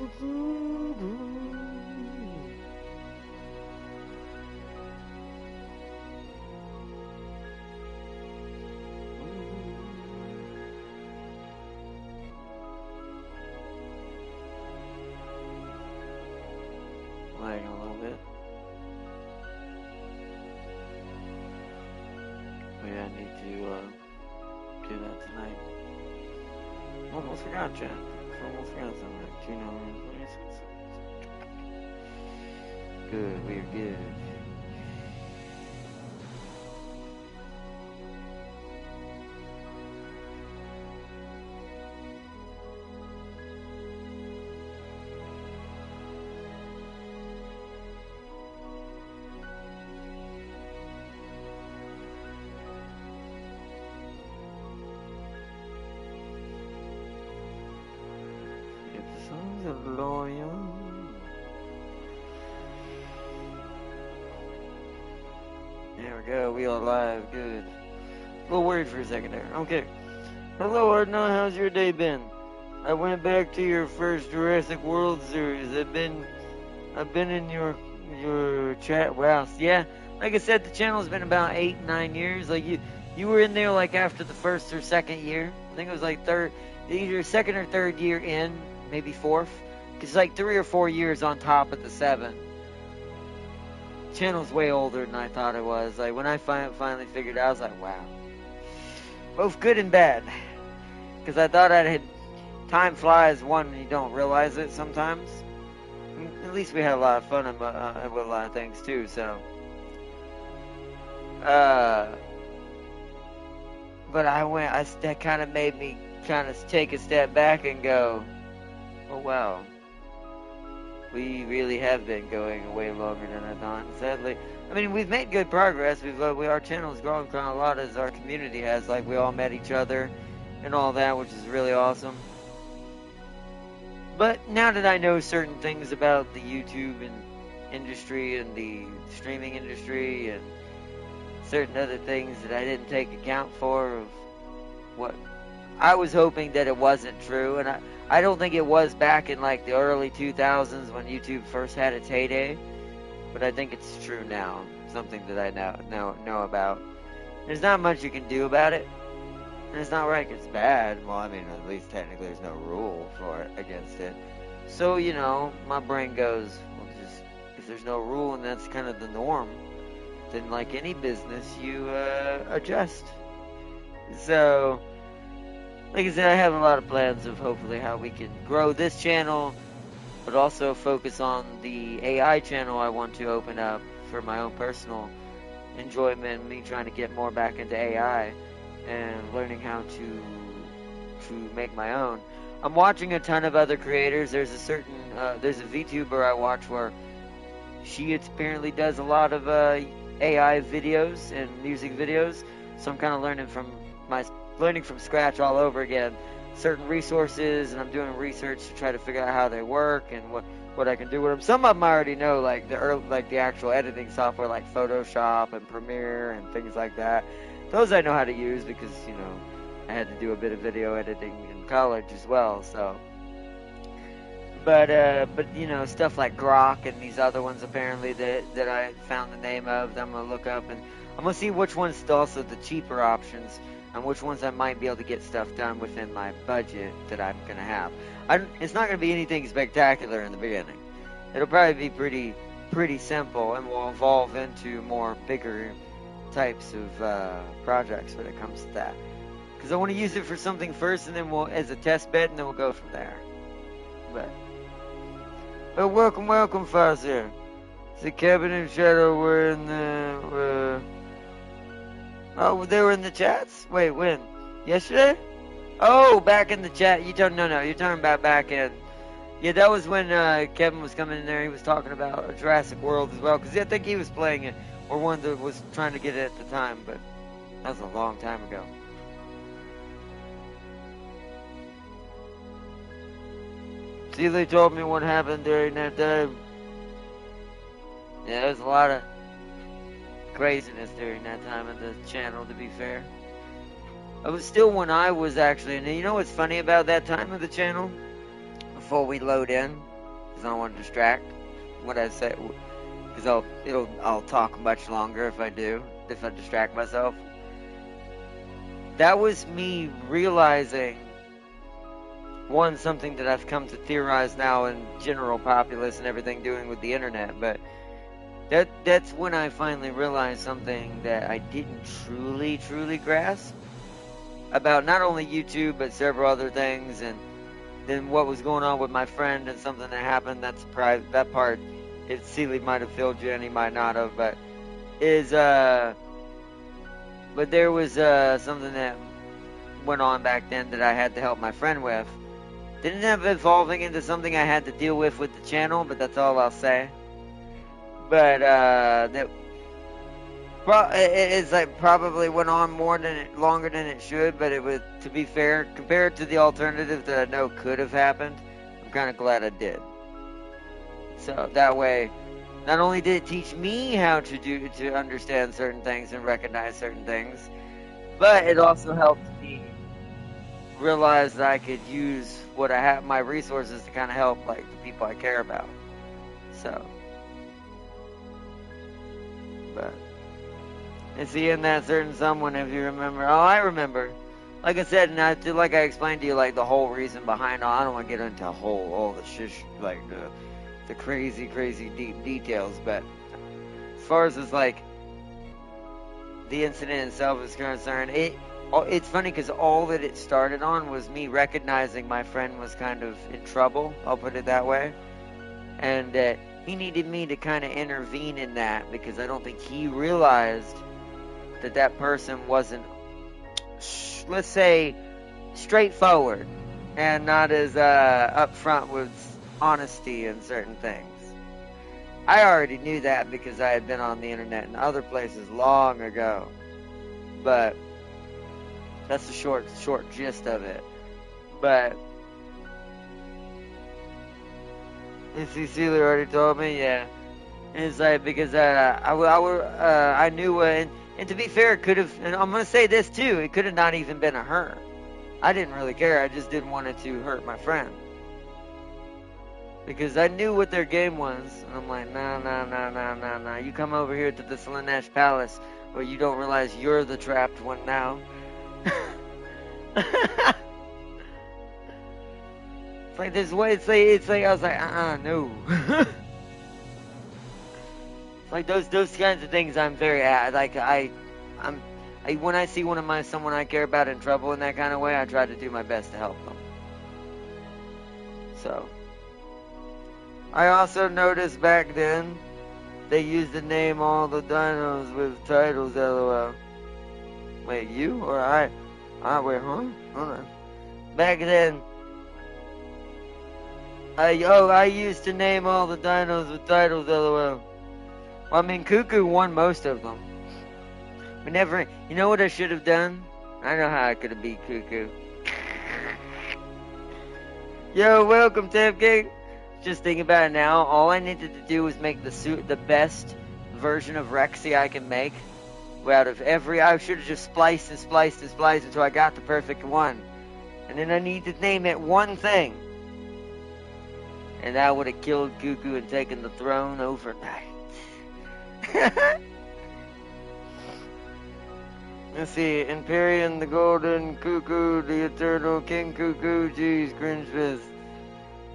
Lagging a little bit. Yeah, I need to do that tonight. Almost forgot, chat. Almost forgot something. 2 numbers. Good, we're good. Songs of loyal. There we go, we all live, good. A little worried for a second there. Okay. Hello Ardno, how's your day been? I went back to your first Jurassic World series. I've been in your chat. Wow, yeah. Like I said, the channel's been about 8-9 years. Like you were in there like after the first or second year. I think it was like either second or third year in. Maybe fourth, because like 3 or 4 years on top of the 7. Channel's way older than I thought it was. Like when I finally figured it out, I was like, wow. Both good and bad, because I thought time flies when you don't realize it sometimes. At least we had a lot of fun with a lot of things too. So, but that kind of made me kind of take a step back and go, oh wow, we really have been going way longer than I thought. And sadly, I mean, we've made good progress. Our channel's grown kind of a lot as our community has. Like we all met each other and all that, which is really awesome. But now that I know certain things about the YouTube and industry and the streaming industry and certain other things that I didn't take account for of what I was hoping that it wasn't true, and I don't think it was back in like the early 2000s when YouTube first had its heyday, but I think it's true now. Something that I know about. There's not much you can do about it, and it's not like it's bad. Well, I mean, at least technically there's no rule for it against it. So my brain goes, well, just if there's no rule and that's kind of the norm, then like any business, you adjust. So, like I said, I have a lot of plans of hopefully how we can grow this channel, but also focus on the AI channel I want to open up for my own personal enjoyment, me trying to get more back into AI and learning how to make my own. I'm watching a ton of other creators. There's a VTuber I watch where she apparently does a lot of AI videos and music videos, so I'm kind of learning from scratch all over again, certain resources, and I'm doing research to try to figure out how they work and what I can do with them. Some of them I already know, like the actual editing software, like Photoshop and Premiere and things like that. Those I know how to use because I had to do a bit of video editing in college as well. So, but stuff like Grok and these other ones apparently that I found the name of, that I'm gonna look up, and I'm gonna see which one's also the cheaper options, and which ones I might be able to get stuff done within my budget that I'm going to have. It's not going to be anything spectacular in the beginning. It'll probably be pretty simple, and will evolve into more bigger types of projects when it comes to that. Because I want to use it for something first, and then as a test bed, and then we'll go from there. But welcome, Fazir. The Cabin and Shadow were in the... Oh, they were in the chats? Wait, when? Yesterday? Oh, back in the chat. You're talking about back in. Yeah, that was when Kevin was coming in there. He was talking about Jurassic World as well, because I think he was playing it, or one that was trying to get it at the time, but that was a long time ago. See, they told me what happened during that time. Yeah, there was a lot of craziness during that time of the channel, to be fair. It was still when I was actually, and you know what's funny about that time of the channel? Before we load in, because I don't want to distract what I say, because I'll talk much longer if I distract myself. That was me realizing, one, something that I've come to theorize now in general populace and everything doing with the internet, but that's when I finally realized something that I didn't truly grasp about not only YouTube but several other things, and then what was going on with my friend and something that happened. That's private. That part, it Seeley might have filled you and he might not have, but there was something that went on back then that I had to help my friend with. Didn't end up evolving into something I had to deal with the channel, but that's all I'll say. But it's like probably went on longer than it should, but it was, to be fair, compared to the alternative that I know could have happened, I'm kind of glad I did. So that way, not only did it teach me how to understand certain things and recognize certain things, but it also helped me realize that I could use what I have, my resources, to kind of help like the people I care about. So, but and seeing that certain someone, if you remember, I remember. Like I said, and like I explained to you, like the whole reason behind. I don't want to get into all the shish, like the crazy deep details, but as far as like the incident itself is concerned, it's funny because all that it started on was me recognizing my friend was kind of in trouble, I'll put it that way, and he needed me to kind of intervene in that, because I don't think he realized that person wasn't, let's say, straightforward and not as upfront with honesty in certain things. I already knew that because I had been on the internet and other places long ago, but that's the short gist of it. But Cecilia already told me, yeah. And it's like, because I knew, and to be fair, it could have, and I'm going to say this too, it could have not even been a her. I didn't really care, I just didn't want it to hurt my friend. Because I knew what their game was, and I'm like, nah, you come over here to the Slanesh Palace, or you don't realize you're the trapped one now. It's like this way. It's like I was like, no. Like those kinds of things, I'm very like when I see someone I care about in trouble in that kind of way, I try to do my best to help them. So I also noticed back then they used to name all the dinos with titles, LOL. Wait, you or I? Wait, huh? Hold on. Back then, I used to name all the dinos with titles, LOL. Well, I mean, Cuckoo won most of them. But never, you know what I should have done? I know how I could have beat Cuckoo. Yo, welcome, Tapcake. Just thinking about it now, all I needed to do was make the best version of Rexy I can make. Out of I should have just spliced until I got the perfect one. And then I need to name it one thing. And that would have killed Cuckoo and taken the throne overnight. Let's see, Empyrean, the Golden, Cuckoo, the Eternal, King Cuckoo, jeez, cringe fist.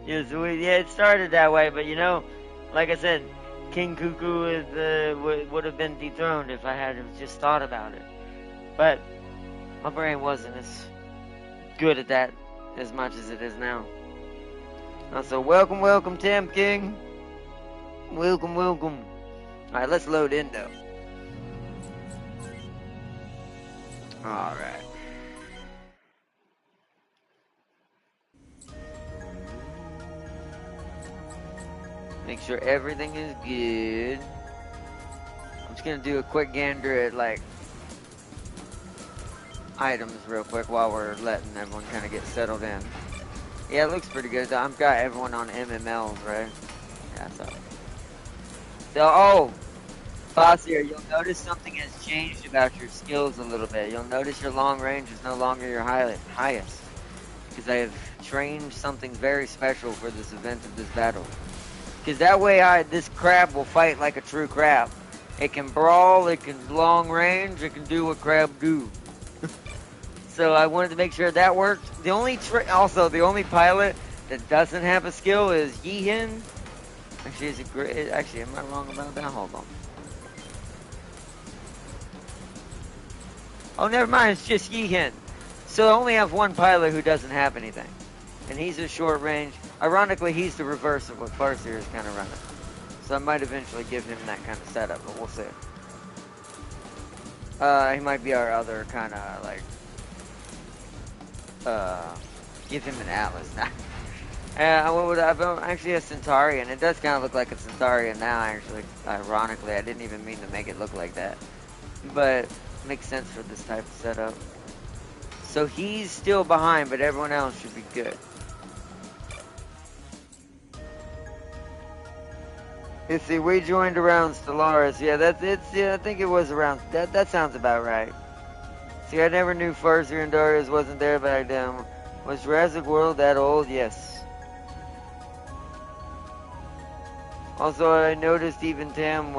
Yeah, so it started that way, but you know, like I said, King Cuckoo would have been dethroned if I had just thought about it. But my brain wasn't as good at that as much as it is now. So welcome, Tim King. Welcome. Alright, let's load in though. Alright. Make sure everything is good. I'm just gonna do a quick gander at like items real quick while we're letting everyone kind of get settled in. Yeah, it looks pretty good. I've got everyone on MMLs, right? Yeah, so Fossier, you'll notice something has changed about your skills a little bit. You'll notice your long range is no longer your highest, because I have trained something very special for this event of this battle. Because that way this crab will fight like a true crab. It can brawl, it can long range, it can do what crab do. So I wanted to make sure that worked. The only the only pilot that doesn't have a skill is Yeehin. Actually, is it great? Actually, am I wrong about that? Hold on. Oh, never mind. It's just Yeehin. So I only have one pilot who doesn't have anything, and he's a short range. Ironically, he's the reverse of what Farseer is kind of running. So I might eventually give him that kind of setup, but we'll see. He might be our other kind of like. Give him an Atlas now. I've actually a Centaurian. It does kind of look like a Centaurian now, actually. Ironically, I didn't even mean to make it look like that. But it makes sense for this type of setup. So he's still behind, but everyone else should be good. Let's see, we joined around Stellaris. Yeah, I think it was around, that sounds about right. See, I never knew Farseer and Darius wasn't there back then. Was Jurassic World that old? Yes. Also, I noticed even Tam,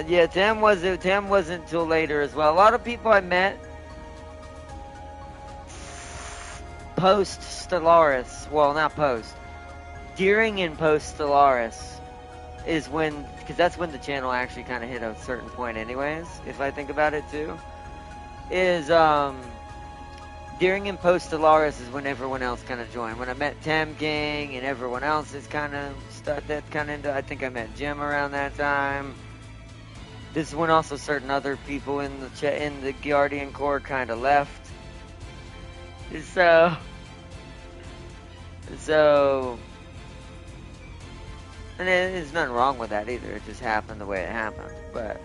yeah, Tam wasn't till later as well. A lot of people I met post Stellaris, well, not post, during and post Stellaris is when, because that's when the channel actually kind of hit a certain point anyways, if I think about it too, is during and post Stellaris is when everyone else kind of joined. When I met Tam King and everyone else is kind of into, I think I met Jim around that time. This is when also certain other people in the Guardian Corps kind of left. So, and there's nothing wrong with that either. It just happened the way it happened. But,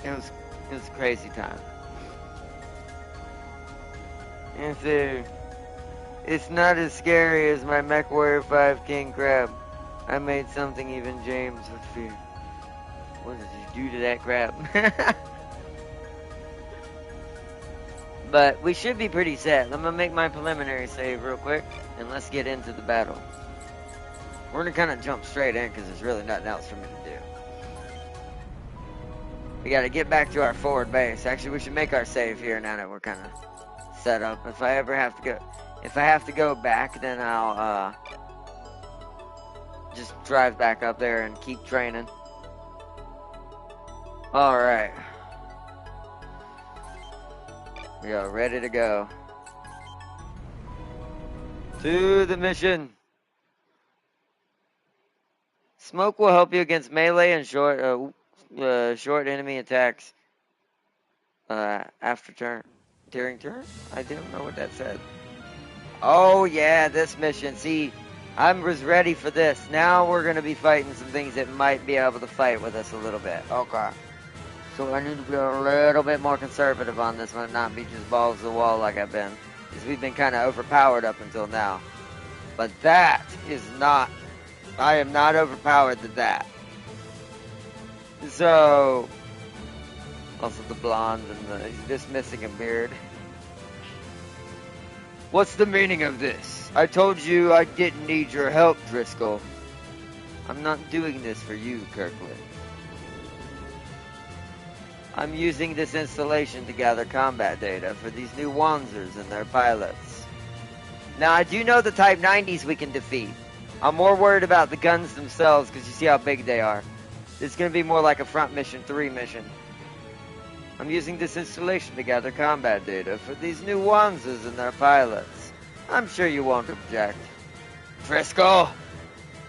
it was a crazy time. And so, it's not as scary as my MechWarrior 5 King Crab. I made something even James would fear. What did you do to that crab? But we should be pretty set. I'm gonna make my preliminary save real quick, and let's get into the battle. We're gonna kind of jump straight in because there's really nothing else for me to do. We gotta get back to our forward base. Actually, we should make our save here now that we're kind of set up. If I have to go back, then I'll just drive back up there and keep training. All right. We are ready to go. To the mission. Smoke will help you against melee and short enemy attacks after turn. During turn? I don't know what that said. Oh yeah, this mission. See, I was ready for this. Now we're going to be fighting some things that might be able to fight with us a little bit. Okay. So I need to be a little bit more conservative on this one and not be just balls to the wall like I've been. Because we've been kind of overpowered up until now. But that is not... I am not overpowered to that. So... Also the blonde and he's just missing a beard. What's the meaning of this? I told you I didn't need your help, Driscoll. I'm not doing this for you, Kirkland. I'm using this installation to gather combat data for these new Wanzers and their pilots. Now, I do know the Type 90s we can defeat. I'm more worried about the guns themselves because you see how big they are. This is going to be more like a Front Mission 3 mission. I'm using this installation to gather combat data for these new Wanzers and their pilots. I'm sure you won't object. Driscoll,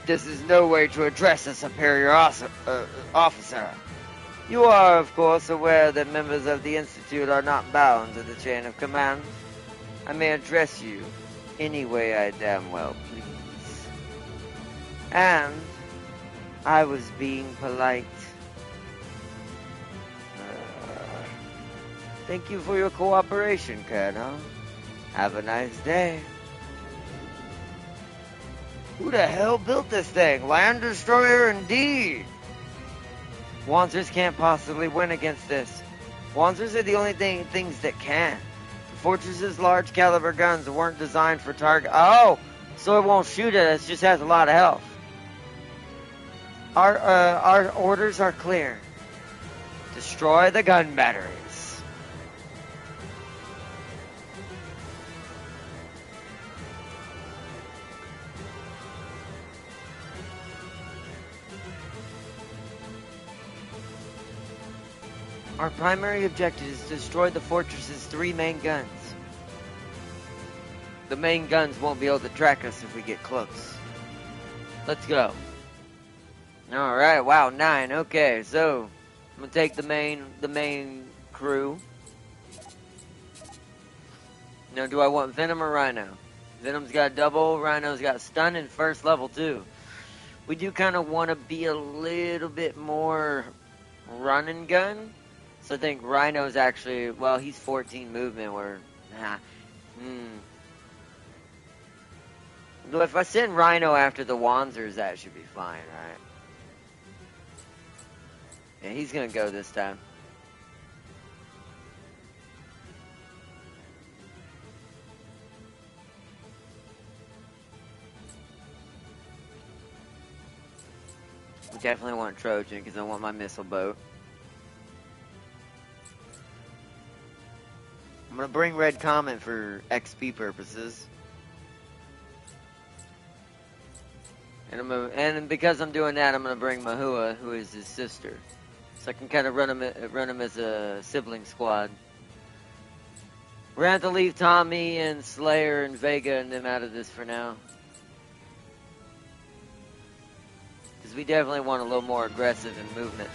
this is no way to address a superior officer. You are, of course, aware that members of the Institute are not bound to the chain of command. I may address you any way I damn well please. And I was being polite. Thank you for your cooperation, Colonel. Have a nice day. Who the hell built this thing? Land Destroyer indeed. Wanzers can't possibly win against this. Wanzers are the only things that can. Fortress's large caliber guns weren't designed for target. Oh, so it won't shoot at us. Just has a lot of health. Our orders are clear. Destroy the gun batteries. Our primary objective is to destroy the fortress's 3 main guns. The main guns won't be able to track us if we get close. Let's go. Alright, wow, 9. Okay, so I'm gonna take the main crew. Now, do I want Venom or Rhino? Venom's got double, Rhino's got stun and first level too. We do kind of want to be a little bit more run and gun. So I think Rhino's actually, well, he's 14 movement, where, Though if I send Rhino after the Wanzers, that should be fine, right? Yeah, he's gonna go this time. We definitely want Trojan, because I want my missile boat. I'm gonna bring Red Comet for XP purposes. And because I'm doing that, I'm gonna bring Mahua, who is his sister. So I can kind of run him as a sibling squad. We're gonna have to leave Tommy and Slayer and Vega and them out of this for now. Because we definitely want a little more aggressive in movement.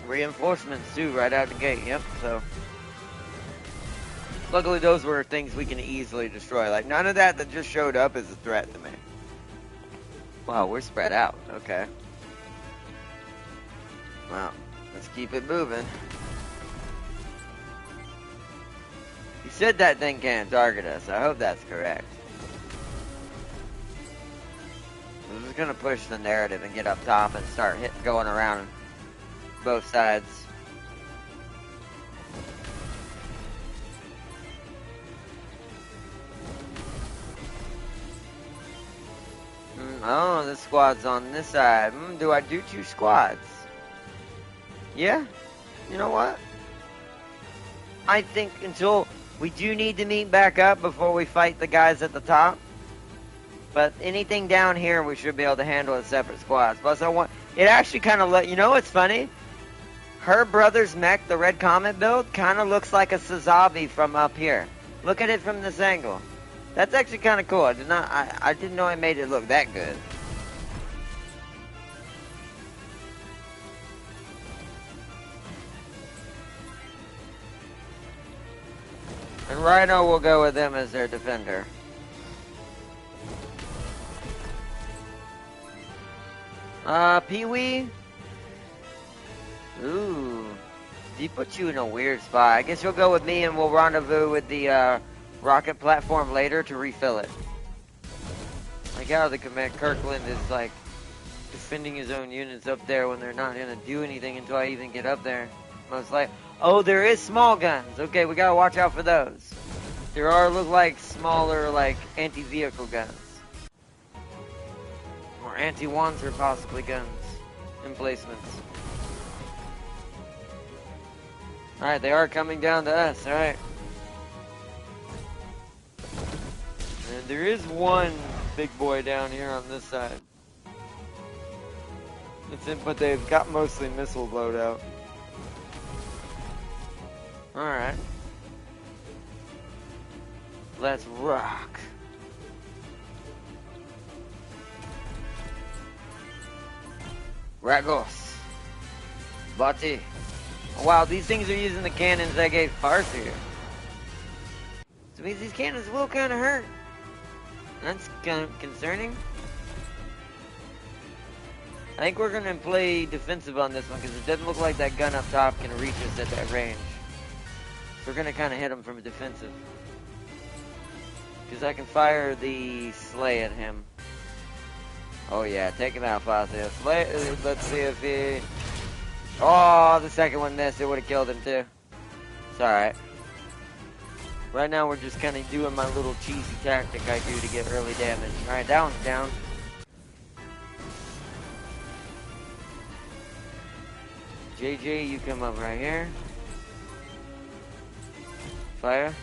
Reinforcements too, right out the gate, yep, so. Luckily those were things we can easily destroy. Like, none of that just showed up as a threat to me. Wow, we're spread out, okay. Well, let's keep it moving. You said that thing can't target us. I hope that's correct. I'm just gonna push the narrative and get up top and start going around both sides. Oh, this squad's on this side. Do I do 2 squads? Yeah. You know what? I think until we do need to meet back up before we fight the guys at the top. But anything down here we should be able to handle as separate squads. Plus I want it actually kind of you know what's funny? Her brother's mech, the Red Comet build, kind of looks like a Sazabi from up here. Look at it from this angle. That's actually kind of cool. I didn't know I made it look that good. And Rhino will go with them as their defender. Pee-wee? Ooh. He put you in a weird spot. I guess you'll go with me and we'll rendezvous with the, rocket platform later to refill it. Like how the command Kirkland is like defending his own units up there when they're not gonna do anything until I even get up there. Most like, oh, there is small guns. Okay, we gotta watch out for those. There are look like smaller like anti-vehicle guns or anti-Wanzer possibly guns emplacements. All right, they are coming down to us. All right. And there is one big boy down here on this side. But they've got mostly missile loadout. Alright. Let's rock. Ragos. Bati. Wow, these things are using the cannons I gave Farseer. So it means these cannons will kind of hurt. That's kind of concerning. I think we're going to play defensive on this one because it doesn't look like that gun up top can reach us at that range. So we're going to kind of hit him from defensive. Because I can fire the sleigh at him. Oh yeah, take him out, Fazio. Let's see if he... Oh, the second one missed. It would have killed him too. It's alright. Right now we're just kind of doing my little cheesy tactic I do to get early damage. Alright, that one's down. JJ, you come up right here. Fire.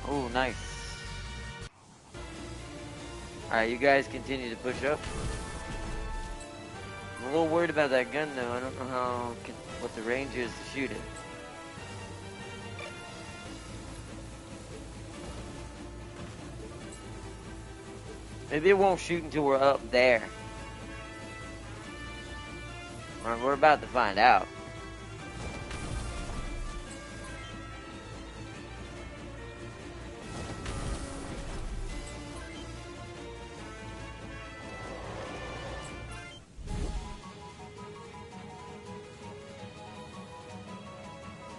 Oh, nice. Alright, you guys continue to push up. I'm a little worried about that gun though. I don't know what the range is to shoot it. Maybe it won't shoot until we're up there. Alright, we're about to find out.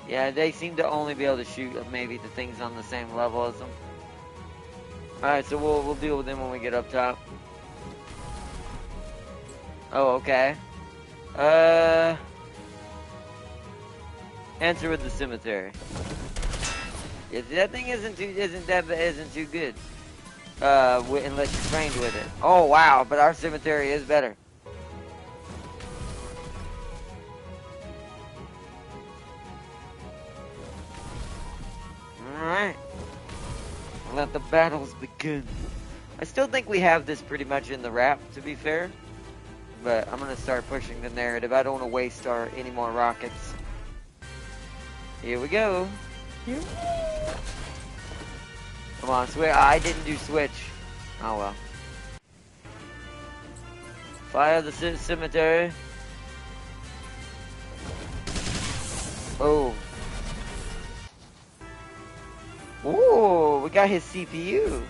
Yeah, they seem to only be able to shoot maybe the things on the same level as them. Alright, so we'll deal with them when we get up top. Oh, okay. Enter with the cemetery. Yeah, that thing isn't too good. Unless you're trained with it. Oh wow, but our cemetery is better. Alright. Let the battles begin. I still think we have this pretty much in the wrap, to be fair. But I'm gonna start pushing the narrative. I don't want to waste any more rockets. Here we go. Come on, switch. I didn't do switch. Oh well. Fire the cemetery. Oh. Ooh, we got his CPU.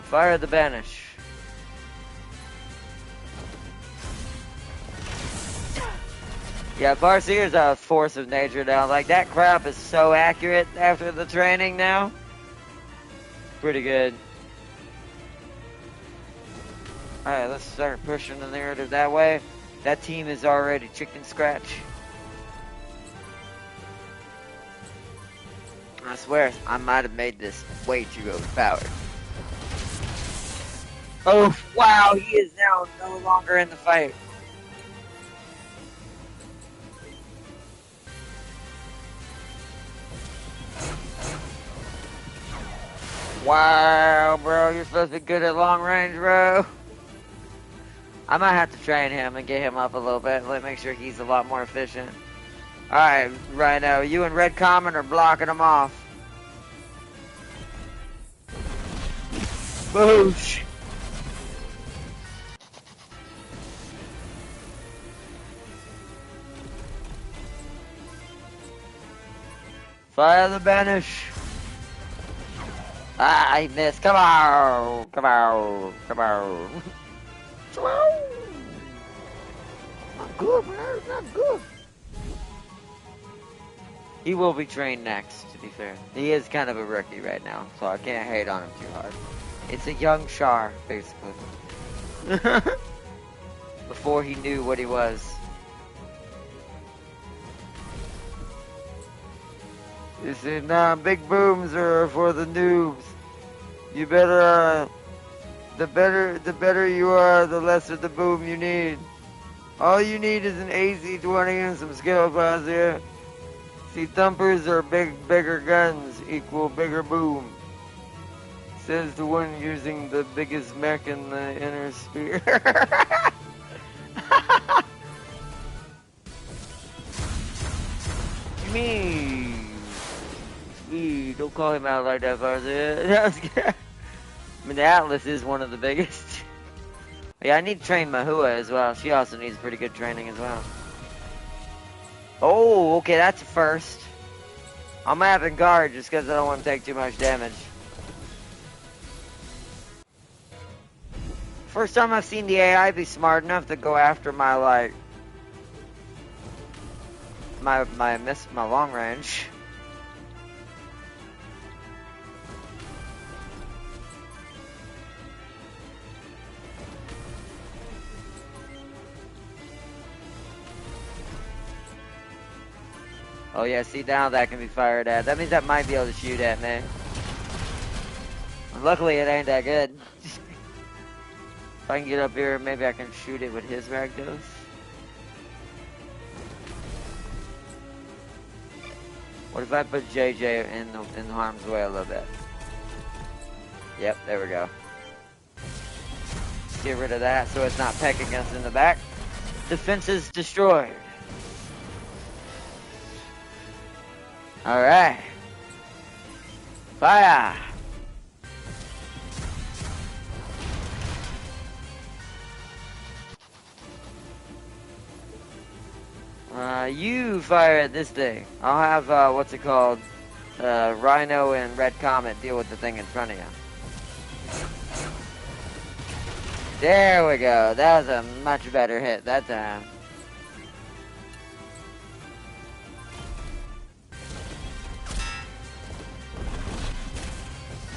Fire the banish. Yeah, Farseer's a force of nature now. Like, that crap is so accurate after the training now. Pretty good. Alright, let's start pushing the narrative that way. That team is already chicken scratch. I swear, I might have made this way too overpowered. Oh, wow, he is now no longer in the fight. Wow, bro, you're supposed to be good at long range, bro. I might have to train him and get him up a little bit and make sure he's a lot more efficient. Alright, Rhino, you and Red Common are blocking him off. Boosh! Fire the banish! Ah, he missed. Come on! Come on! Come on! Come on! Not good, man. Not good. He will be trained next, to be fair. He is kind of a rookie right now, so I can't hate on him too hard. It's a young Char, basically. Before he knew what he was. He said, nah, big booms are for the noobs. You better, the better you are, the less of the boom you need. All you need is an AC-20 and some skill bars here. See, thumpers are bigger guns equal bigger boom. Says the one using the biggest mech in the inner sphere. Me. Don't call him out like that, Farza. That was good. I mean, the Atlas is one of the biggest. Yeah, I need to train Mahua as well. She also needs pretty good training as well. Oh, okay, that's a first. I'm having guard just because I don't want to take too much damage. First time I've seen the AI be smart enough to go after my, like... my long range. Oh yeah, see now that can be fired at. That means that might be able to shoot at me. Luckily it ain't that good. If I can get up here, maybe I can shoot it with his ragdos. What if I put JJ in harm's way a little bit? Yep, there we go. Get rid of that so it's not pecking us in the back. Defenses destroyed. Alright. Fire! You fire at this thing. I'll have, what's it called? Rhino and Red Comet deal with the thing in front of you. There we go. That was a much better hit that time.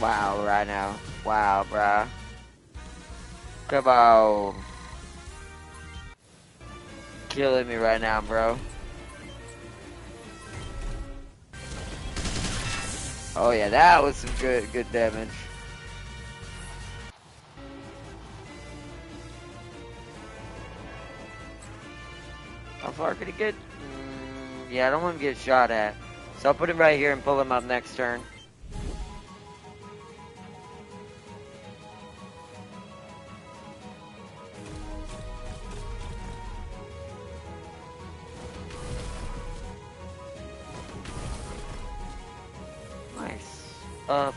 Wow, Rhino. Wow, bruh. Come on. Killing me right now, bro. Oh yeah, that was some good damage. How far could he get? Yeah, I don't want him to get shot at. So I'll put him right here and pull him up next turn.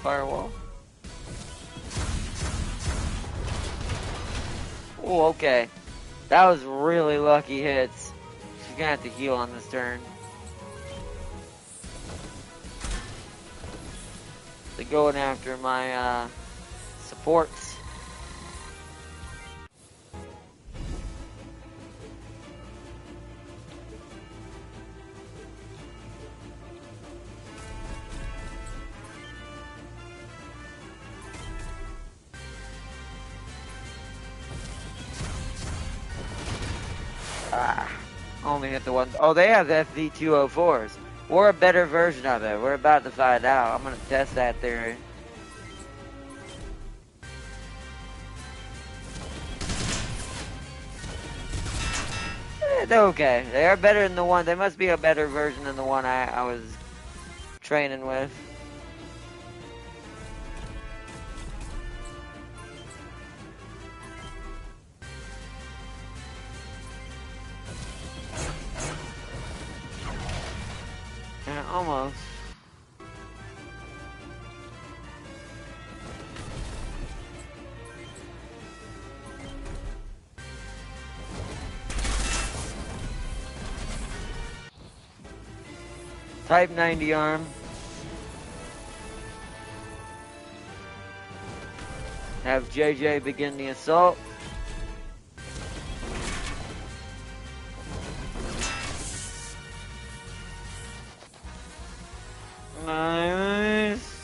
Firewall. Oh, okay. That was really lucky hits. She's gonna have to heal on this turn. They're going after my supports. Only hit the one. Oh, they have FV204s. Or a better version of it. We're about to find out. I'm going to test that theory. They're okay. They are better than the one. They must be a better version than the one I was training with. Almost. Type 90 arm. Have JJ begin the assault. Nice.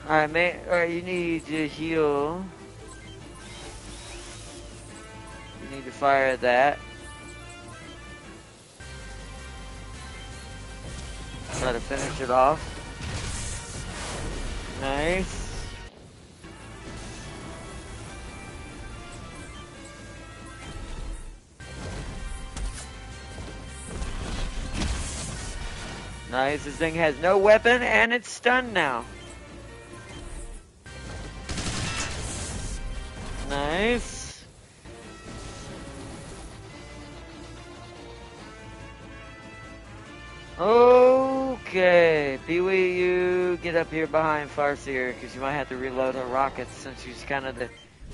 Alright, mate. Alright, you need to heal. You need to fire at that. Try to finish it off. Nice. Nice, this thing has no weapon and it's stunned now. Nice. Okay, Pee-wee, you get up here behind Farseer because you might have to reload her rockets since she's kind of the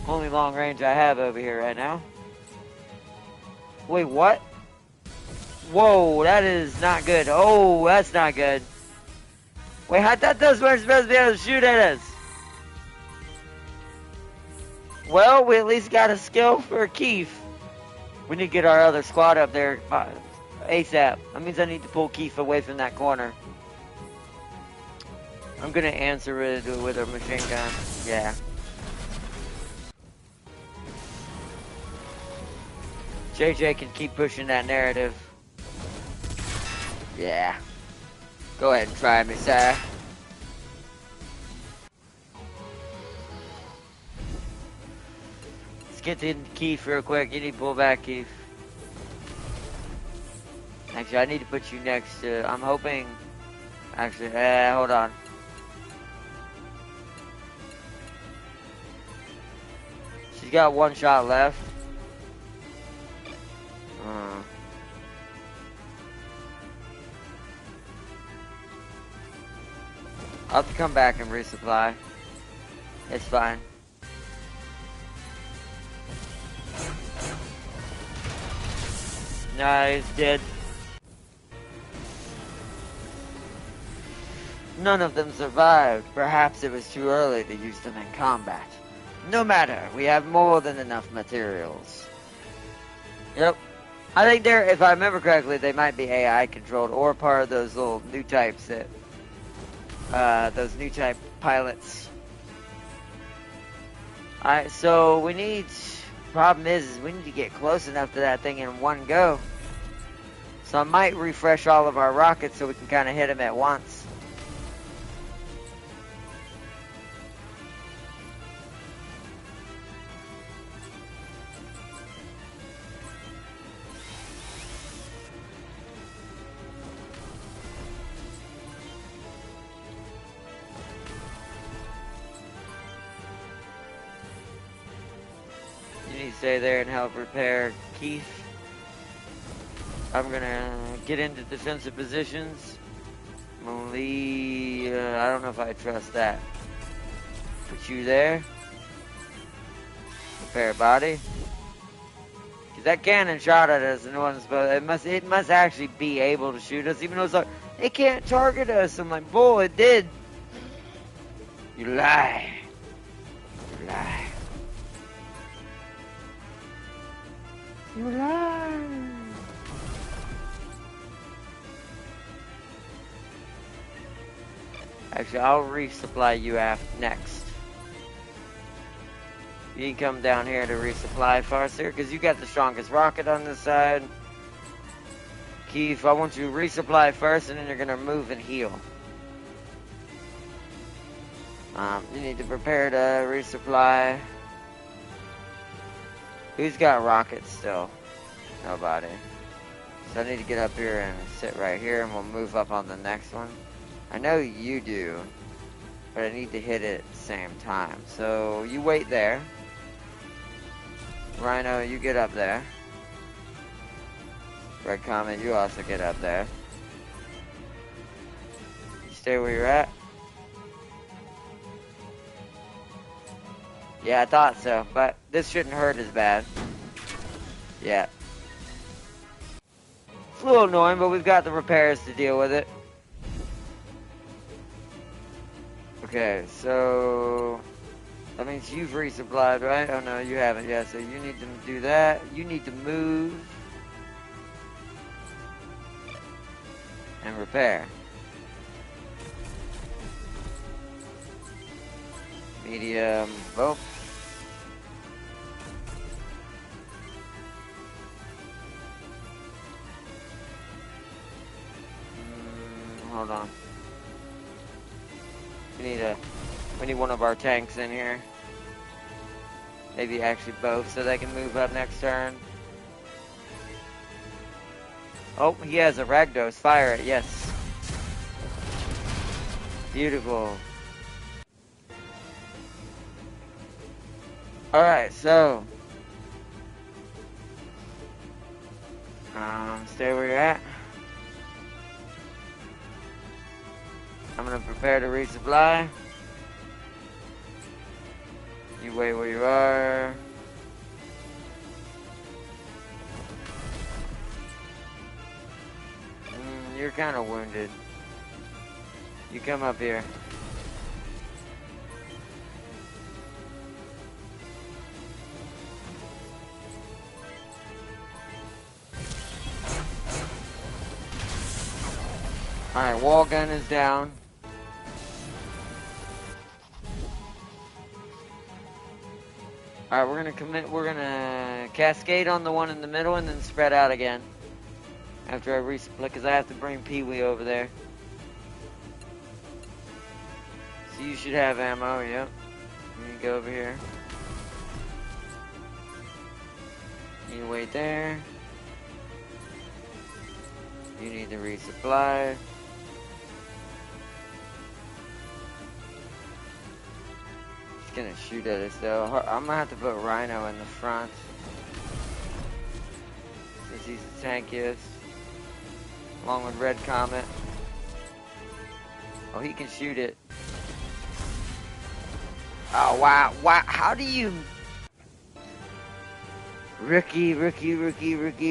only long range I have over here right now. Wait, what? Whoa, that is not good. Oh, that's not good. Wait, I thought those weren't supposed to be able to shoot at us. Well, we at least got a skill for Keith. We need to get our other squad up there ASAP. That means I need to pull Keith away from that corner. I'm gonna answer it with a machine gun. Yeah. JJ can keep pushing that narrative. Yeah. Go ahead and try me, sir. Let's get to Keith real quick. You need to pull back, Keith. Actually, I need to put you next to... I'm hoping... Actually, hold on. She's got one shot left. I'll have to come back and resupply. It's fine. Nah, he's dead. None of them survived. Perhaps it was too early to use them in combat. No matter, we have more than enough materials. Yep. I think they're, if I remember correctly, they might be AI controlled or part of those little new types that, those new type pilots. Alright, so we need, problem is we need to get close enough to that thing in one go. So I might refresh all of our rockets so we can kind of hit them at once. Stay there and help repair Keith. I'm gonna get into defensive positions. I'm gonna leave, I don't know if I trust that. Put you there. Repair body. Cause that cannon shot at us and it wasn't supposed, it must actually be able to shoot us, even though it's like, it can't target us. I'm like, boy, it did. You lie. You lie. You lie. Actually, I'll resupply you next. You can come down here to resupply Farseer, because you got the strongest rocket on this side. Keith, I want you to resupply first, and then you're going to move and heal. You need to prepare to resupply. Who's got rockets still? Nobody. So I need to get up here and sit right here, and we'll move up on the next one. I know you do, but I need to hit it at the same time. So you wait there. Rhino, you get up there. Red Comet, you also get up there. You stay where you're at. Yeah, I thought so, but this shouldn't hurt as bad. Yeah. It's a little annoying, but we've got the repairs to deal with it. Okay, so that means you've resupplied, right? Oh no, you haven't yet, so you need to do that. You need to move and repair. Medium, boom. Hold on. We need one of our tanks in here. Maybe actually both, so they can move up next turn. Oh, he has a Ragdos. Fire it, yes. Beautiful. Alright, so stay where you're at. I'm gonna prepare to resupply. You wait where you are. You're kind of wounded. You come up here. Alright, wall gun is down. Alright, we're gonna cascade on the one in the middle and then spread out again. After I resupply, because I have to bring Pee-wee over there. So you should have ammo, yep. You go over here. You wait there. You need to resupply. He's gonna shoot at us though. I'm gonna have to put Rhino in the front. Since he's the tankiest. Along with Red Comet. Oh, he can shoot it. Oh, wow. Wow. How do you... Rookie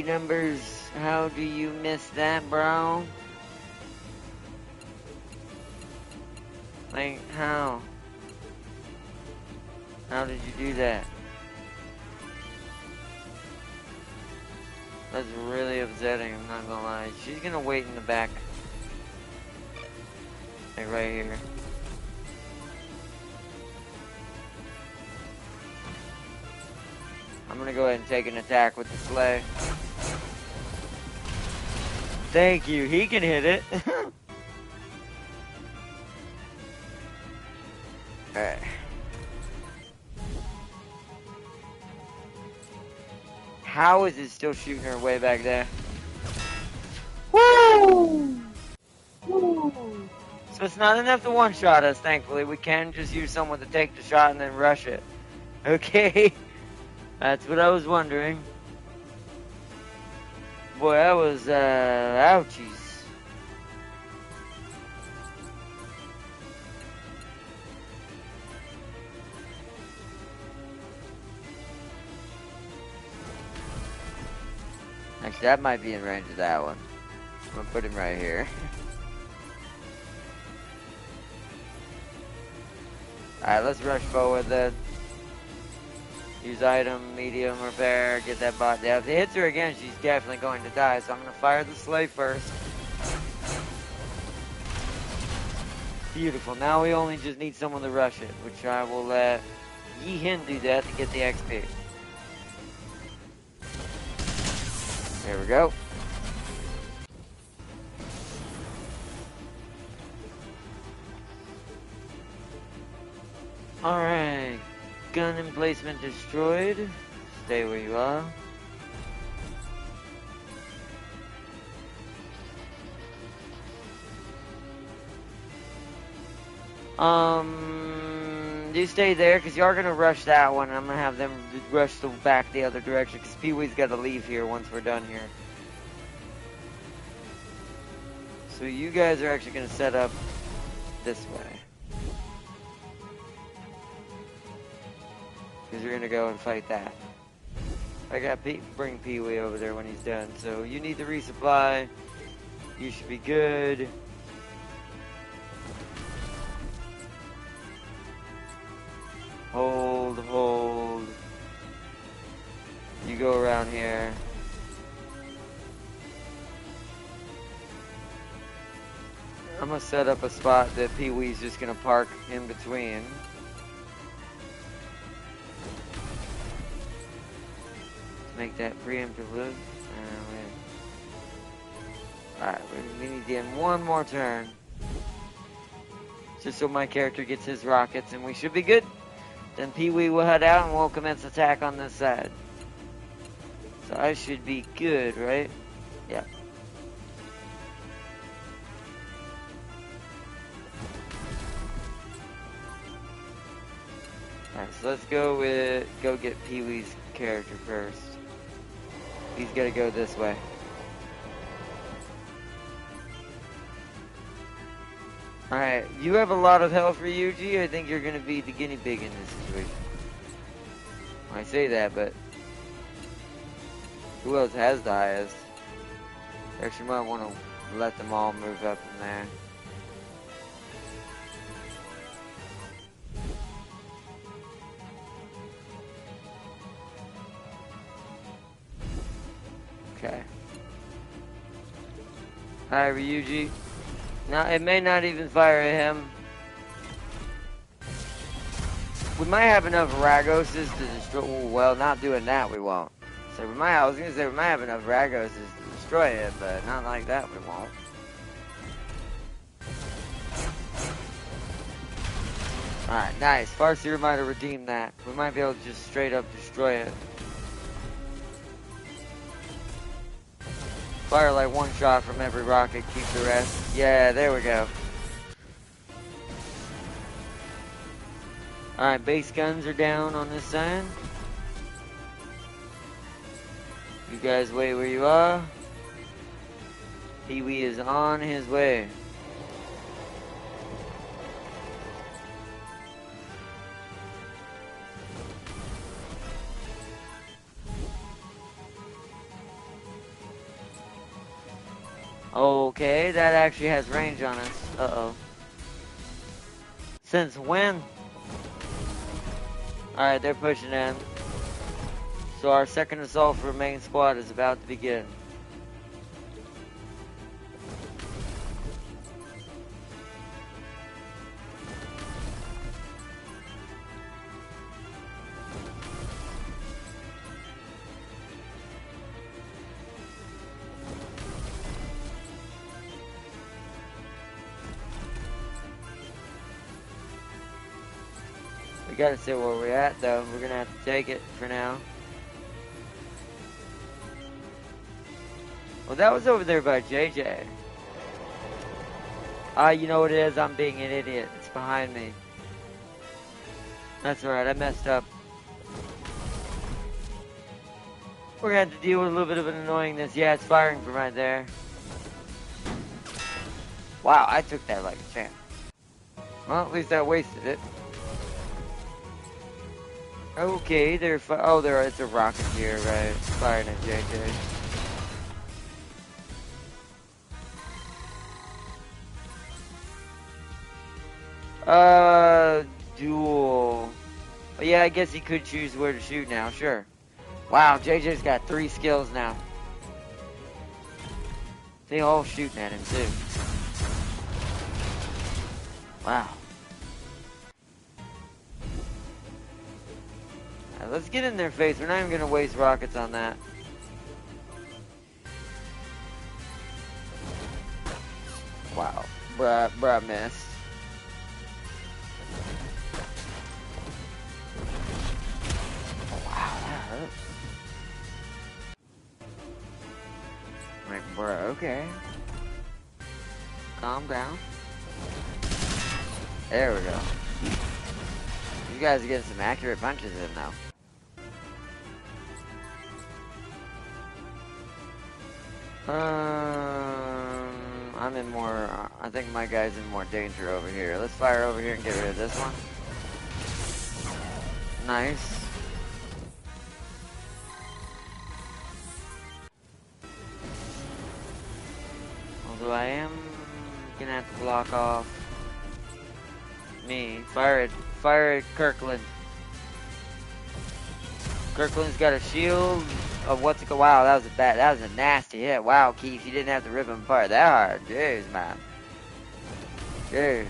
numbers. How do you miss that, bro? Like, how? How did you do that? That's really upsetting, I'm not gonna lie. She's gonna wait in the back. Like right here. I'm gonna go ahead and take an attack with the sleigh. Thank you, he can hit it. Alright. How is it still shooting her way back there? Woo! Woo! So it's not enough to one-shot us, thankfully. We can just use someone to take the shot and then rush it. Okay? That's what I was wondering. Boy, that was, ouchies. Actually, that might be in range of that one. I'm gonna put him right here. Alright, let's rush forward then. Use item, medium, repair, get that bot down. If it hits her again, she's definitely going to die, so I'm gonna fire the sleigh first. Beautiful. Now we only just need someone to rush it, which I will let Yi-Hin do that to get the XP. There we go. Alright. Gun emplacement destroyed. Stay where you are. You stay there, because you are going to rush that one, and I'm going to have them rush back the other direction, because Pee-wee's got to leave here once we're done here. So you guys are actually going to set up this way. Because you're going to go and fight that. I got bring Pee-wee over there when he's done. So you need to resupply. You should be good. Hold. You go around here. I'm gonna set up a spot that Pee-wee's just gonna park in between. Make that preemptive loop. Alright, we need to get him one more turn. Just so my character gets his rockets and we should be good. Then Pee-wee will head out and we'll commence attack on this side. So I should be good, right? Yeah. Alright, so let's go get Pee-wee's character first. He's gotta go this way. Alright, you have a lot of health, Ryuji. I think you're gonna be the guinea pig in this situation. I say that, but who else has the highest? Actually, might want to let them all move up from there. Okay. Hi, Ryuji. Now, it may not even fire at him. We might have enough Ragoses to destroy. Well, not doing that, we won't. So I was gonna say we might have enough Ragoses to destroy it, but not like that, we won't. Alright, nice. Farseer might have redeemed that. We might be able to just straight up destroy it. Fire like one shot from every rocket, keep the rest. Yeah, there we go. Alright, base guns are down on this side. You guys wait where you are. Pee-wee is on his way. Okay, that actually has range on us. Uh-oh. Since when? Alright, they're pushing in. So our second assault for main squad is about to begin. We gotta see where we're at though. We're gonna have to take it for now. Well, that was over there by JJ. You know what it is? I'm being an idiot. It's behind me. That's alright, I messed up. We're gonna have to deal with a little bit of an annoyingness. Yeah, it's firing from right there. Wow, I took that like a champ. Well, at least I wasted it. Okay, it's a rocket here, right? Firing at JJ. Duel. But yeah, I guess he could choose where to shoot now, sure. Wow, JJ's got 3 skills now. They all shooting at him too. Wow. Alright, let's get in their face. We're not even gonna waste rockets on that. Wow. Bruh missed. Like, bruh, okay. Calm down. There we go. You guys are getting some accurate punches in now. I'm in more, I think my guy's in more danger over here. Let's fire over here and get rid of this one. Nice. Although I am gonna have to block off me. Fire at Kirkland. Kirkland's got a shield of what's it? Wow, that was a nasty hit. Wow, Keith, you didn't have to rip him apart that hard. Jeez, man. Jeez.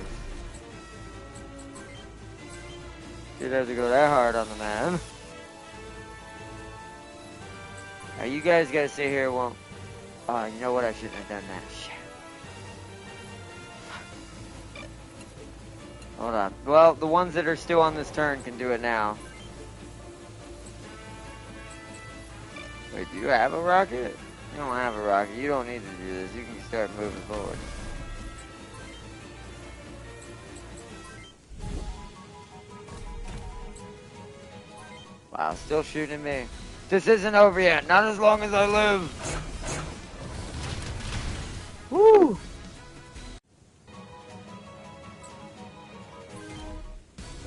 Didn't have to go that hard on the man. Now you guys gotta sit here. Well, you know what? I shouldn't have done that. Shit. Hold on. Well, the ones that are still on this turn can do it now. Wait, do you have a rocket? You don't have a rocket. You don't need to do this. You can start moving forward. Wow, still shooting me. This isn't over yet. Not as long as I live. Woo!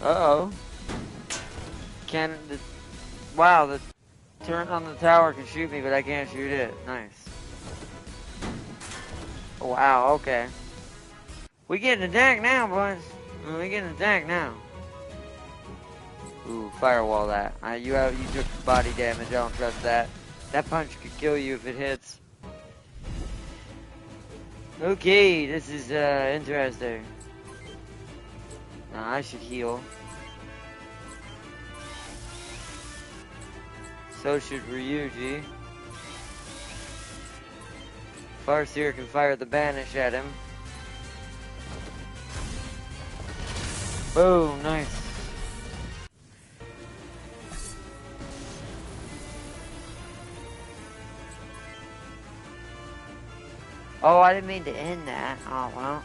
Uh-oh. Wow, the turret on the tower can shoot me, but I can't shoot it. Nice. Oh, wow, okay. We getting attacked now, boys. We getting attacked now. Ooh, firewall that. You took body damage. I don't trust that. That punch could kill you if it hits. Okay, this is interesting. Now I should heal. So should Ryuji. Farseer can fire the banish at him. Boom, nice. Oh, I didn't mean to end that. Oh, well.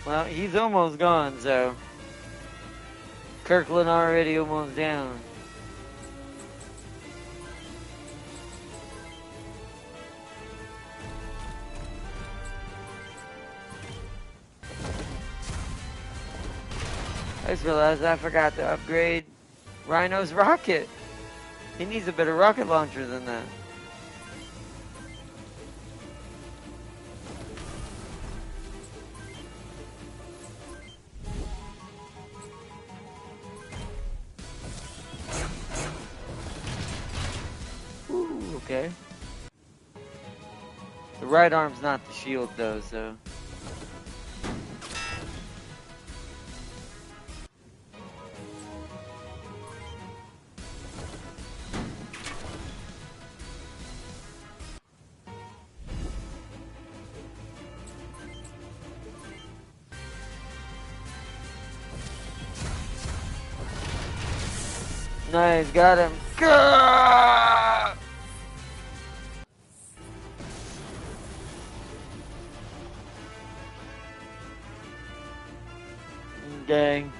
Well, he's almost gone, so... Kirkland already almost down. I just realized I forgot to upgrade Rhino's rocket. He needs a better rocket launcher than that. Ooh, okay. The right arm's not the shield though, so... Nice, got him. Gah! Dang.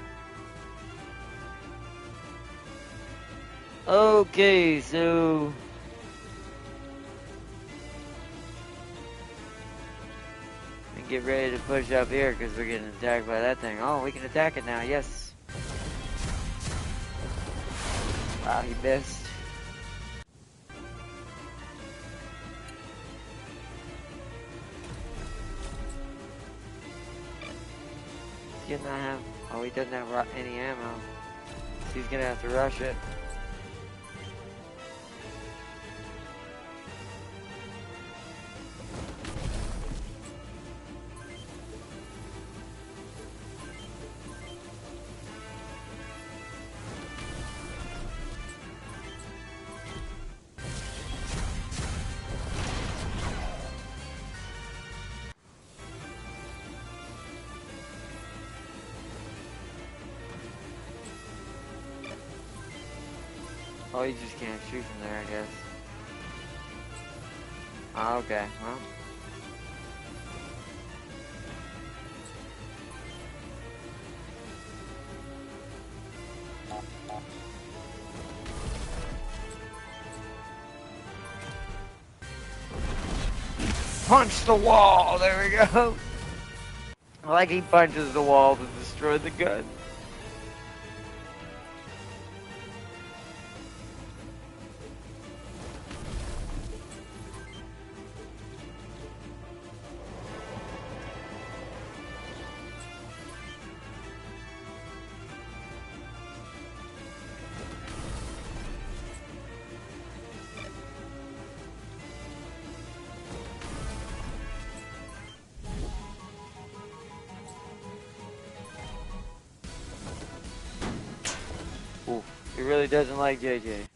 Okay, so... and get ready to push up here because we're getting attacked by that thing. Oh, we can attack it now, yes. Wow, he missed. He's gonna have... oh, he doesn't have any ammo. So he's gonna have to rush it. Oh, you just can't shoot from there, I guess. Oh, okay, well. Punch the wall! There we go! I like he punches the wall to destroy the gun. He really doesn't like JJ.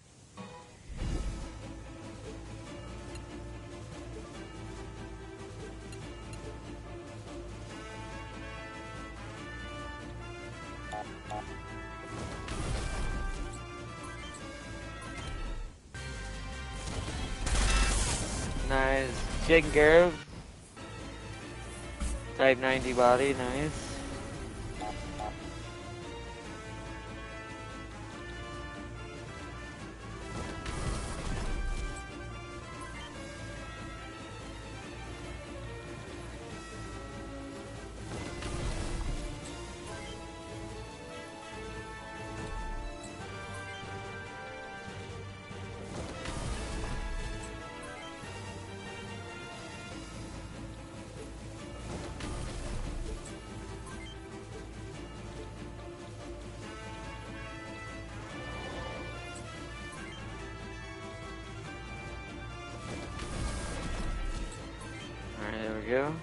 Nice. Taken care of. Type 90 body, nice. There we go.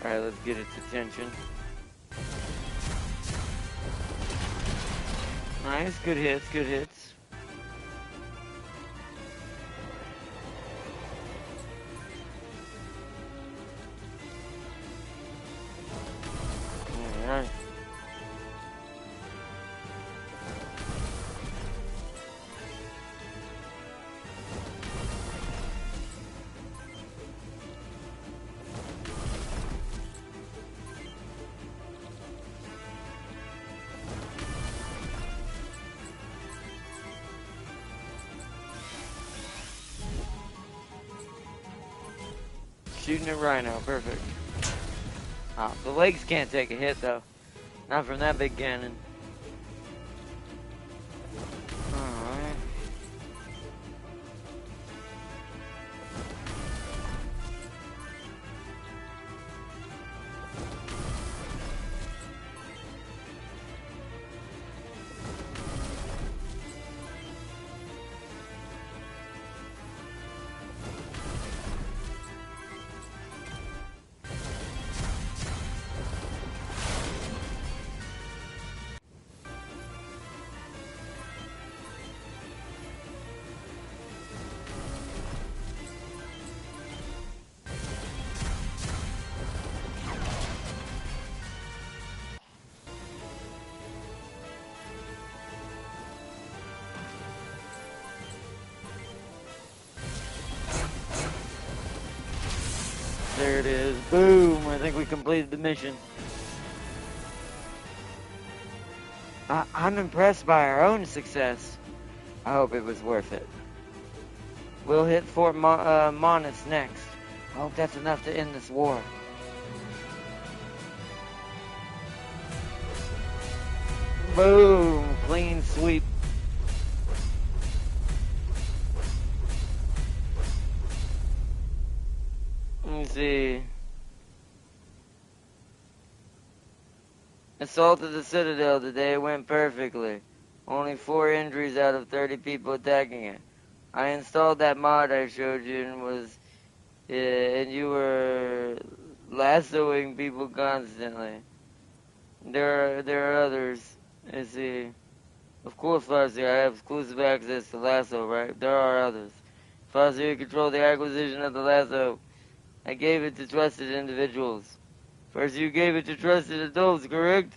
Alright, let's get its attention. Nice, good hits, good hits. Alright. Shooting it right now, perfect. Oh, the legs can't take a hit though. Not from that big cannon. Alright. There it is. Boom! I think we completed the mission. I'm impressed by our own success. I hope it was worth it. We'll hit Fort Monus next. I hope that's enough to end this war. Boom! Clean sweep. Let me see. Assault of the Citadel today went perfectly. Only 4 injuries out of 30 people attacking it. I installed that mod I showed you and you were lassoing people constantly. There are others. Let's see. Of course, Farsi, I have exclusive access to lasso, right? There are others. Farsi, you control the acquisition of the lasso. I gave it to trusted individuals. First, you gave it to trusted adults, correct?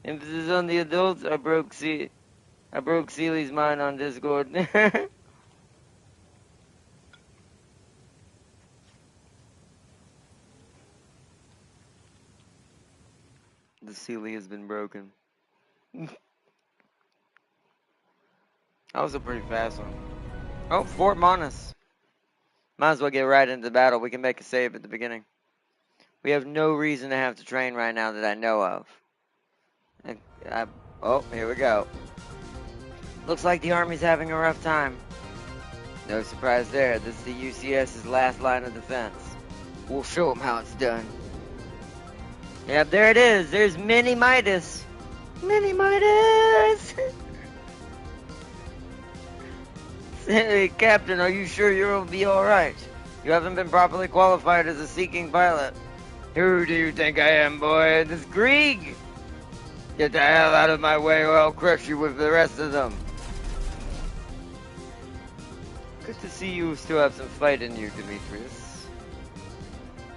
Emphasis on the adults. I broke Seely's mind on Discord. The Seely has been broken. That was a pretty fast one. Oh, Fort Monus. Might as well get right into the battle. We can make a save at the beginning. We have no reason to have to train right now that I know of. Oh, here we go. Looks like the Army's having a rough time. No surprise there. This is the UCS's last line of defense. We'll show them how it's done. Yep, there it is. There's Mini Midas. Mini Midas! Hey, Captain, are you sure you'll be alright? You haven't been properly qualified as a seeking pilot. Who do you think I am, boy? This Grieg! Get the hell out of my way or I'll crush you with the rest of them. Good to see you still have some fight in you, Demetrius.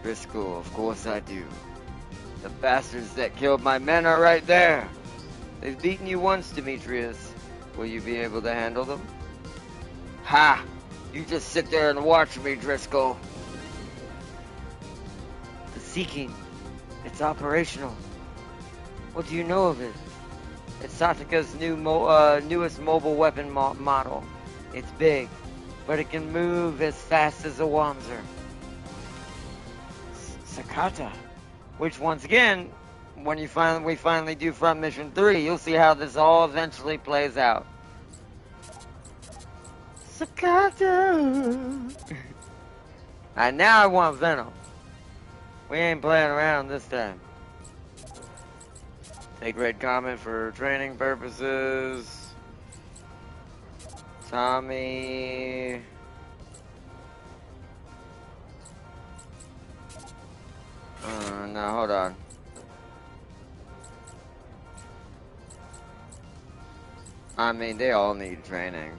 Driscoll, of course I do. The bastards that killed my men are right there. They've beaten you once, Demetrius. Will you be able to handle them? Ha! You just sit there and watch me, Driscoll. The Seeking. It's operational. What do you know of it? It's Satika's newest mobile weapon model. It's big. but it can move as fast as a Wanzer. Sakata. Which, once again, when we finally do Front Mission 3, you'll see how this all eventually plays out. Sakata! And now I want Venom. We ain't playing around this time. Take red comment for training purposes. Tommy. No, hold on. I mean, they all need training.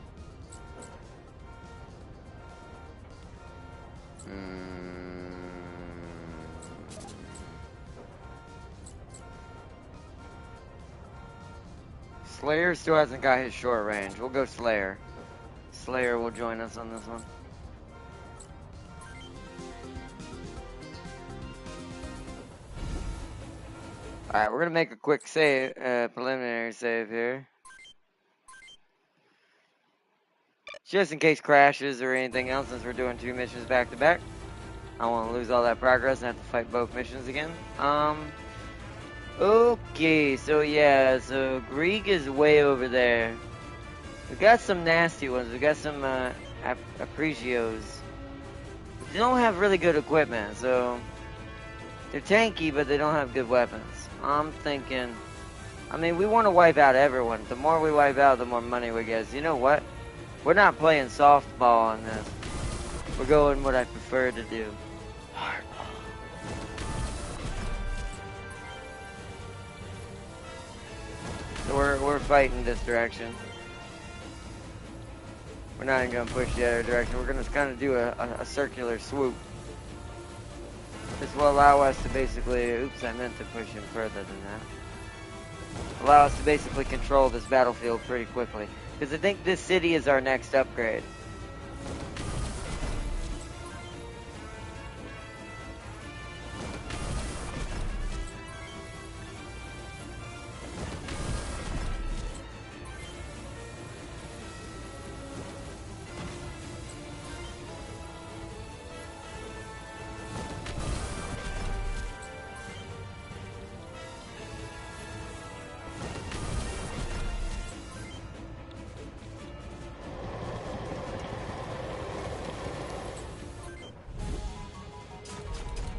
Slayer still hasn't got his short range. We'll go Slayer. Slayer will join us on this one. Alright, we're gonna make a quick save, preliminary save here. Just in case crashes or anything else, since we're doing 2 missions back to back. I don't want to lose all that progress and have to fight both missions again. Okay, so yeah, so Greek is way over there. We got some nasty ones. We got some Aprecios. They don't have really good equipment, so they're tanky, but they don't have good weapons. I'm thinking, I mean, we want to wipe out everyone. The more we wipe out, the more money we get. So you know what? We're not playing softball on this. We're going what I prefer to do. Hardball. So we're fighting this direction. We're not even going to push the other direction. We're going to kind of do a circular swoop. This will allow us to basically... Oops, I meant to push him further than that. Allow us to basically control this battlefield pretty quickly. Because I think this city is our next upgrade.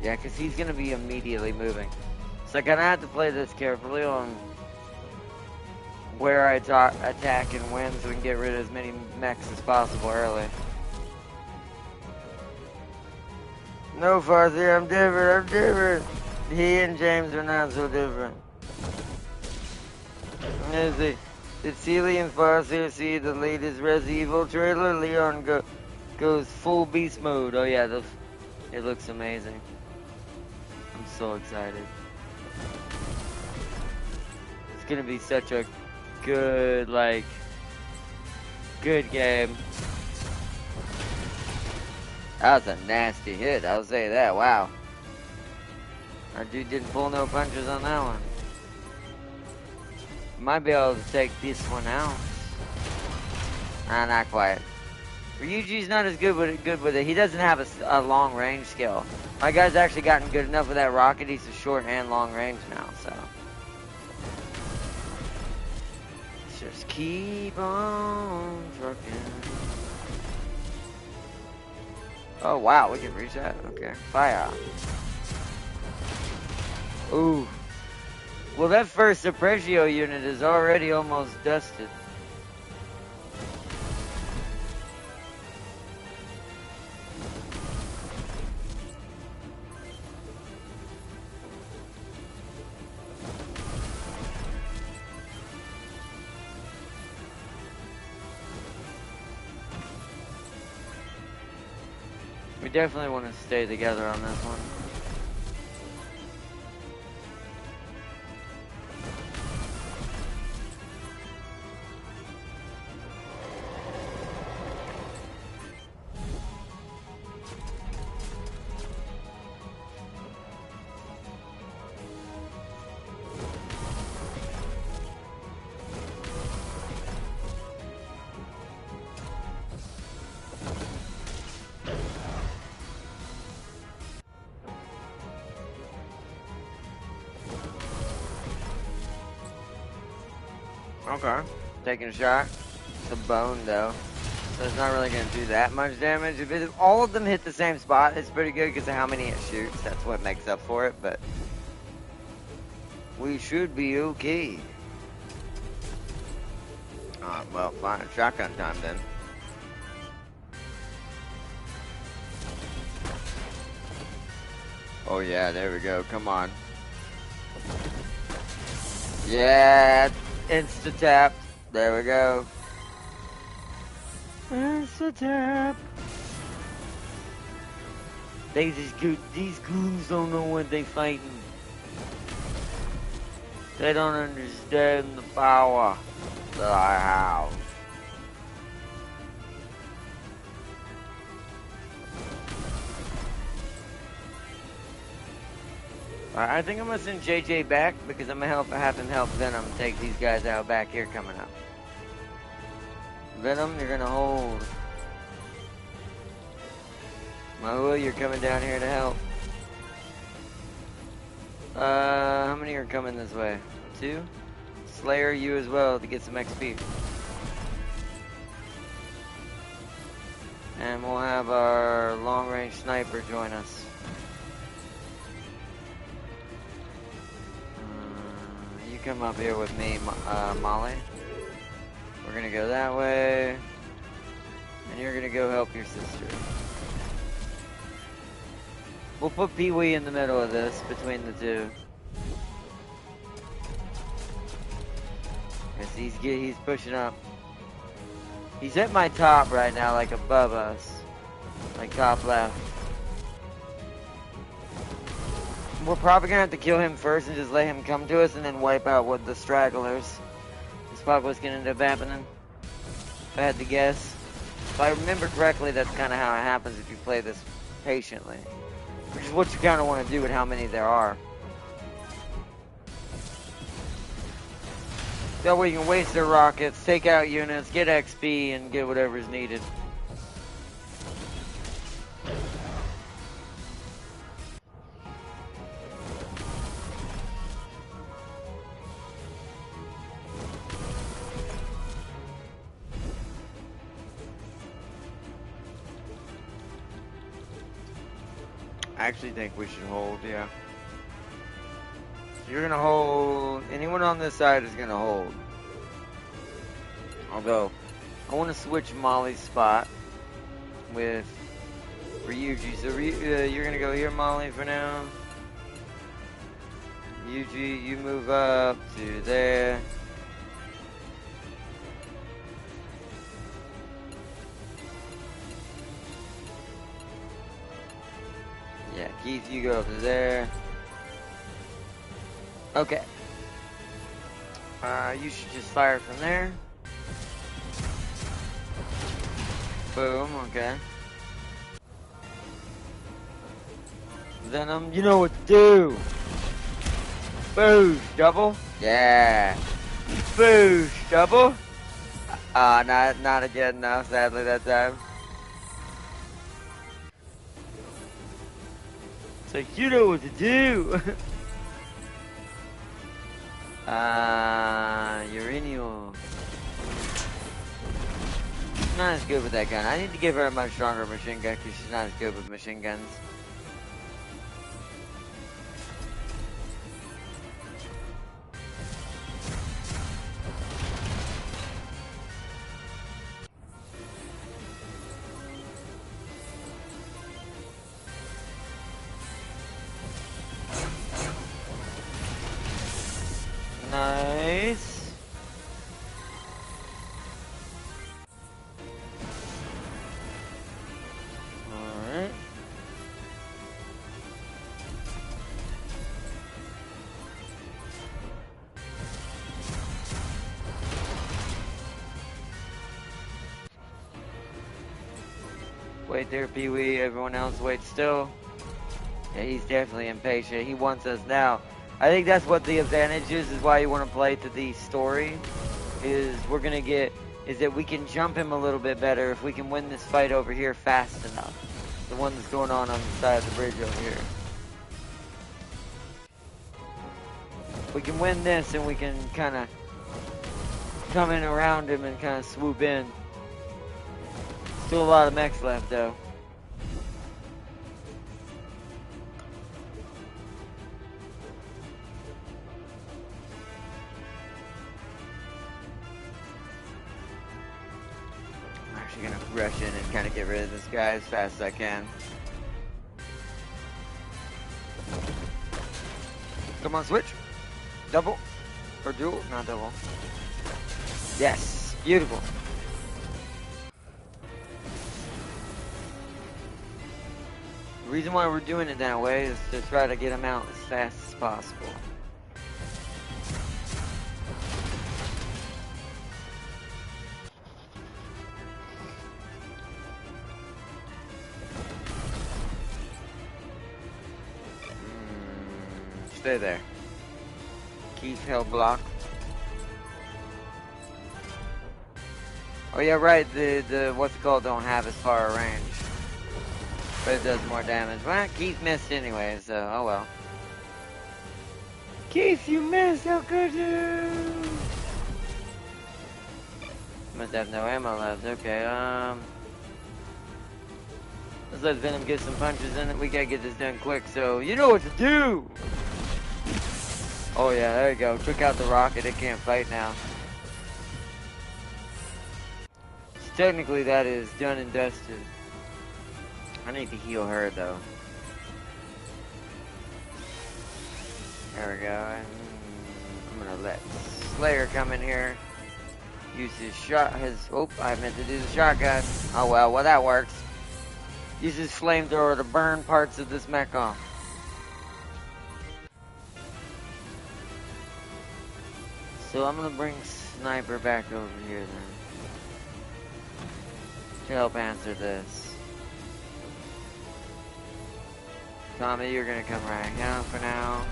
Yeah, because he's going to be immediately moving. So I'm going to have to play this carefully on where I attack and when, so we can get rid of as many mechs as possible early. No, Fuzzy, I'm different. He and James are not so different. Did Sealy and Fuzzy see the latest Resident Evil trailer? Leon goes full beast mode. Oh yeah, it looks amazing. I'm so excited. It's gonna be such a good, good game. That was a nasty hit, I'll say that, wow. Our dude didn't pull no punches on that one. Might be able to take this one out. Nah, not quite. Ryuji's not as good with it. He doesn't have a long range skill. My guy's actually gotten good enough with that rocket. He's a short and long range now, so. Let's just keep on trucking. Oh wow, we can reach that. Okay, fire. Ooh. Well, that first Apprecio unit is already almost dusted. We definitely want to stay together on this one. Okay. Taking a shot. It's a bone, though. So it's not really going to do that much damage. If all of them hit the same spot, it's pretty good because of how many it shoots. That's what makes up for it, but we should be okay. Well, fine. Shotgun time, then. Oh, yeah, there we go. Come on. Yeah, insta-tap. There we go. Insta-tap. These goons don't know what they fighting. They don't understand the power that I have. I think I'm gonna send JJ back because I'm gonna have him help Venom take these guys out back here coming up. Venom, you're gonna hold. Mahua, you're coming down here to help. How many are coming this way? 2? Slayer, you as well to get some XP. And we'll have our long-range sniper join us. You come up here with me, Molly. We're gonna go that way. And you're gonna go help your sister. We'll put Pee-wee in the middle of this, between the two. Because he's pushing up. He's at my top right now, like above us. Like top left. We're probably gonna have to kill him first and just let him come to us and then wipe out with the stragglers. That's probably what's gonna end up happening. If I had to guess. If I remember correctly, that's kind of how it happens if you play this patiently. Which is what you kind of want to do with how many there are. That way you can waste their rockets, take out units, get XP, and get whatever's needed. I actually think we should hold, yeah. You're gonna hold. Anyone on this side is gonna hold. Although, I want to switch Molly's spot with Ryuji. So you're gonna go here, Molly, for now. Ryuji, you move up to there. Yeah, Keith, you go up to there. Okay. You should just fire from there. Boom, okay. Venom, you know what to do. Boosh, double. Yeah. Boosh, double. Not again now, sadly, that time. It's like, you know what to do. Uranium. Not as good with that gun. I need to give her a much stronger machine gun because she's not as good with machine guns. Nice. Alright. Wait there, Pee-wee. Everyone else wait still. Yeah, he's definitely impatient. He wants us now. I think that's what the advantage is why you want to play to the story, is we're going to get, is that we can jump him a little bit better if we can win this fight over here fast enough. The one that's going on the side of the bridge over here. If we can win this and we can kind of come in around him and kind of swoop in. Still a lot of mechs left, though. I'm actually gonna rush in and kind of get rid of this guy as fast as I can. Come on, switch. Double. Or dual? Not double. Yes. Beautiful. The reason why we're doing it that way is to try to get them out as fast as possible. Stay there. Keith held block. Oh yeah, right. The what's it called don't have as far a range, but it does more damage. Well, Keith missed anyway, so oh well. Keith, you missed. How could you? Must have no ammo left. Okay. Let's let Venom get some punches in it. We gotta get this done quick. So you know what to do. Oh yeah, there you go. Took out the rocket. It can't fight now. So technically that is done and dusted. I need to heal her though. There we go. I'm gonna let Slayer come in here. Use his shot. Oh, I meant to do the shotgun. Oh well, that works. Use his flamethrower to burn parts of this mech off. So I'm gonna bring Sniper back over here then to help answer this. Tommy, you're gonna come right now for now.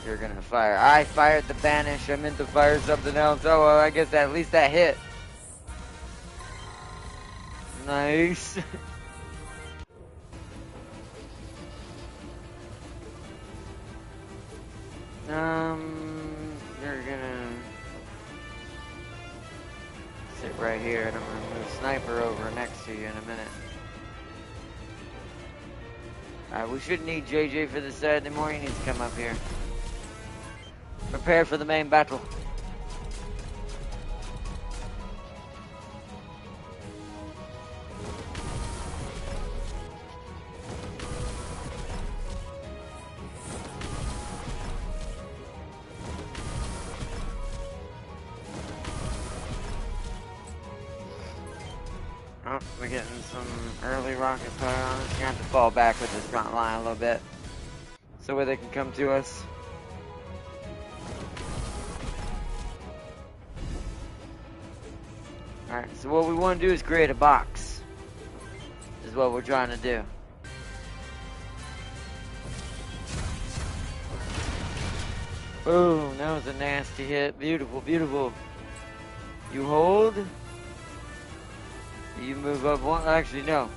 You're gonna fire. I fired the banish. I meant to fire something else. Oh well, I guess at least that hit. Nice. You're gonna sit right here, and I'm gonna move Sniper over next to you in a minute. Alright, we shouldn't need JJ for this side anymore. He needs to come up here. Prepare for the main battle. Oh, we're getting some early rocket fire on us. You're gonna have to fall back with this front line a little bit so where they can come to us. Alright, so what we want to do is create a box. Is what we're trying to do. Boom, that was a nasty hit. Beautiful, beautiful. You hold. You move up one. Actually, no.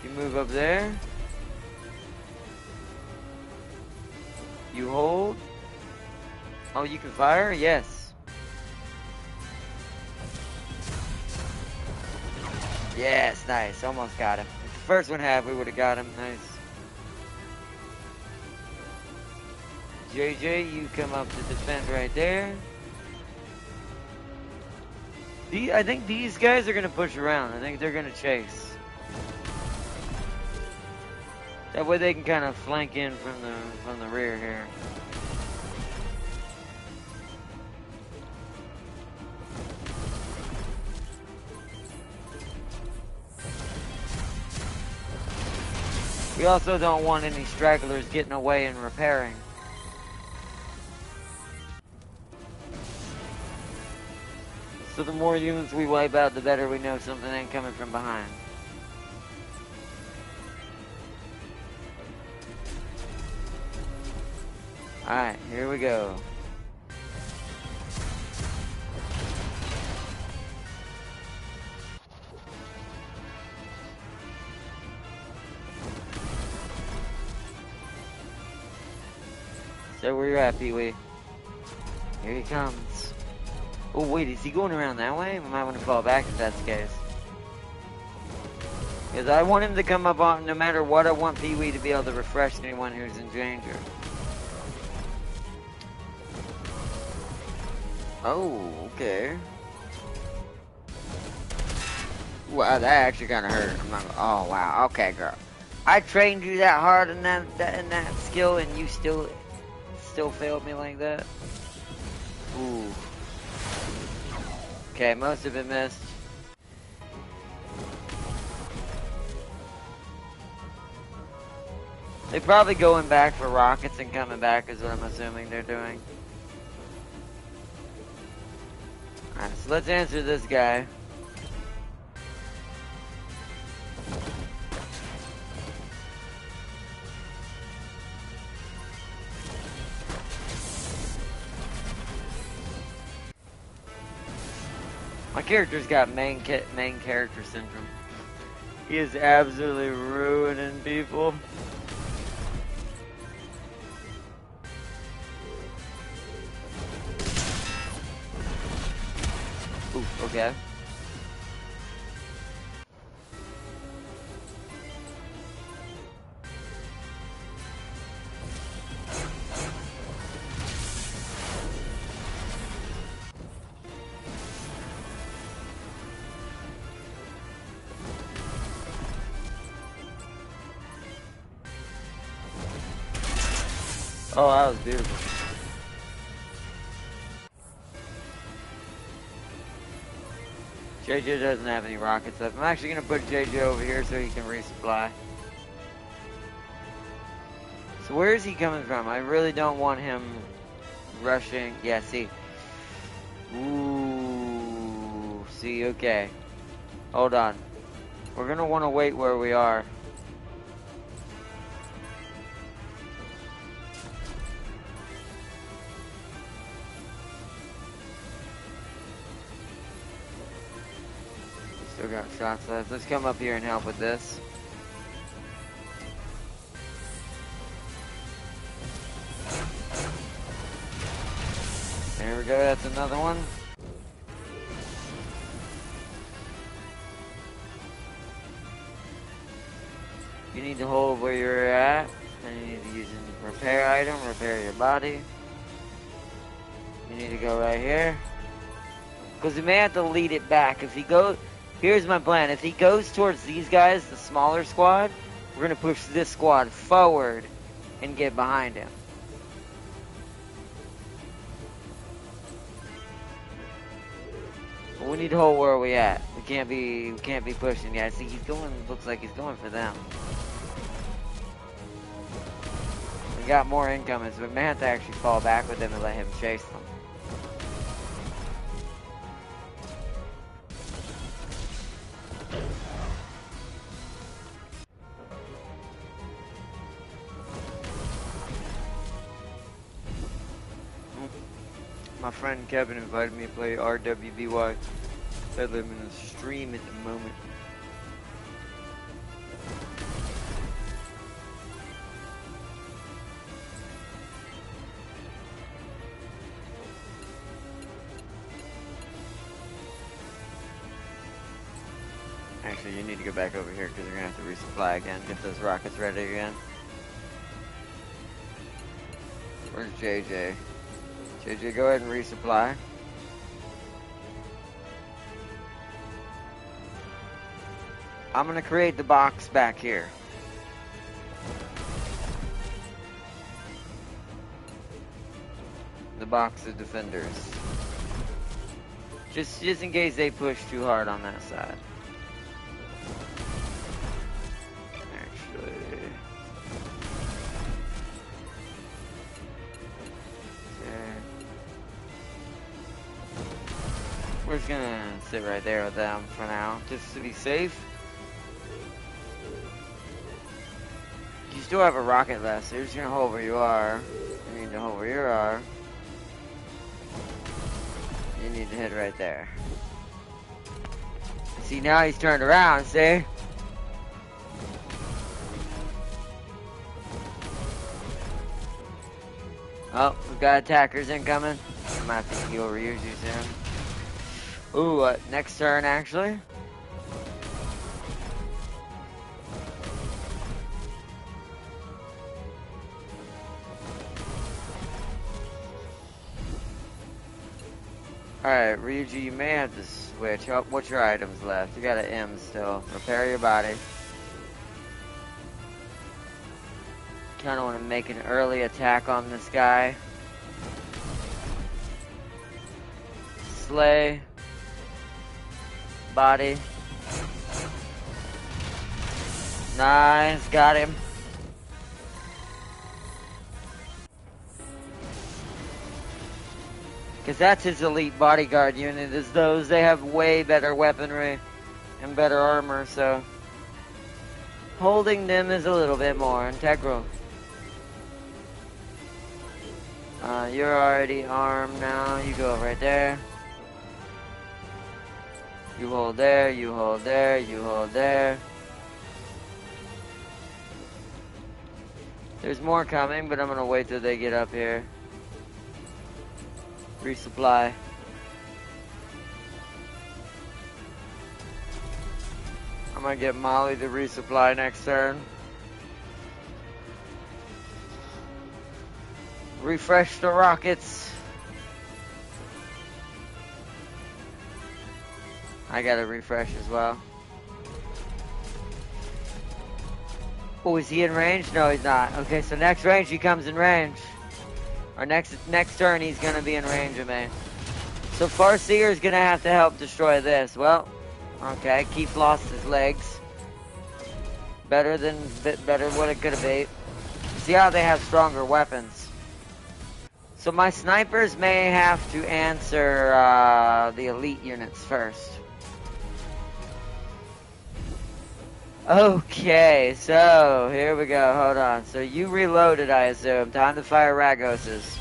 You move up there. You hold. Oh, you can fire? Yes. Yes, nice. Almost got him. If the first one had, we would have got him. Nice. JJ, you come up to defend right there. I think these guys are going to push around. I think they're going to chase. That way they can kind of flank in from the rear here. We also don't want any stragglers getting away and repairing. So the more units we wipe out, the better we know something ain't coming from behind. Alright, here we go. So where you at, Pee-wee? Here he comes. Oh wait, is he going around that way? We might want to fall back if that's the case. Because I want him to come up on, no matter what, I want Pee-wee to be able to refresh anyone who's in danger. Oh, okay. Wow, that actually kind of hurt. I'm not, oh wow, okay, girl. I trained you that hard in that skill, and you still failed me like that. Ooh. Okay, most of it missed. They're probably going back for rockets and coming back is what I'm assuming they're doing. Alright, so let's answer this guy. My character's got main character syndrome. He is absolutely ruining people. Ooh, okay. Oh, that was beautiful. JJ doesn't have any rockets left. I'm actually going to put JJ over here so he can resupply. So where is he coming from? I really don't want him rushing. Yeah, see. Ooh, see, okay. Hold on. We're going to want to wait where we are. Still got shots left. Let's come up here and help with this. There we go, that's another one. You need to hold where you're at, and you need to use a repair item, repair your body. You need to go right here. Because we may have to lead it back. If he goes, here's my plan. If he goes towards these guys, the smaller squad, we're going to push this squad forward and get behind him. We need to hold where we at. We can't be pushing yet. See, he's going. Looks like he's going for them. We got more incoming, so we may have to actually fall back with him and let him chase them. My friend Kevin invited me to play RWBY. I live in a stream at the moment. Actually, you need to go back over here because you're going to have to resupply again. Get those rockets ready again. Where's JJ? JJ, go ahead and resupply. I'm going to create the box back here. The box of defenders. Just in case they push too hard on that side. Actually... We're just gonna sit right there with them for now, just to be safe. You still have a rocket left, so you're just gonna hold where you are. You need to hold where you are. You need to hit right there. See, now he's turned around, see? Oh, we've got attackers incoming. I'm gonna have to heal Ryuji soon. Ooh, next turn actually. Alright, Ryuji, you may have to switch. Oh, what's your items left? You got an M still. Repair your body. Kinda wanna make an early attack on this guy. Slay. Body. Nice, got him. Because that's his elite bodyguard unit, is those. They have way better weaponry and better armor, so holding them is a little bit more integral. You're already armed now. You go right there. You hold there, you hold there, you hold there. There's more coming, but I'm gonna wait till they get up here. Resupply. I'm gonna get Molly to resupply next turn. Refresh the rockets. I gotta refresh as well. Oh, is he in range? No, he's not. Okay, so next range he comes in range. Or next turn he's gonna be in range of me. So Farseer's gonna have to help destroy this. Well, okay, Keith lost his legs. Better what it could have been. See how they have stronger weapons. So my snipers may have to answer the elite units first. Okay, so here we go. Hold on. So you reloaded, I assume. Time to fire Ragoses.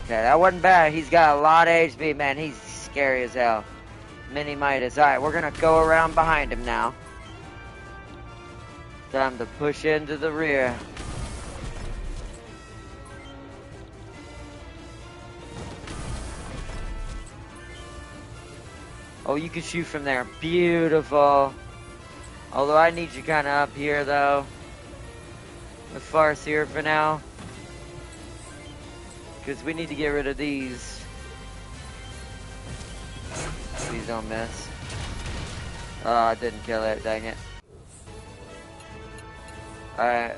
Okay, that wasn't bad. He's got a lot of HP, man. He's scary as hell. Mini Midas. Alright, we're gonna go around behind him now. Time to push into the rear. Oh, you can shoot from there. Beautiful. Although I need you kind of up here, though. With Farseer for now. Because we need to get rid of these. Please don't miss. Oh, I didn't kill it. Dang it. Alright,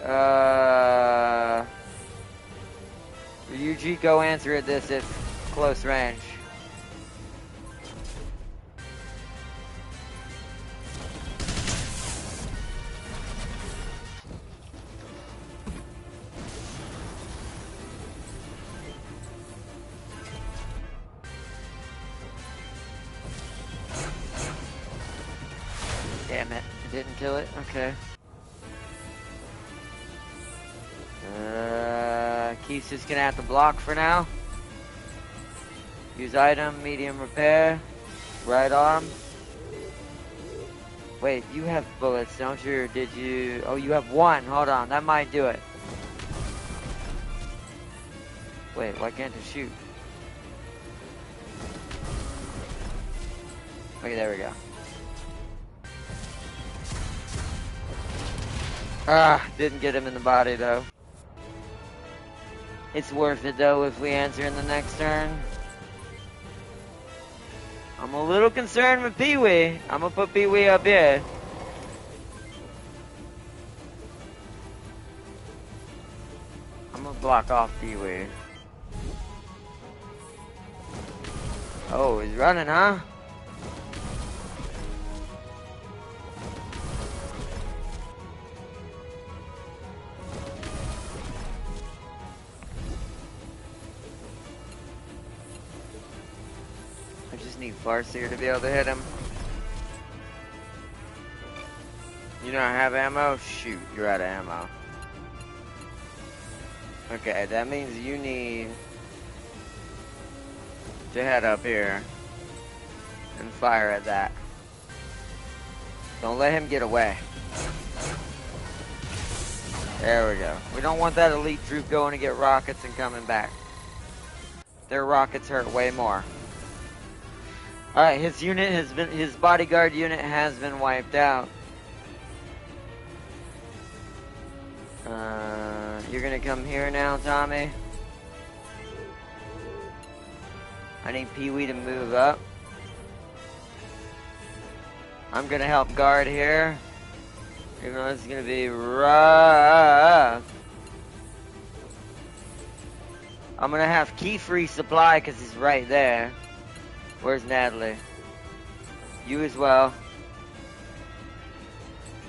Ryuji, go answer at this at close range. Damn it, I didn't kill it? Okay. Keith's just gonna have to block for now. Use item, medium repair, right arm. Wait, you have bullets, don't you? Or did you? Oh, you have one. Hold on, that might do it. Wait, why can't it shoot? Okay, there we go. Ah, didn't get him in the body though. It's worth it though if we answer in the next turn. I'm a little concerned with Pee-wee. I'm gonna put Pee-wee up here. I'm gonna block off Pee-wee. Oh, he's running, huh? Need Farseer to be able to hit him. You don't have ammo? Shoot, you're out of ammo. Okay, that means you need to head up here and fire at that. Don't let him get away. There we go. We don't want that elite troop going to get rockets and coming back. Their rockets hurt way more. Alright, his bodyguard unit has been wiped out. You're gonna come here now, Tommy. I need Pee-wee to move up. I'm gonna help guard here. Even though it's gonna be rough. I'm gonna have key-free supply because he's right there. Where's Natalie? You as well.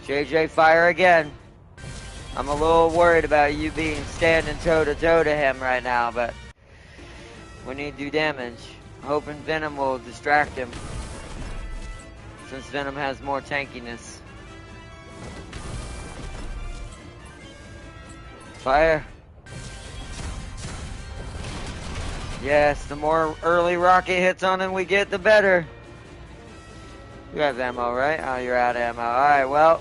JJ, fire again. I'm a little worried about you being standing toe-to-toe to him right now, but we need to do damage. Hoping Venom will distract him, since Venom has more tankiness. Fire. Yes, the more early rocket hits on him we get, the better. You have ammo, right? Oh, you're out of ammo. Alright, well.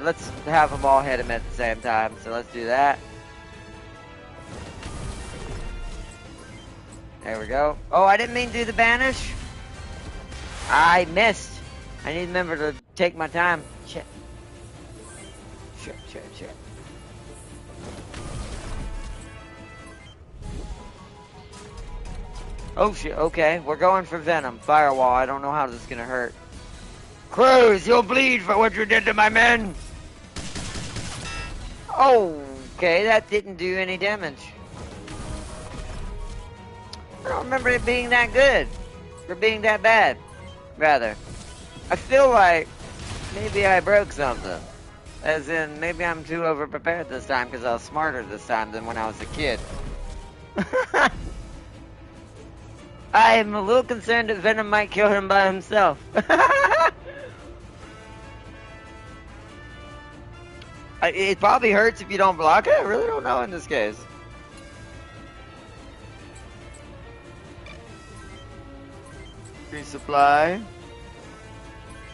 Let's have them all hit him at the same time. So let's do that. There we go. Oh, I didn't mean to do the banish. I missed. I need to remember to take my time. Shit. Shit. Oh shit, okay. We're going for Venom. Firewall, I don't know how this is gonna hurt. Cruz, you'll bleed for what you did to my men! Okay, that didn't do any damage. I don't remember it being that good. Or being that bad, rather. I feel like maybe I broke something. As in, maybe I'm too overprepared this time because I was smarter this time than when I was a kid. I am a little concerned that Venom might kill him by himself. It probably hurts if you don't block it. I really don't know in this case. Resupply.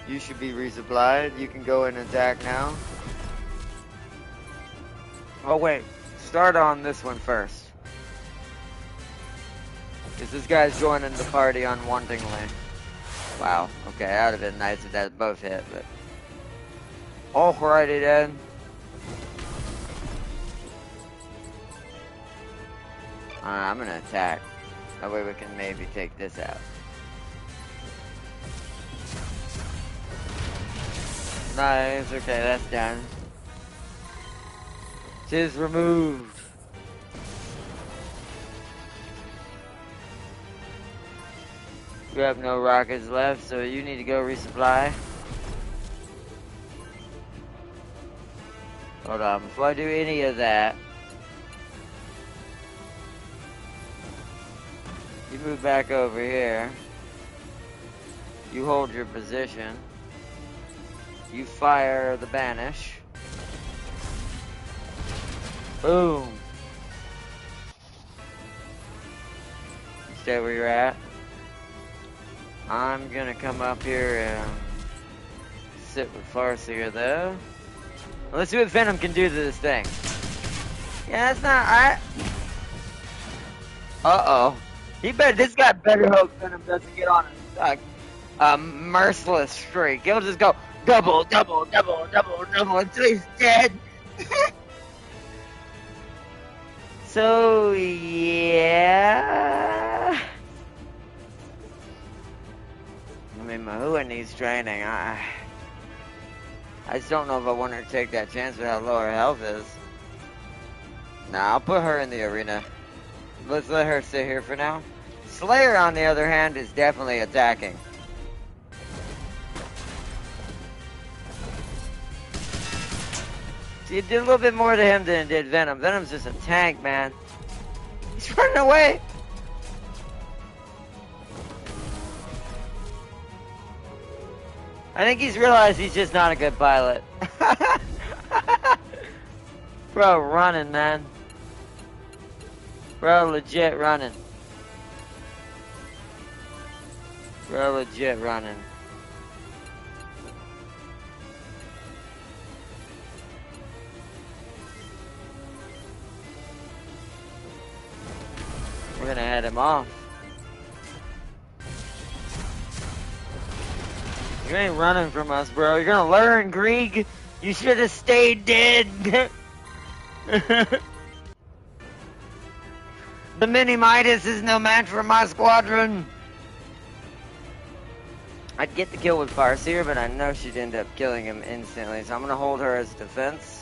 You should be resupplied. You can go and attack now. Oh wait, start on this one first. Because this guy's joining the party unwantingly. Wow, okay, that would have been nice if that both hit, but... Alrighty then. I'm gonna attack. That way we can maybe take this out. Nice, okay, that's done. Tis removed. You have no rockets left, so you need to go resupply. Hold on, before I do any of that, you move back over here. You hold your position. You fire the banish. Boom. Stay where you're at. I'm gonna come up here and sit with Farseer though. Let's see what Venom can do to this thing. Yeah, that's not alright. Uh-oh. This guy better hope Venom doesn't get on a merciless streak. He'll just go double until he's dead. So, yeah. I mean, Mahua needs training. I just don't know if I want her to take that chance with how low her health is. Nah, I'll put her in the arena. Let's let her sit here for now. Slayer, on the other hand, is definitely attacking. See, it did a little bit more to him than it did Venom. Venom's just a tank, man. He's running away. I think he's realized he's just not a good pilot. Bro, running, man. Bro, legit running. Bro, legit running. We're gonna head him off. You ain't running from us, bro. You're gonna learn, Grieg. You should have stayed dead. The Mini Midas is no match for my squadron. I'd get the kill with Farseer, but I know she'd end up killing him instantly, so I'm gonna hold her as defense.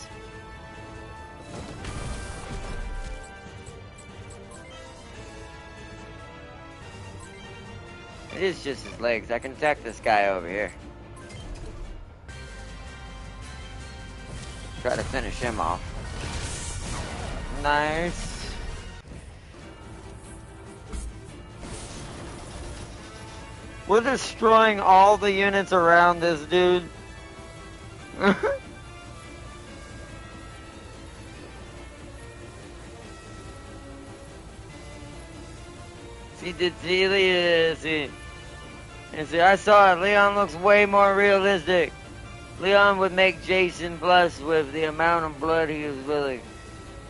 It is just his legs. I can attack this guy over here. Try to finish him off. Nice. We're destroying all the units around this dude. See, I saw it. Leon looks way more realistic. Leon would make Jason blush with the amount of blood he is willing.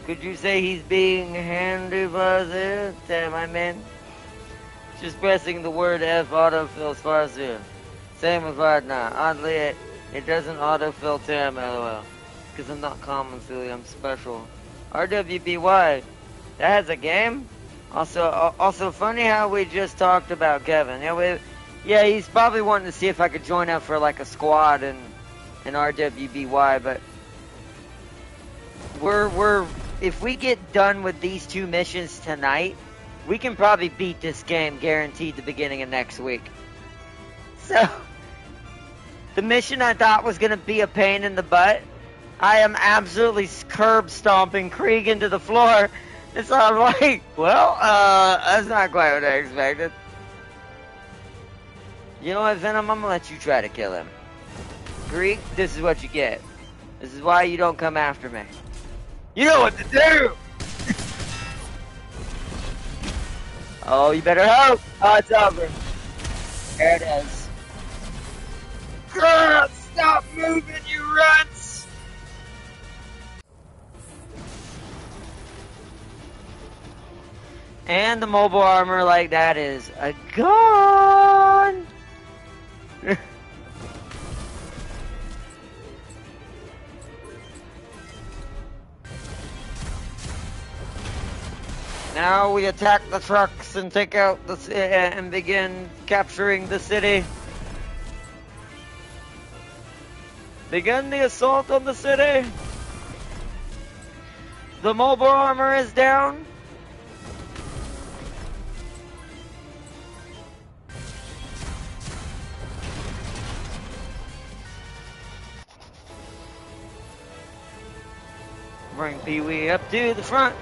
Could you say he's being handy, brother? My man. Just pressing the word F autofills Farseer. Same with Vardna. Oddly, it doesn't autofill Tam, lol. Because I'm not common, silly, I'm special. RWBY. That has a game? Also funny how we just talked about Kevin. Yeah, he's probably wanting to see if I could join up for like a squad in RWBY, but if we get done with these 2 missions tonight, we can probably beat this game guaranteed the beginning of next week. So, the mission I thought was going to be a pain in the butt, I am absolutely curb stomping Krieg into the floor. And so I'm like, well, that's not quite what I expected. You know what, Venom? I'm going to let you try to kill him. Krieg, this is what you get. This is why you don't come after me. You know what to do! Oh, you better hope. Oh, it's over. There it is. Girl, stop moving, you runts! And the mobile armor like that is gone. Now we attack the trucks and take out and begin capturing the city. Begin the assault on the city. The mobile armor is down. Bring Pee-wee up to the front.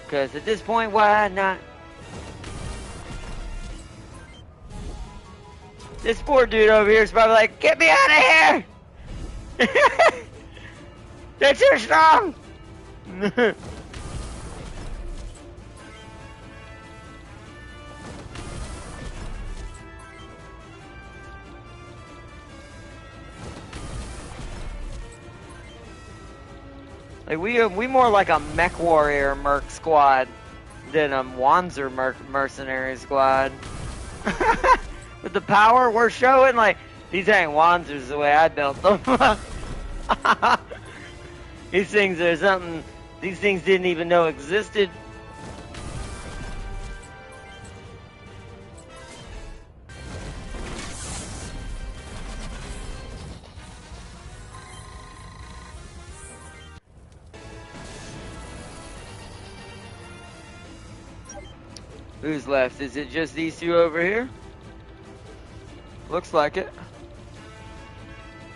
Because at this point, why not? This poor dude over here is probably like, get me out of here! They're too strong! Like we more like a mech warrior merc squad than a Wanzer mercenary squad. With the power we're showing, like, these ain't Wanzers the way I built them. These things are something these things didn't even know existed. Who's left? Is it just these two over here? Looks like it.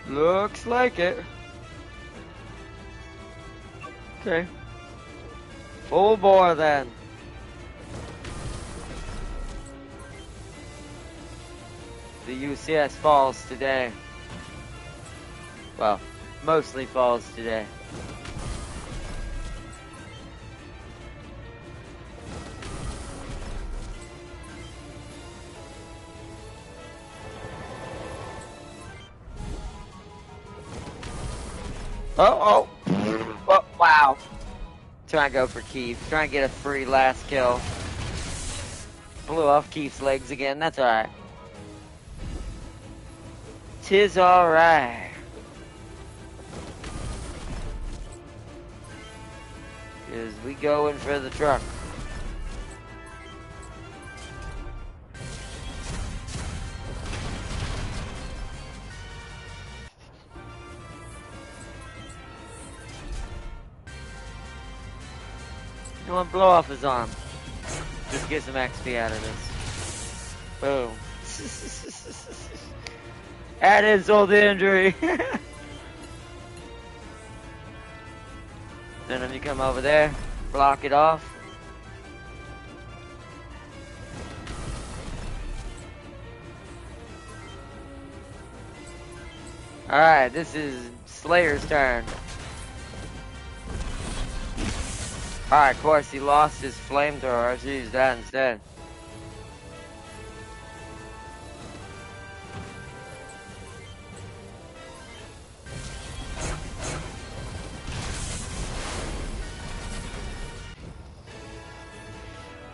Looks like it. Okay. Full bore then. The UCS falls today. Well, mostly falls today. Oh, wow. Try and go for Keith. Try and get a free last kill. Blew off Keith's legs again. That's alright. 'Tis alright. Cause we going for the truck. You want to blow off his arm. Just get some XP out of this. Boom. Add insult to injury. Then if you come over there, block it off. Alright, this is Slayer's turn. Alright, of course, he lost his flamethrower. I should use that instead.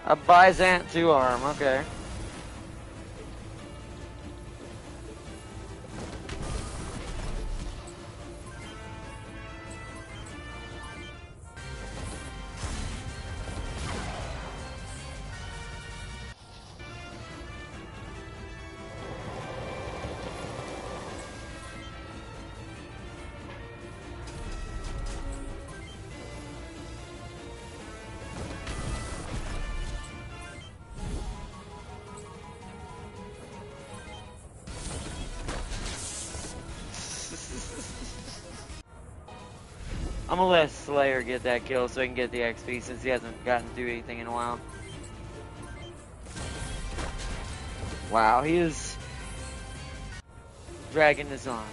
A Byzant 2 arm, okay. I'm gonna let Slayer get that kill so he can get the XP since he hasn't gotten to do anything in a while. Wow, he is dragging this on.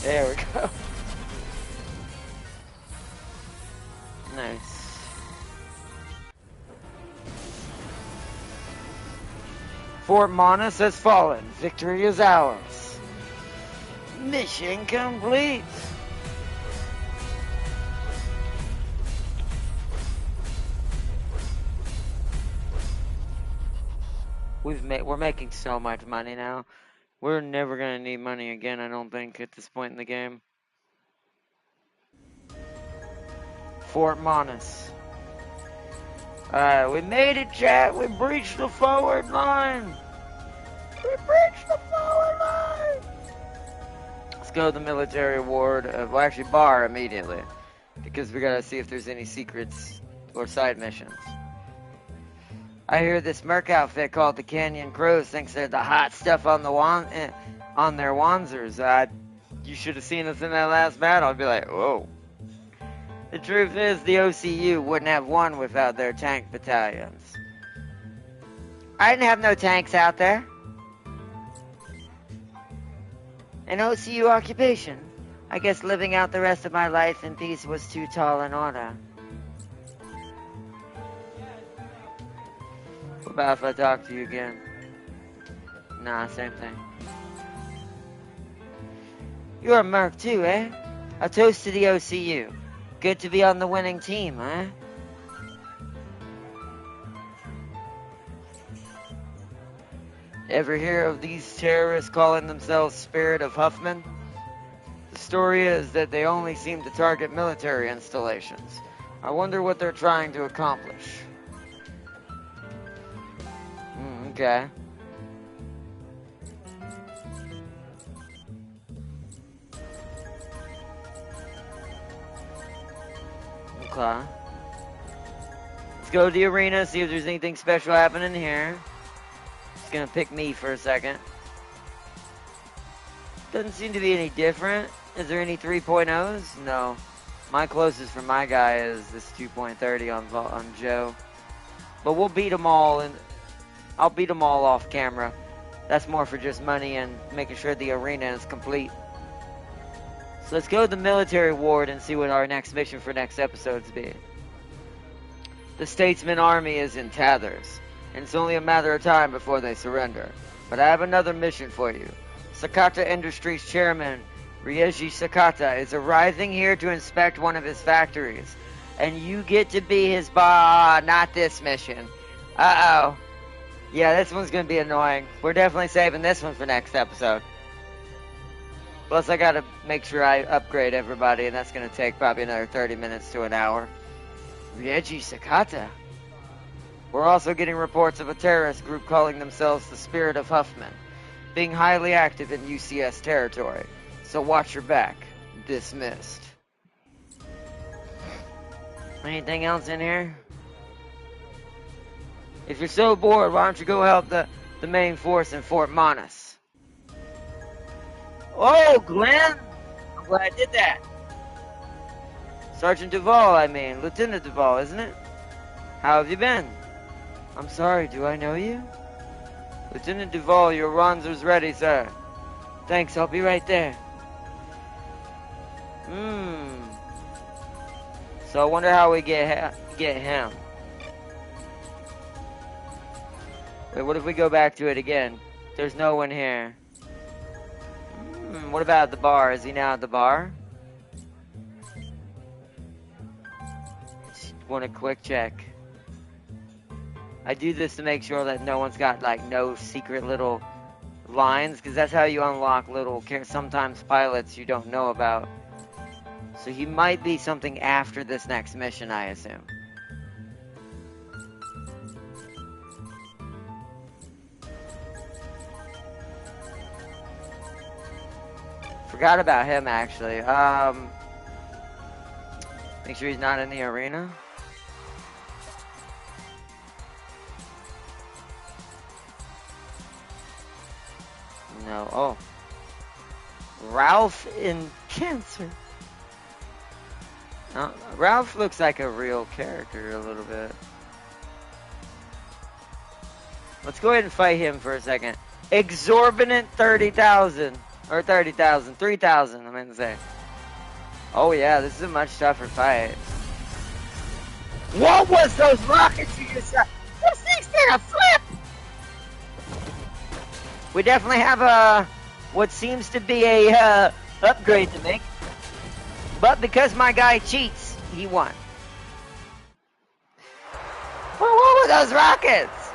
There we go. Nice. Fort Monus has fallen. Victory is ours. Mission complete. We're making so much money now. We're never gonna need money again, I don't think, at this point in the game. Fort Monus. Alright, we made it, chat. We breached the forward line. We breached the forward line. Let's go to the military ward. Well, actually, bar immediately. Because we gotta see if there's any secrets or side missions. I hear this merc outfit called the Canyon Crows thinks they're the hot stuff on the on their Wanzers. You should have seen us in that last battle. I'd be like, whoa. The truth is, the OCU wouldn't have won without their tank battalions. I didn't have no tanks out there. An OCU occupation. I guess living out the rest of my life in peace was too tall an order. What about if I talk to you again? Nah, same thing. You're a merc too, eh? A toast to the OCU. Good to be on the winning team, huh? Ever hear of these terrorists calling themselves Spirit of Huffman? The story is that they only seem to target military installations. I wonder what they're trying to accomplish. Okay. Okay. Let's go to the arena, see if there's anything special happening here. It's gonna pick me for a second. Doesn't seem to be any different. Is there any 3.0s? No. My closest for my guy is this 2.30 on Joe. But we'll beat them all, and I'll beat them all off camera. That's more for just money and making sure the arena is complete. So let's go to the military ward and see what our next mission for next episodes be. The Statesman Army is in tatters. and it's only a matter of time before they surrender. But I have another mission for you. Sakata Industries chairman, Ryeji Sakata, is arriving here to inspect one of his factories. And you get to be his boss. Not this mission. Uh-oh. Yeah, this one's going to be annoying. We're definitely saving this one for next episode. Plus, I got to make sure I upgrade everybody, and that's going to take probably another 30 minutes to an hour. Ryeji Sakata. We're also getting reports of a terrorist group calling themselves the Spirit of Huffman, being highly active in UCS territory. So watch your back. Dismissed. Anything else in here? If you're so bored, why don't you go help the main force in Fort Monas? Oh, Glenn! I'm glad I did that. Sergeant Duvall, I mean. Lieutenant Duvall, isn't it? How have you been? I'm sorry, do I know you? Lieutenant Duvall, your Wanzer's ready, sir. Thanks, I'll be right there. So I wonder how we get him. Wait, what if we go back to it again? There's no one here. What about the bar? Is he now at the bar? Just want a quick check. I do this to make sure that no one's got, like, no secret little lines, because that's how you unlock little, sometimes pilots you don't know about. So he might be something after this next mission, I assume. Forgot about him, actually. Make sure he's not in the arena. No. Oh. Ralph in Cancer. Ralph looks like a real character a little bit. Let's go ahead and fight him for a second. Exorbitant 30,000. Or 30,000. 3,000, I meant to say. Oh yeah, this is a much tougher fight. What was those rockets you just shot? This thing's gonna flip! We definitely have what seems to be a upgrade to make. But because my guy cheats, he won. Well, what were those rockets?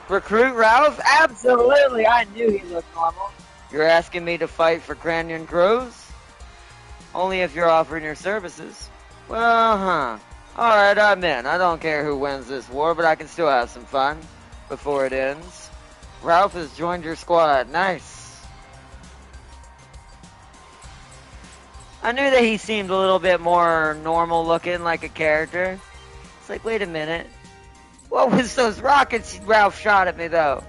Recruit Ralph? Absolutely, I knew he looked normal. You're asking me to fight for Cranyon Crows? Only if you're offering your services. Well, Alright, I'm in. I don't care who wins this war, but I can still have some fun before it ends. Ralph has joined your squad. Nice. I knew that he seemed a little bit more normal looking, like a character. It's like, wait a minute. What was those rockets Ralph shot at me, though?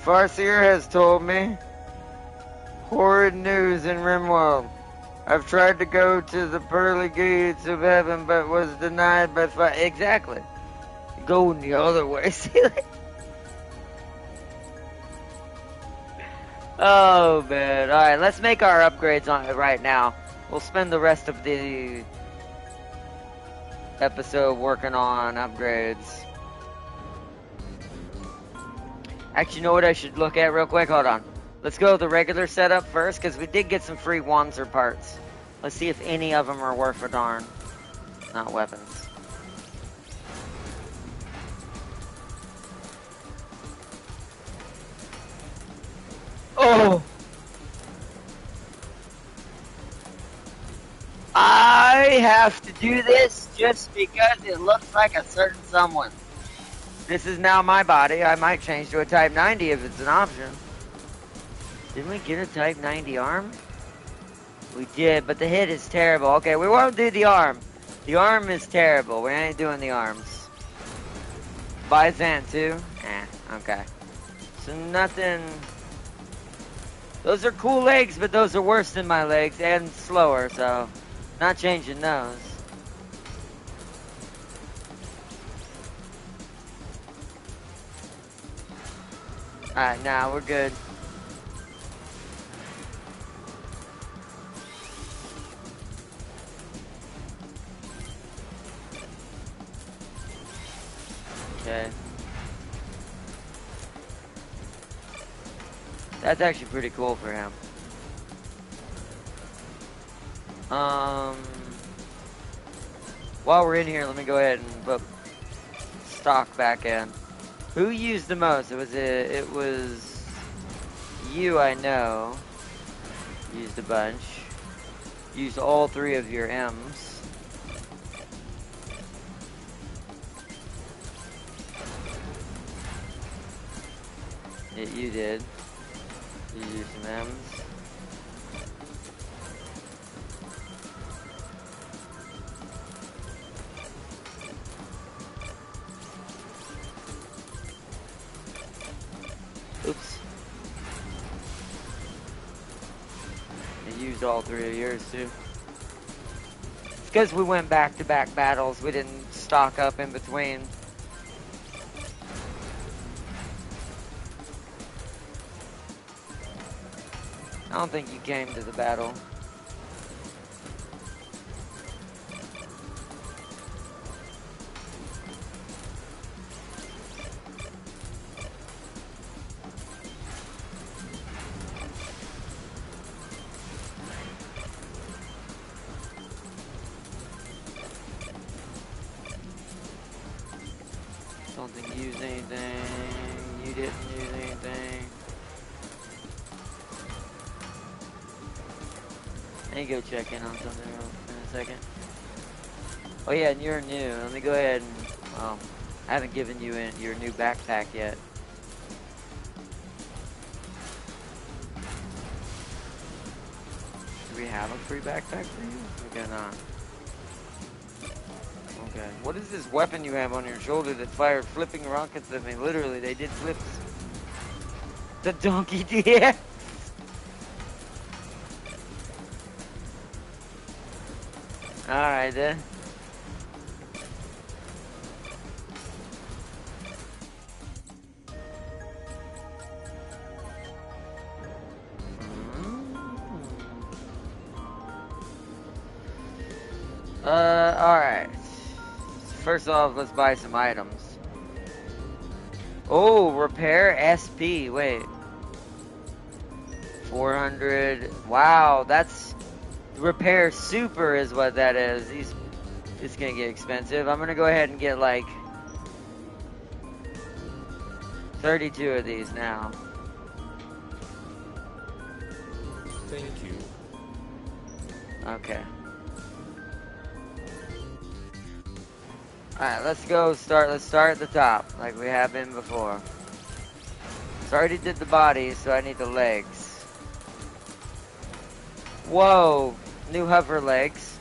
Farseer has told me horrid news in Rimworld. I've tried to go to the pearly gates of heaven, but was denied by fire. Exactly. Going the other way. See, like... Oh, man. Alright, let's make our upgrades on it right now. We'll spend the rest of the episode working on upgrades. Actually, you know what I should look at real quick? Hold on. Let's go with the regular setup first, because we did get some free Wanzer parts. Let's see if any of them are worth a darn. Not weapons. Oh! I have to do this just because it looks like a certain someone. This is now my body. I might change to a Type 90 if it's an option. Didn't we get a Type 90 arm? We did, but the hit is terrible. Okay, we won't do the arm. The arm is terrible. We ain't doing the arms. Byzant too? Okay. So nothing... Those are cool legs, but those are worse than my legs and slower, so not changing those. Alright, nah, we're good. Okay. That's actually pretty cool for him. While we're in here, let me go ahead and put stock back in. Who used the most? It was you, I know. Used a bunch. Used all 3 of your M's. Yeah, you did. You used some M's. Oops. You used all 3 of yours too. It's because we went back-to-back battles. We didn't stock up in between. I don't think you came to the battle. Don't think you used anything. You didn't use anything. I need to go check in on something else in a second. Oh yeah, and you're new. Let me go ahead and, well, I haven't given you your new backpack yet. Do we have a free backpack for you? Okay, not. Okay. What is this weapon you have on your shoulder that fired flipping rockets at me? Literally, they did flips. The donkey DX. Alright then. Alright. First off, let's buy some items. Oh, repair SP. Wait. 400. Wow, that's repair super is what that is. It's gonna get expensive. I'm gonna go ahead and get like 32 of these now. Thank you. Okay. Alright, let's go start. Let's start at the top, like we have been before. So I already did the body, so I need the legs. Whoa! New hover legs.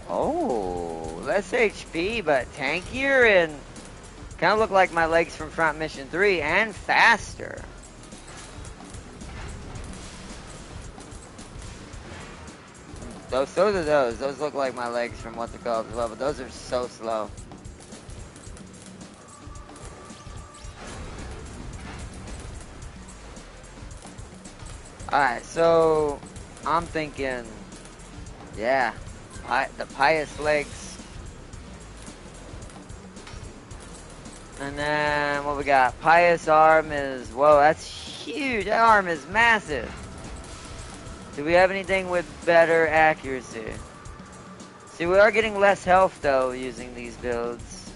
Oh, less HP, but tankier and kind of look like my legs from Front Mission 3 and faster. So do those. Those look like my legs from what's it called as well, but those are so slow. Alright, so I'm thinking, yeah, the pious legs. And then what we got? Pious arm is, whoa, that's huge. That arm is massive. Do we have anything with better accuracy? See, we are getting less health though using these builds.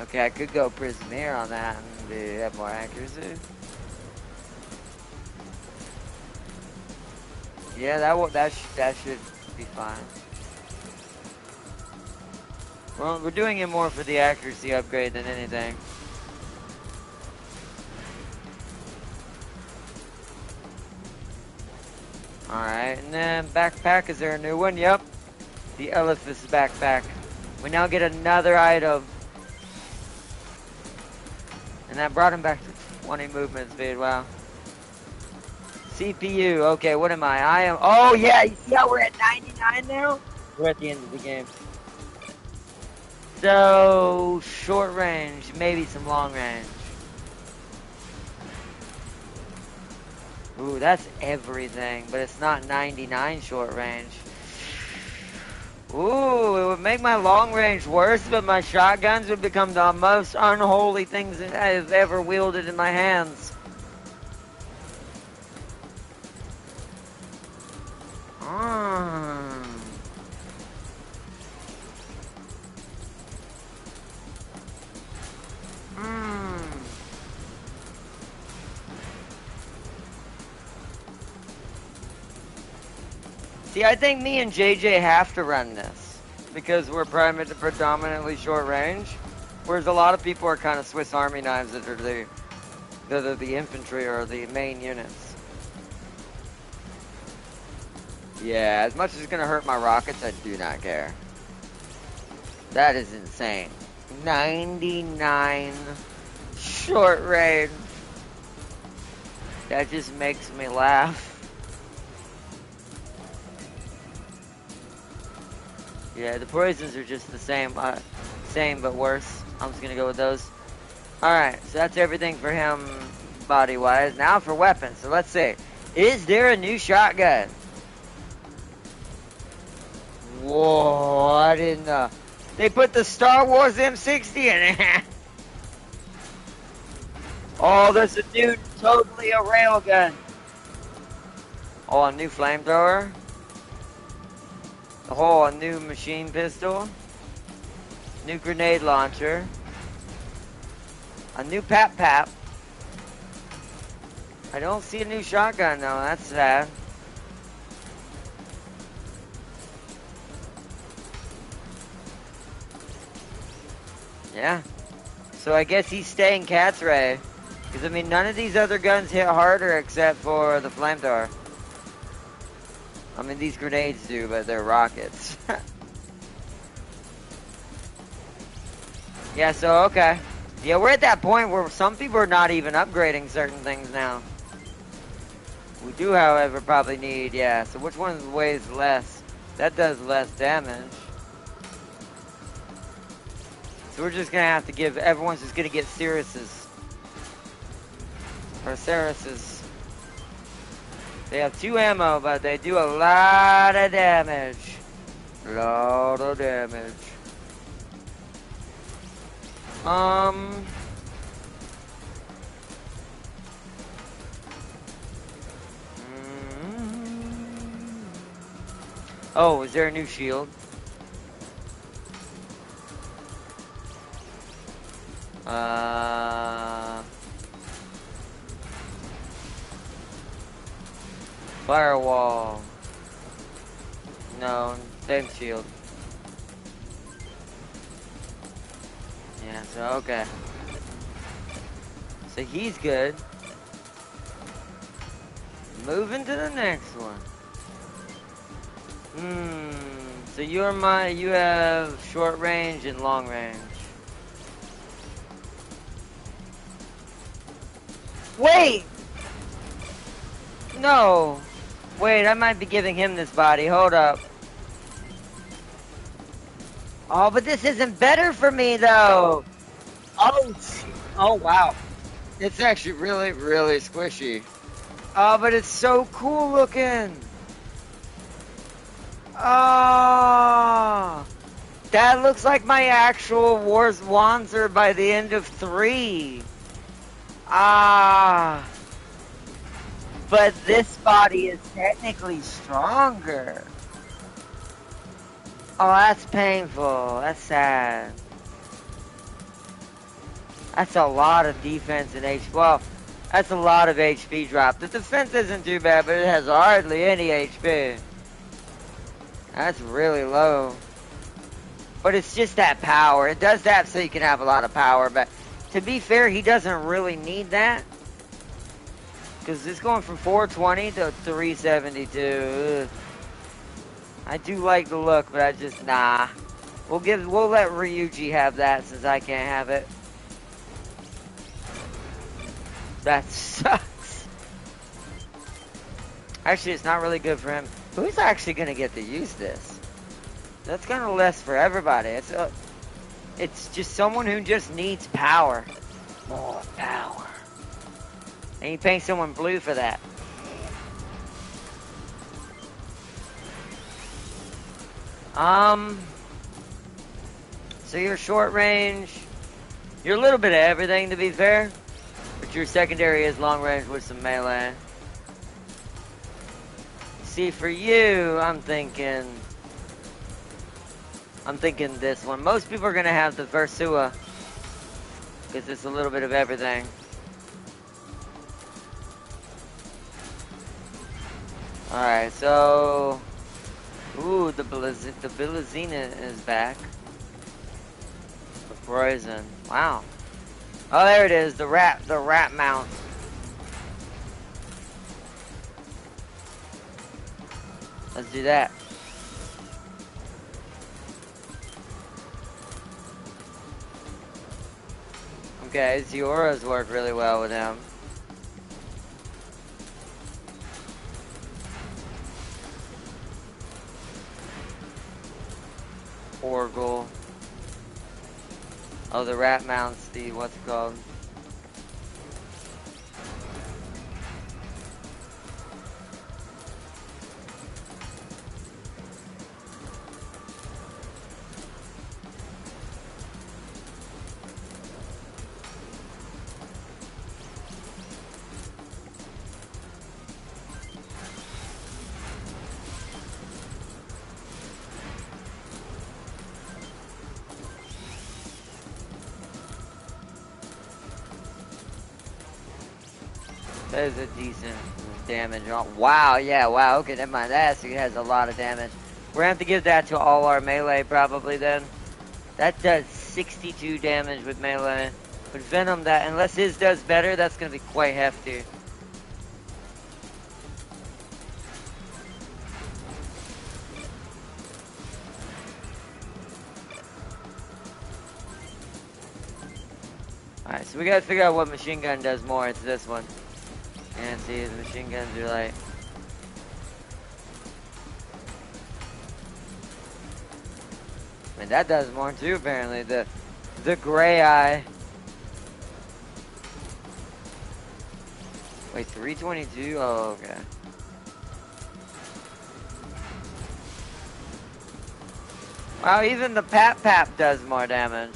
Okay, I could go Prismair on that and have more accuracy. Yeah, that should be fine. Well, we're doing it more for the accuracy upgrade than anything. Alright, and then backpack, is there a new one? Yep. The Elephant's backpack. We now get another item. And that brought him back to 20 movement speed, wow. CPU, okay, what am I? I am, oh yeah, you see how we're at 99 now? We're at the end of the game. So, short range, maybe some long range. Ooh, that's everything, but it's not 99 short range. Ooh, it would make my long range worse, but my shotguns would become the most unholy things that I've ever wielded in my hands. Mm. Mm. See, I think me and JJ have to run this because we're predominantly short range, whereas a lot of people are kind of Swiss Army knives that are the infantry or the main units. Yeah, as much as it's gonna hurt my rockets, I do not care. That is insane. 99 short range. That just makes me laugh. Yeah, the poisons are just the same, same but worse. I'm just gonna go with those. Alright, so that's everything for him body-wise. Now for weapons. So let's see. Is there a new shotgun? Whoa, I didn't know. They put the Star Wars M60 in it. Oh, there's a new, totally a railgun. Oh, a new flamethrower. Oh, a new machine pistol. New grenade launcher. A new pap. I don't see a new shotgun though, that's sad. Yeah. So I guess he's staying Cat's Ray. Because I mean, none of these other guns hit harder except for the flamethrower. I mean, these grenades do, but they're rockets. Yeah, so okay. Yeah, we're at that point where some people are not even upgrading certain things now. We do, however, probably need, yeah, so which one weighs less? That does less damage. So we're just gonna have to give, everyone's just gonna get Cirrus's. Or Ceres's. They have 2 ammo, but they do a lot of damage. Lot of damage. Oh, is there a new shield? Firewall. No, same shield. Yeah, so okay. So he's good. Moving to the next one. So you have short range and long range. Wait! No! Wait, I might be giving him this body. Hold up. Oh, but this isn't better for me, though. Oh, wow. It's actually really, really squishy. Oh, but it's so cool looking. Oh, that looks like my actual Wanzer by the end of 3. Ah. But this body is technically stronger. Oh, that's painful. That's sad. That's a lot of defense and HP. Well, that's a lot of HP drop. The defense isn't too bad, but it has hardly any HP. That's really low. But it's just that power. It does that so you can have a lot of power. But to be fair, he doesn't really need that. Because it's going from 420 to 372. Ugh. I do like the look, but I just, nah. We'll let Ryuji have that since I can't have it. That sucks. Actually, it's not really good for him. Who's actually going to get to use this? That's kind of less for everybody. It's just someone who just needs power. More power. And you pay someone blue for that. So you're short range. You're a little bit of everything, to be fair. But your secondary is long range with some melee. See, for you, I'm thinking this one. Most people are gonna have the Versua because it's a little bit of everything. All right, so ooh, the Bilizina is back. The poison. Wow. Oh, there it is. The rat mount. Let's do that. Okay, Zioras work really well with him. Orgle. Oh, the rat mounts, the, what's it called? That is a decent damage. Oh, wow, yeah, wow, okay, never mind. That actually has a lot of damage. We're gonna have to give that to all our melee probably then. That does 62 damage with melee. But Venom, that, unless his does better, that's gonna be quite hefty. Alright, so we gotta figure out what machine gun does more. It's this one. And see, the machine guns are like... I mean, that does more too, apparently. The gray eye. Wait, 322? Oh, okay. Wow, even the Pap does more damage.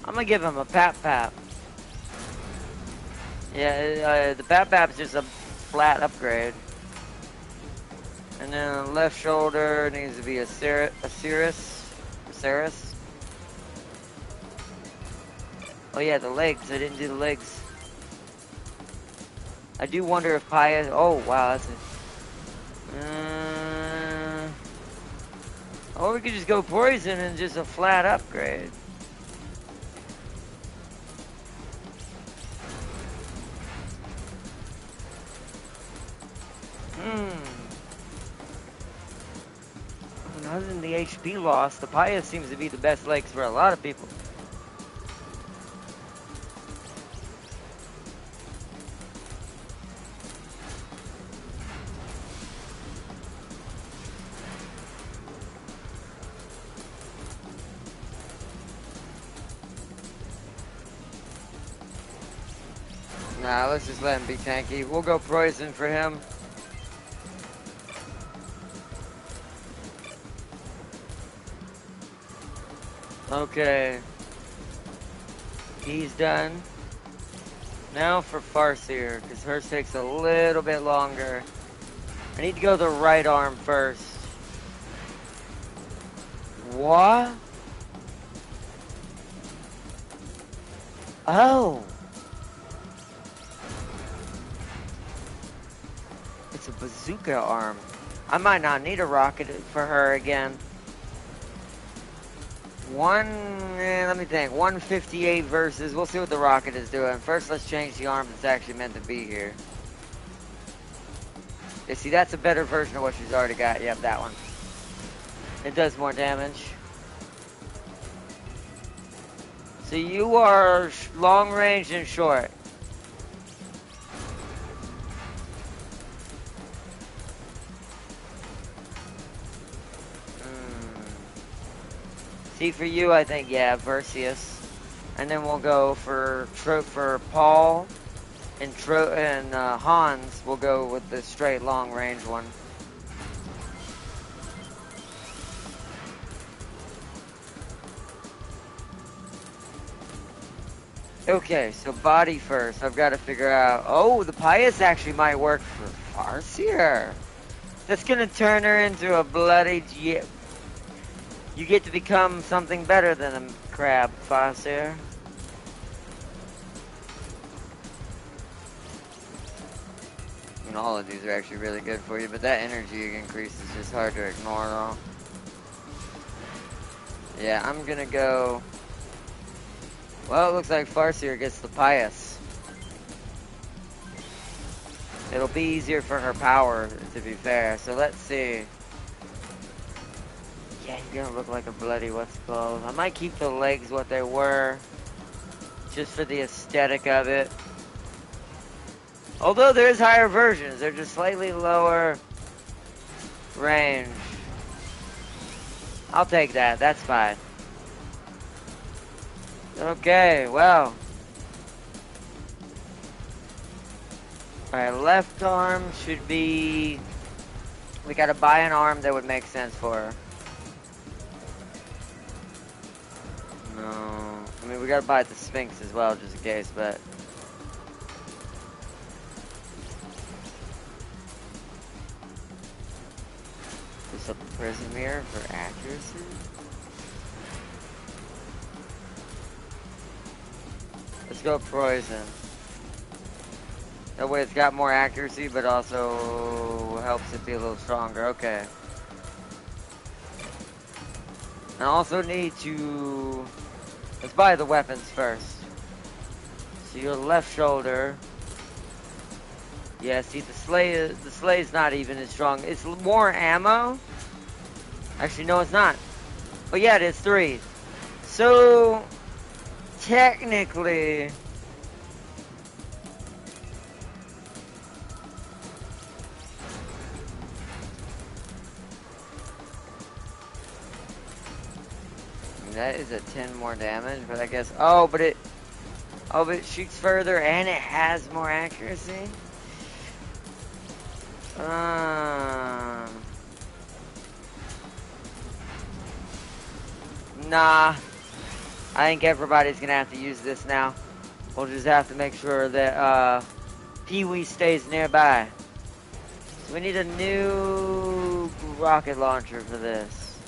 I'm gonna give him a Pap. Yeah, the Pap's just a flat upgrade. And then left shoulder needs to be a Ceres. Oh yeah, the legs. I didn't do the legs. I do wonder if Pious. Oh wow, that's it. Or we could just go poison and just a flat upgrade. Other than the HP loss, the Pious seems to be the best legs for a lot of people. Nah, let's just let him be tanky. We'll go poison for him. Okay. He's done. Now for Farseer, because hers takes a little bit longer. I need to go the right arm first. What? Oh. It's a bazooka arm. I might not need a rocket for her again. Let me think. 158 versus. We'll see what the rocket is doing. First, let's change the arm that's actually meant to be here. Yeah, see, that's a better version of what she's already got. Yep, that one. It does more damage. So you are long range and short. See, for you, I think, yeah, Vercius. And then we'll go for Paul and Hans. We'll go with the straight long range one. Okay, so body first. I've got to figure out. Oh, the pious actually might work for Farseer. That's gonna turn her into a bloody. You get to become something better than a crab, Farseer. And all of these are actually really good for you, but that energy increase is just hard to ignore, though. Yeah, I'm gonna go. Well, it looks like Farseer gets the pious. It'll be easier for her power, to be fair. So let's see. Yeah, you're gonna look like a bloody what's it called. I might keep the legs what they were, just for the aesthetic of it. Although there's higher versions, they're just slightly lower range. I'll take that, that's fine. Okay, well. Alright, left arm should be... We gotta buy an arm that would make sense for her. No, I mean we gotta buy the Sphinx as well, just in case, but... Just a prison mirror for accuracy? Let's go poison. That way it's got more accuracy, but also helps it be a little stronger. Okay. I also need to... Let's buy the weapons first. So your left shoulder... Yeah, see, the slay's not even as strong. It's more ammo. Actually, no, it's not. But yeah, it is 3. So, technically... That is a 10 more damage, but I guess... Oh, but it shoots further and it has more accuracy? Nah. I think everybody's gonna have to use this now. We'll just have to make sure that, Pee-wee stays nearby. So we need a new rocket launcher for this.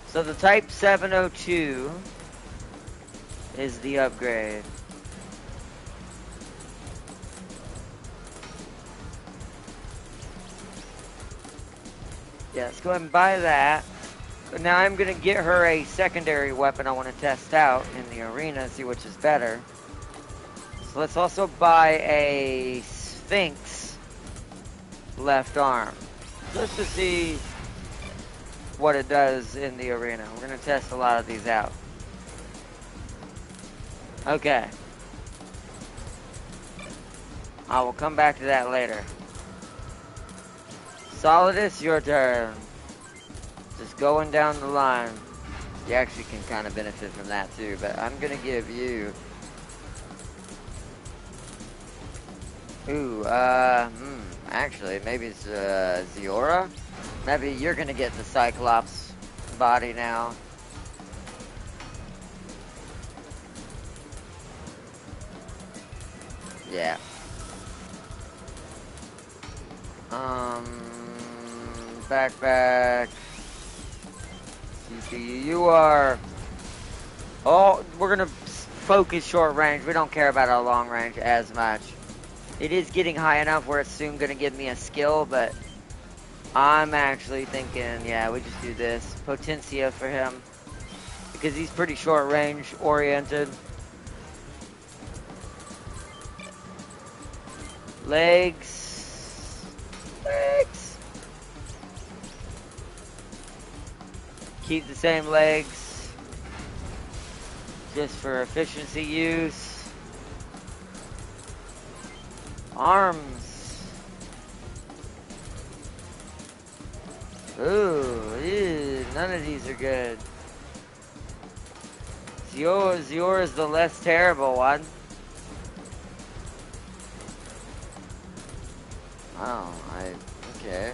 So the Type 702 is the upgrade. Yeah, let's go ahead and buy that. But now I'm going to get her a secondary weapon I want to test out in the arena, see which is better. So let's also buy a Sphinx left arm. Just to see what it does in the arena. We're going to test a lot of these out. Okay. I will come back to that later. Solidus, your turn. Just going down the line. You actually can kind of benefit from that too, but I'm going to give you... Ooh, actually, maybe it's Ziora? Maybe you're going to get the Cyclops body now. Yeah. Backpack. CCU, you are... Oh, we're going to focus short range. We don't care about our long range as much. It is getting high enough where it's soon going to give me a skill, but I'm actually thinking, yeah, we just do this. Potencia for him. Because he's pretty short range oriented. Legs. Legs. Keep the same legs. Just for efficiency use. Arms. Ooh, ew, none of these are good. Ziora is the less terrible one. Oh, okay.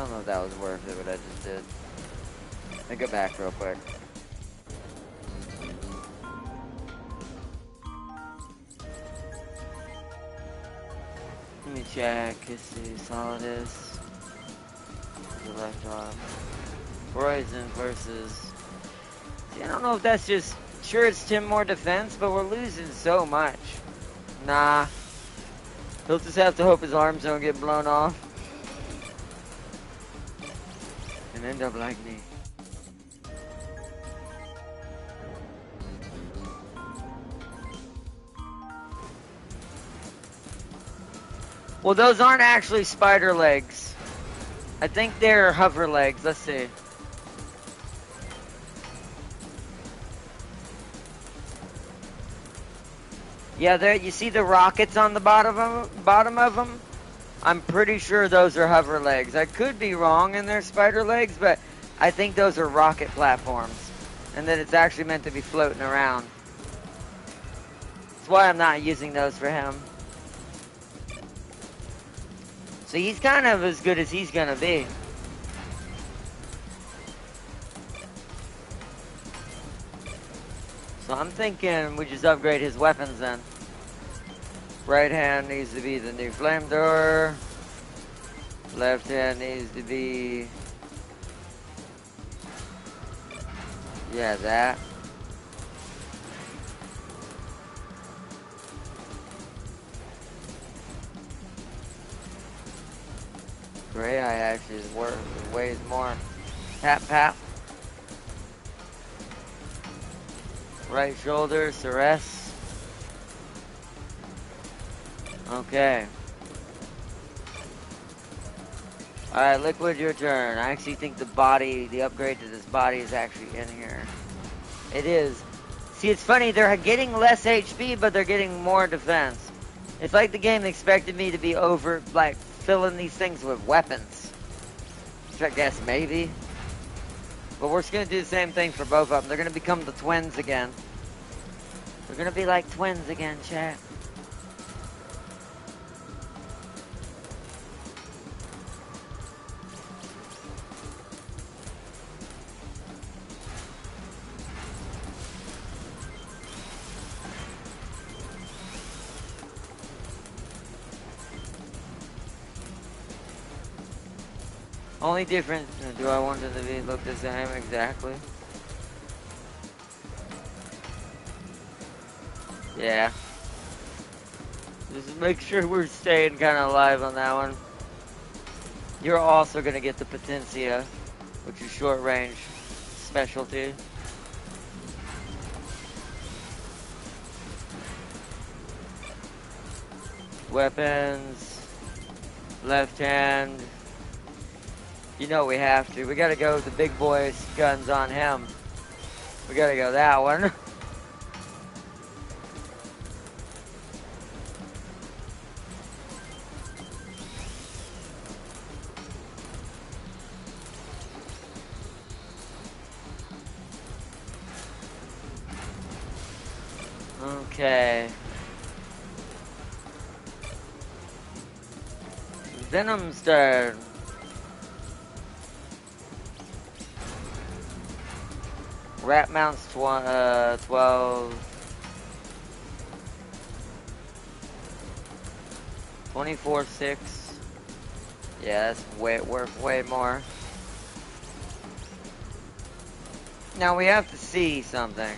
don't know if that was worth it, what I just did. Let me go back real quick. Let me check. Let's see. Solidus. The left arm. Poison versus. See, I don't know if that's just. Sure, it's 10 more defense, but we're losing so much. Nah. He'll just have to hope his arms don't get blown off. And end up like me. Well, those aren't actually spider legs. I think they're hover legs. Let's see. Yeah, there. You see the rockets on the bottom of them? I'm pretty sure those are hover legs. I could be wrong and they're spider legs, but I think those are rocket platforms. And that it's actually meant to be floating around. That's why I'm not using those for him. So he's kind of as good as he's gonna be. So I'm thinking we just upgrade his weapons then. Right hand needs to be the new flamethrower. Left hand needs to be... yeah, that. Gray eye actually weighs more. Tap, tap. Right shoulder, Ceres. Okay. Alright, Liquid, your turn. I actually think the upgrade to this body is actually in here. It is. See, it's funny, they're getting less HP, but they're getting more defense. It's like the game expected me to be filling these things with weapons. Which I guess maybe. But we're just going to do the same thing for both of them. They're going to become the twins again. They're going to be like twins again, chat. Only difference, do I want them to look the same exactly? Yeah. Just make sure we're staying kind of alive on that one. You're also going to get the Potentia, which is short range specialty. Weapons. Left hand. You know we have to. We gotta go with the big boys guns on him. We gotta go that one. Okay. Venom Star. Rat mounts 12. 24/6. Yeah, that's worth way more. Now we have to see something.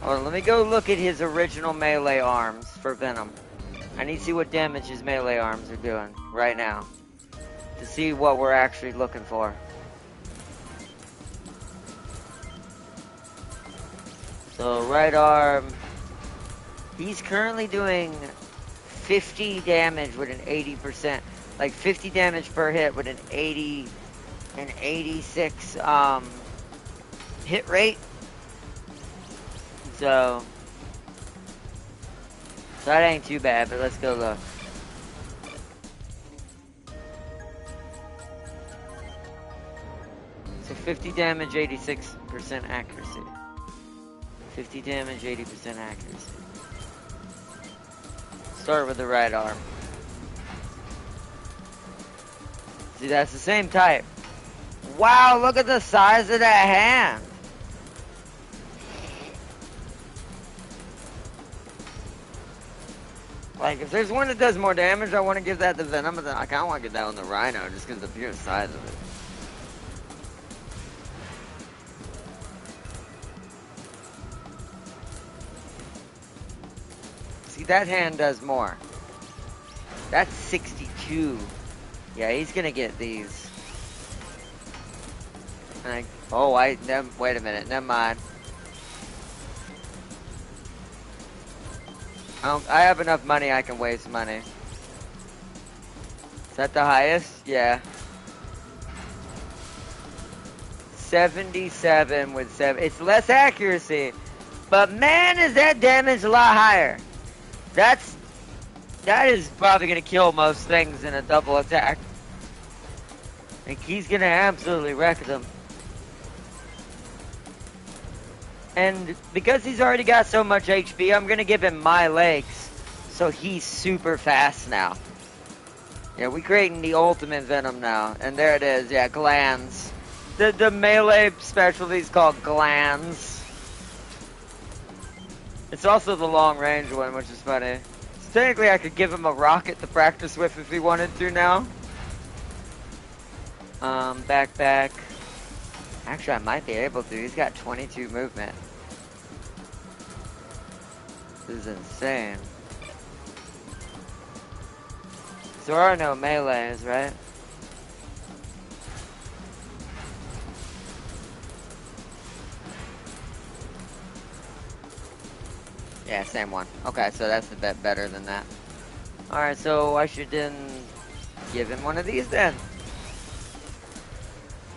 Hold on, let me go look at his original melee arms for Venom. I need to see what damage his melee arms are doing right now. To see what we're actually looking for. So right arm, he's currently doing 50 damage with an 80%, like 50 damage per hit with an 86 hit rate. So that ain't too bad, but let's go look. So 50 damage, 86% accuracy. 50 damage, 80% accuracy. Start with the right arm. See, that's the same type. Wow, look at the size of that hand. Like, if there's one that does more damage, I want to give that to Venom, but then I kind of want to give that one to Rhino, just because of the pure size of it. See, that hand does more. That's 62. Yeah, he's gonna get these. Wait a minute, never mind. I have enough money, I can waste money. Is that the highest? Yeah. 77 with 7. It's less accuracy. But man, is that damage a lot higher. That is probably going to kill most things in a double attack. Like, he's going to absolutely wreck them. And because he's already got so much HP, I'm going to give him my legs. So he's super fast now. Yeah, we're creating the ultimate Venom now. And there it is, yeah, glands. The melee specialty is called glands. It's also the long range one, which is funny. So technically I could give him a rocket to practice with if he wanted to now. Backpack. Actually, I might be able to. He's got 22 movement. This is insane. There are no melees, right? Yeah, same one. Okay, so that's a bit better than that. Alright, so I should then give him one of these then.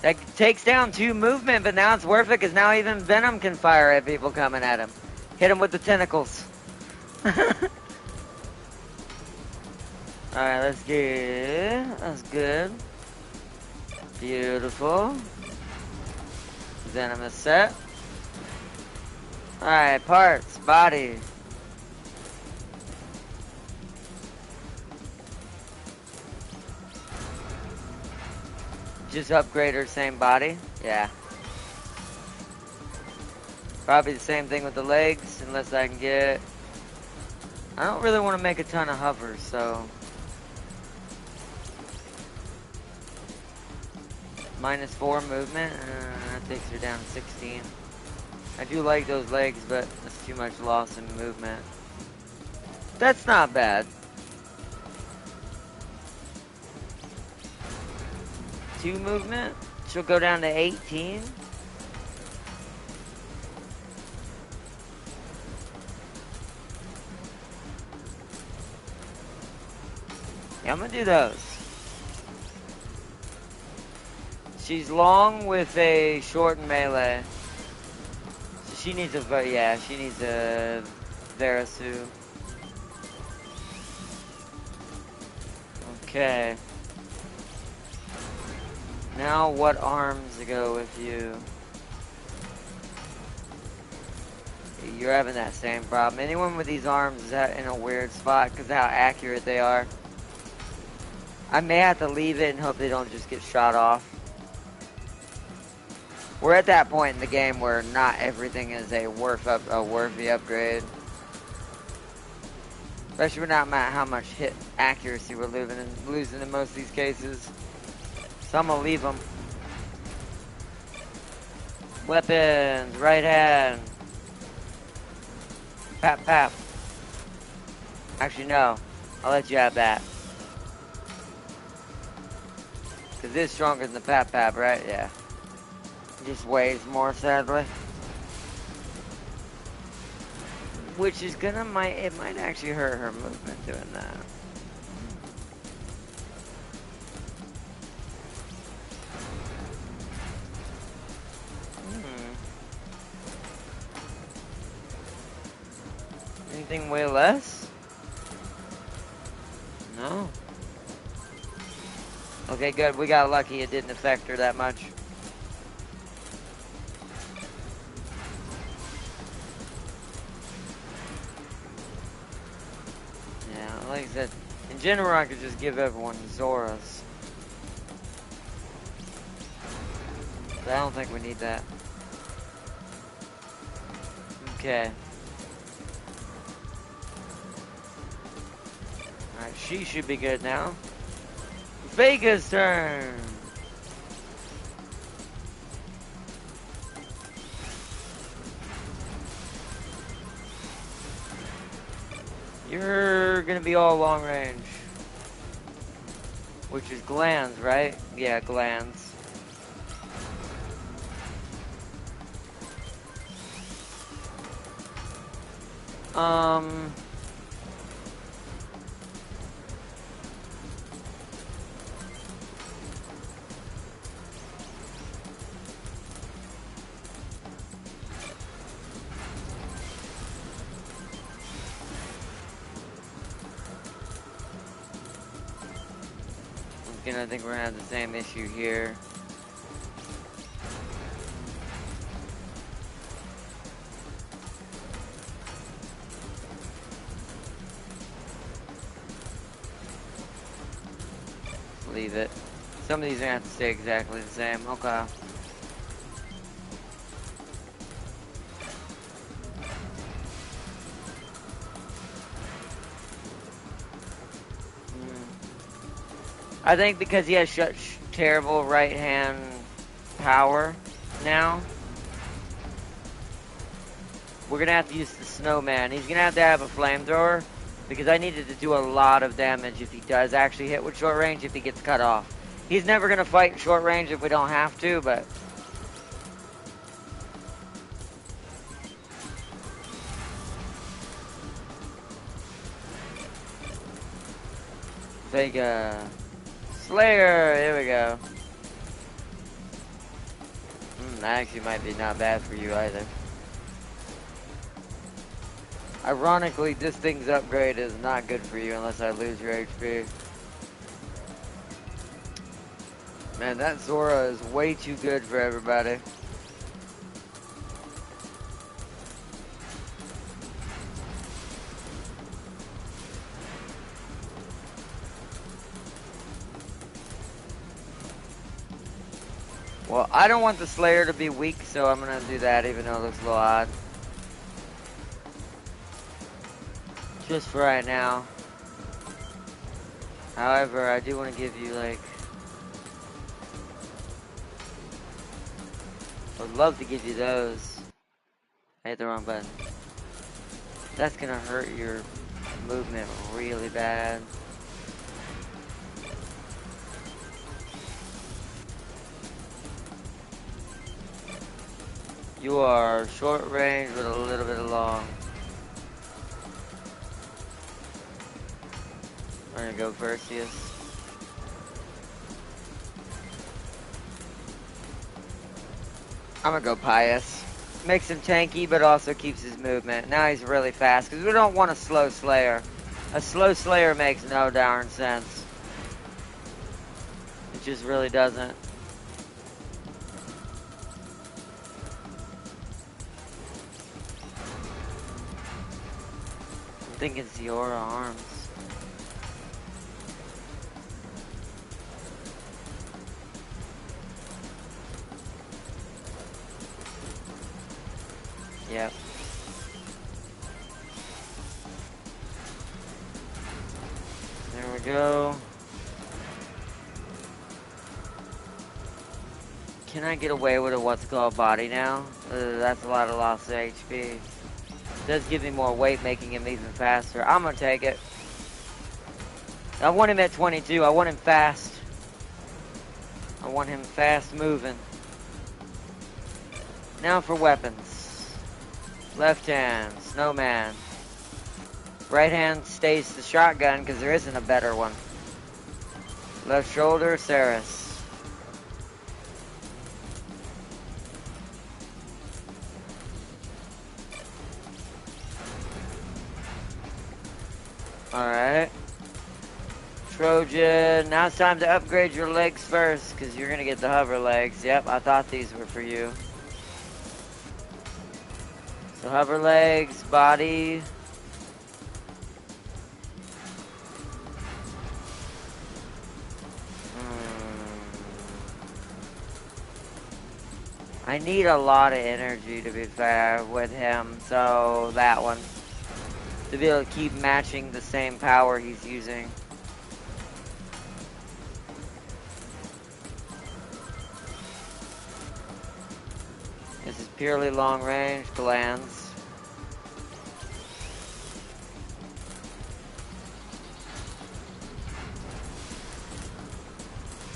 That takes down 2 movement, but now it's worth it because now even Venom can fire at people coming at him. Hit him with the tentacles. Alright, that's good. That's good. Beautiful. Venomous set. Alright, parts, body. Just upgrade her same body? Yeah. Probably the same thing with the legs, unless I can get... I don't really want to make a ton of hovers, so... -4 movement, that takes her down to 16. I do like those legs, but that's too much loss in movement. That's not bad. 2 movement, she'll go down to 18. Yeah, I'm gonna do those. She's long with a short melee. So she needs a, yeah, she needs a Verasu. Okay. Now what arms to go with you? You're having that same problem. Anyone with these arms is in a weird spot because of how accurate they are. I may have to leave it and hope they don't just get shot off. We're at that point in the game where not everything is a worthy upgrade. Especially with not how much hit accuracy we're losing in most of these cases. So I'm gonna leave them. Weapons, right hand. Pap pap. Actually no, I'll let you have that. Cause this is stronger than the pap pap, right? Yeah. Just weighs more, sadly. Which is gonna it might actually hurt her movement doing that. Anything way less? No. Okay, good. We got lucky it didn't affect her that much. Yeah, like I said, in general I could just give everyone Zoras. But I don't think we need that. Okay. Alright, she should be good now. Vega's turn! You're gonna be all long range. Which is glands, right? Yeah, glands. I think we're gonna have the same issue here. Leave it. Some of these are gonna have to stay exactly the same. Okay. I think because he has such terrible right hand power now, we're gonna have to use the snowman. He's gonna have a flamethrower because I needed to do a lot of damage if he does actually hit with short range if he gets cut off. He's never gonna fight short range if we don't have to, but Vega. Slayer, here we go. That actually might be not bad for you either. Ironically, this thing's upgrade is not good for you unless I lose your HP. Man, that Zora is way too good for everybody. Well, I don't want the Slayer to be weak, so I'm gonna do that even though it looks a little odd. Just for right now. However, I do want to give you, like... I would love to give you those. I hit the wrong button. That's gonna hurt your movement really bad. You are short range with a little bit of long. I'm gonna go Perseus. I'm gonna go Pious. Makes him tanky, but also keeps his movement. Now he's really fast, because we don't want a slow Slayer. A slow Slayer makes no darn sense. It just really doesn't. I think it's the Aura Arms. Yep. There we go. Can I get away with a what's called body now? That's a lot of loss of HP. Does give me more weight, making him even faster. I'm gonna take it. I want him at 22. I want him fast. I want him fast moving. Now for weapons. Left hand, Snowman. Right hand stays the shotgun because there isn't a better one. Left shoulder, Saris. Alright. Trojan. Now it's time to upgrade your legs first, because you're going to get the hover legs. Yep, I thought these were for you. So hover legs, body. I need a lot of energy, to be fair, with him, so that one. To be able to keep matching the same power he's using. This is purely long range glands.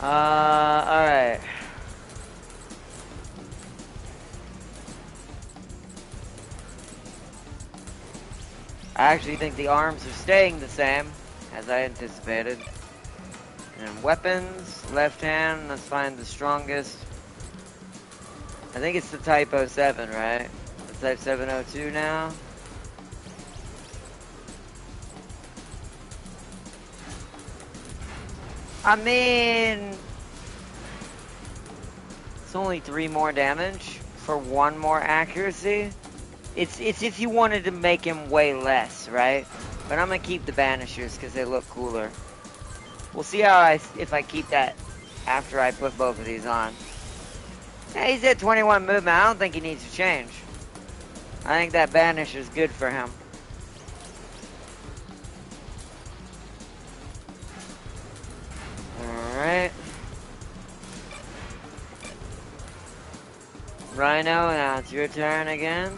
Alright. I actually think the arms are staying the same, as I anticipated. And weapons, left hand, let's find the strongest. I think it's the Type 07, right? The Type 702 now. I mean, it's only 3 more damage for 1 more accuracy. It's if you wanted to make him way less, right? But I'm gonna keep the banishers because they look cooler. We'll see how if I keep that after I put both of these on. Yeah, he's at 21 movement. I don't think he needs to change. I think that banish is good for him. Alright. Rhino, now it's your turn again.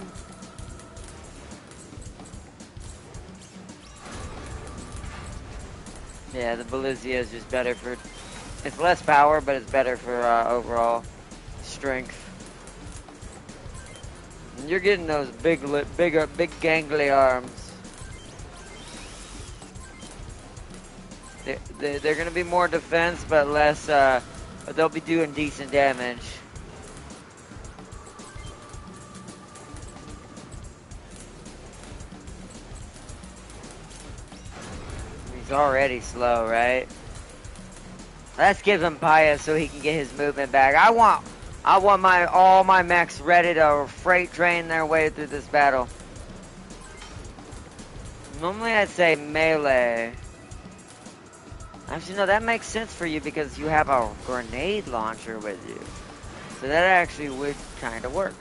Yeah, the Belizia is just better for... It's less power, but it's better for overall strength. And you're getting those big gangly arms. They're gonna be more defense, but less, but they'll be doing decent damage. He's already slow, right? Let's give him Pious so he can get his movement back. I want all my mechs ready to freight train their way through this battle. Normally I'd say melee. Actually, no, that makes sense for you because you have a grenade launcher with you. So that actually would kind of work.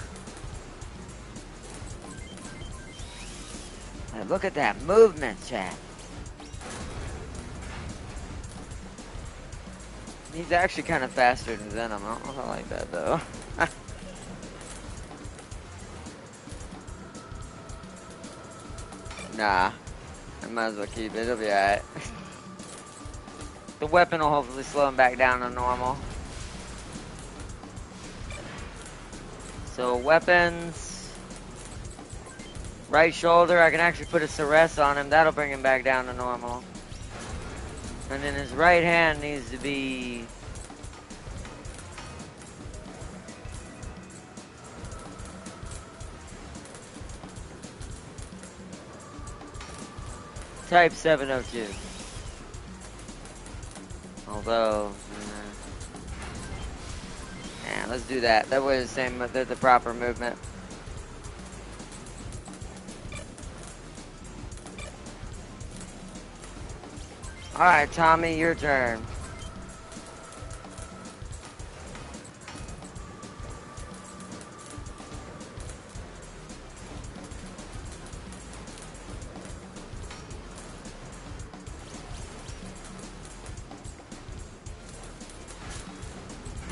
Hey, look at that movement, chat. He's actually kind of faster than Venom. I don't know if I like that, though. Nah. I might as well keep it. It'll be alright. The weapon will hopefully slow him back down to normal. So, weapons. Right shoulder. I can actually put a Ceres on him. That'll bring him back down to normal. And then his right hand needs to be... Type 702. Although... yeah, let's do that. That way the proper movement. Alright, Tommy, your turn.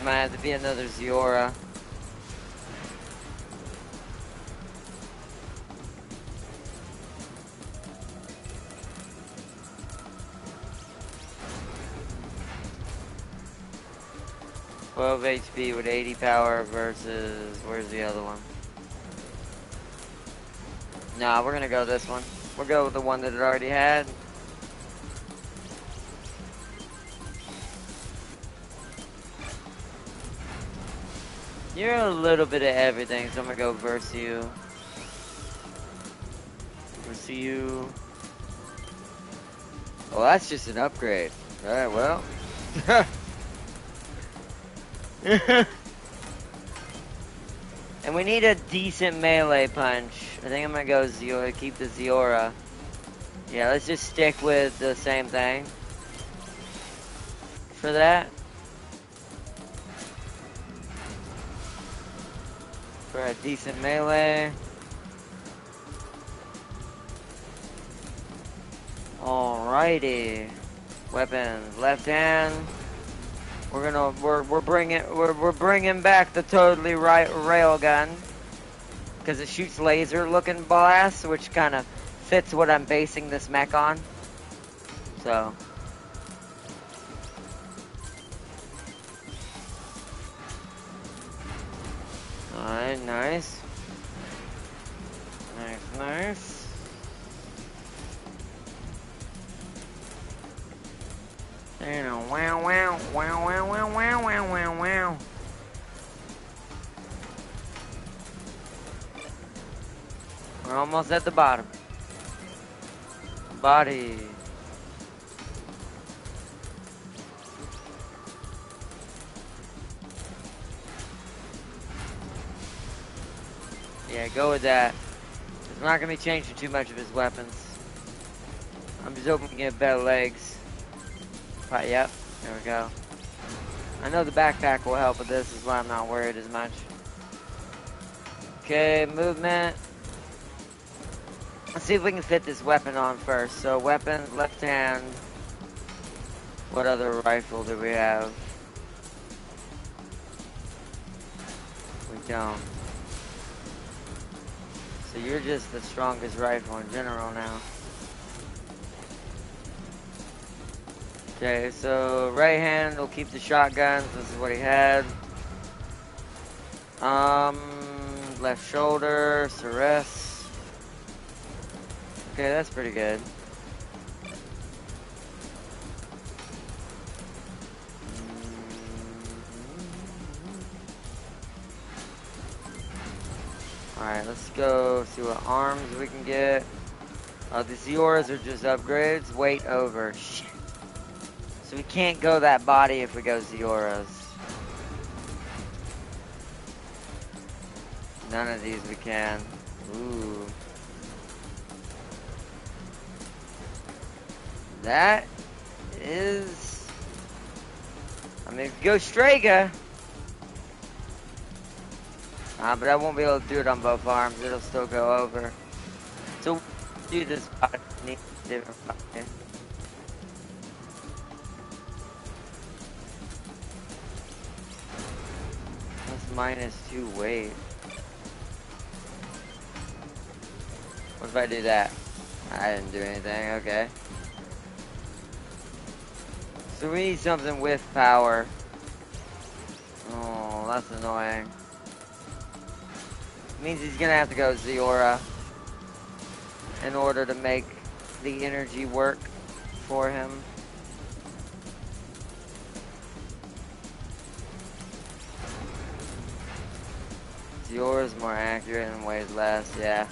Might have to be another Ziora. HP with 80 power versus, where's the other one? Nah, we're gonna go this one. We'll go with the one that it already had. You're a little bit of everything, so I'm gonna go versus you. Versus you. Well, that's just an upgrade. Alright, well. And we need a decent melee punch. I think I'm gonna go Ziora, keep the Ziora. Yeah, let's just stick with the same thing for that. for a decent melee. Alrighty. Weapons, left hand. We're bringing back the totally right railgun because it shoots laser looking blasts, which kind of fits what I'm basing this mech on. So. Alright, nice. Nice. And wow. We're almost at the bottom. Body. Yeah, go with that. It's not going to be changing too much of his weapons. I'm just hoping we get better legs. Right, yep, there we go. I know the backpack will help with this, is why I'm not worried as much. Okay, movement. Let's see if we can fit this weapon on first. So, weapon, left hand. What other rifle do we have? We don't. So you're just the strongest rifle in general now. Okay, so right hand will keep the shotguns. This is what he had. Left shoulder, Ceres. Okay, that's pretty good. Alright, let's go see what arms we can get. The Zioras are just upgrades. Weight over. Shit. So we can't go that body if we go Zioras. None of these we can. Ooh. That is... I mean, if you go Strega... but I won't be able to do it on both arms. It'll still go over. So, do this body. Need different body. That's -2 weight. What if I do that? I didn't do anything, okay. So we need something with power. Oh, that's annoying. Means he's gonna have to go Ziora in order to make the energy work for him. Ziora's more accurate and weighs less, yeah.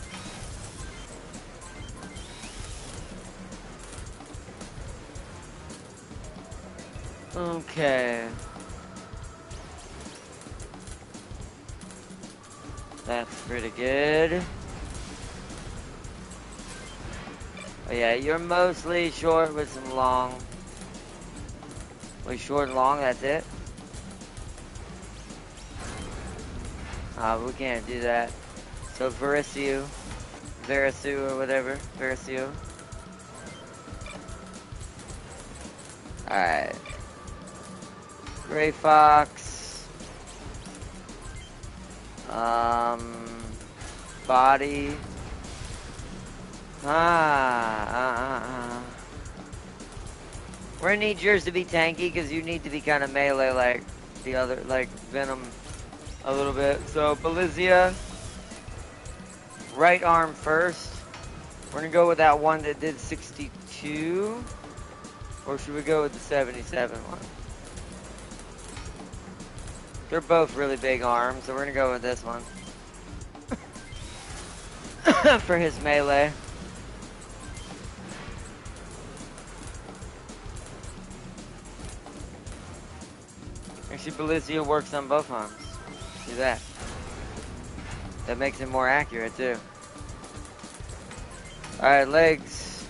Okay. That's pretty good. Oh yeah, you're mostly short with some long. Wait, short and long, that's it? We can't do that. So Verisu or whatever, Verisu. Alright. Gray Fox. Body. We're gonna need yours to be tanky because you need to be kind of melee like the other, like Venom a little bit. So Belizia, right arm first. We're gonna go with that one that did 62, or should we go with the 77 one? They're both really big arms, so we're gonna go with this one. For his melee. Actually, Belizia works on both arms. See that? That makes it more accurate, too. Alright, legs.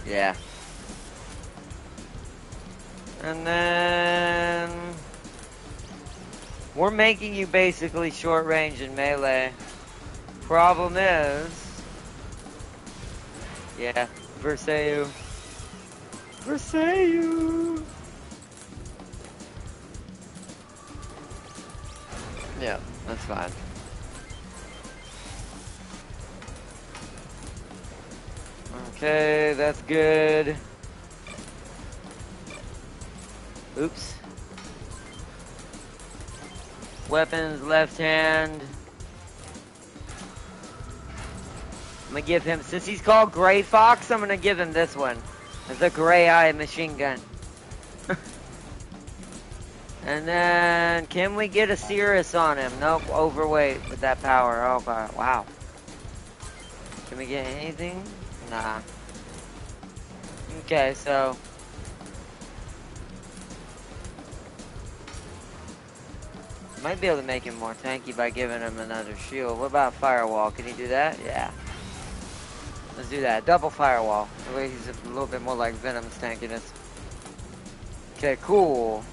Yeah. And then... We're making you basically short range and melee. Problem is... Yeah, Versailles. Versailles! Yeah, that's fine. Okay, that's good. Oops. Weapons, left hand. I'm gonna give him, since he's called Gray Fox, I'm gonna give him this one. The Gray Eye machine gun. And then, can we get a Cirrus on him? Nope, overweight with that power. Oh, God. Wow. Can we get anything? Nah. Okay, so. Might be able to make him more tanky by giving him another shield. What about Firewall? Can he do that? Yeah. Let's do that. Double Firewall. That way he's a little bit more like Venom's tankiness. Okay, cool.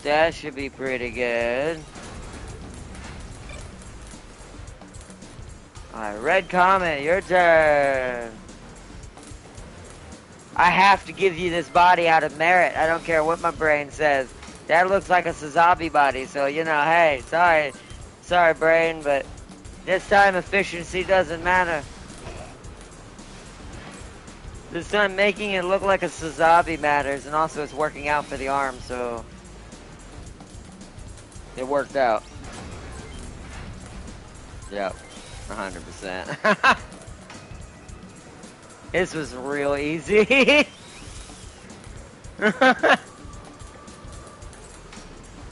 That should be pretty good. Alright, Red Comet, your turn. I have to give you this body out of merit. I don't care what my brain says. That looks like a Suzabi body, so you know, hey, sorry brain, but this time efficiency doesn't matter. This time making it look like a Suzabi matters, and also it's working out for the arm, so it worked out. Yep, 100%. This was real easy.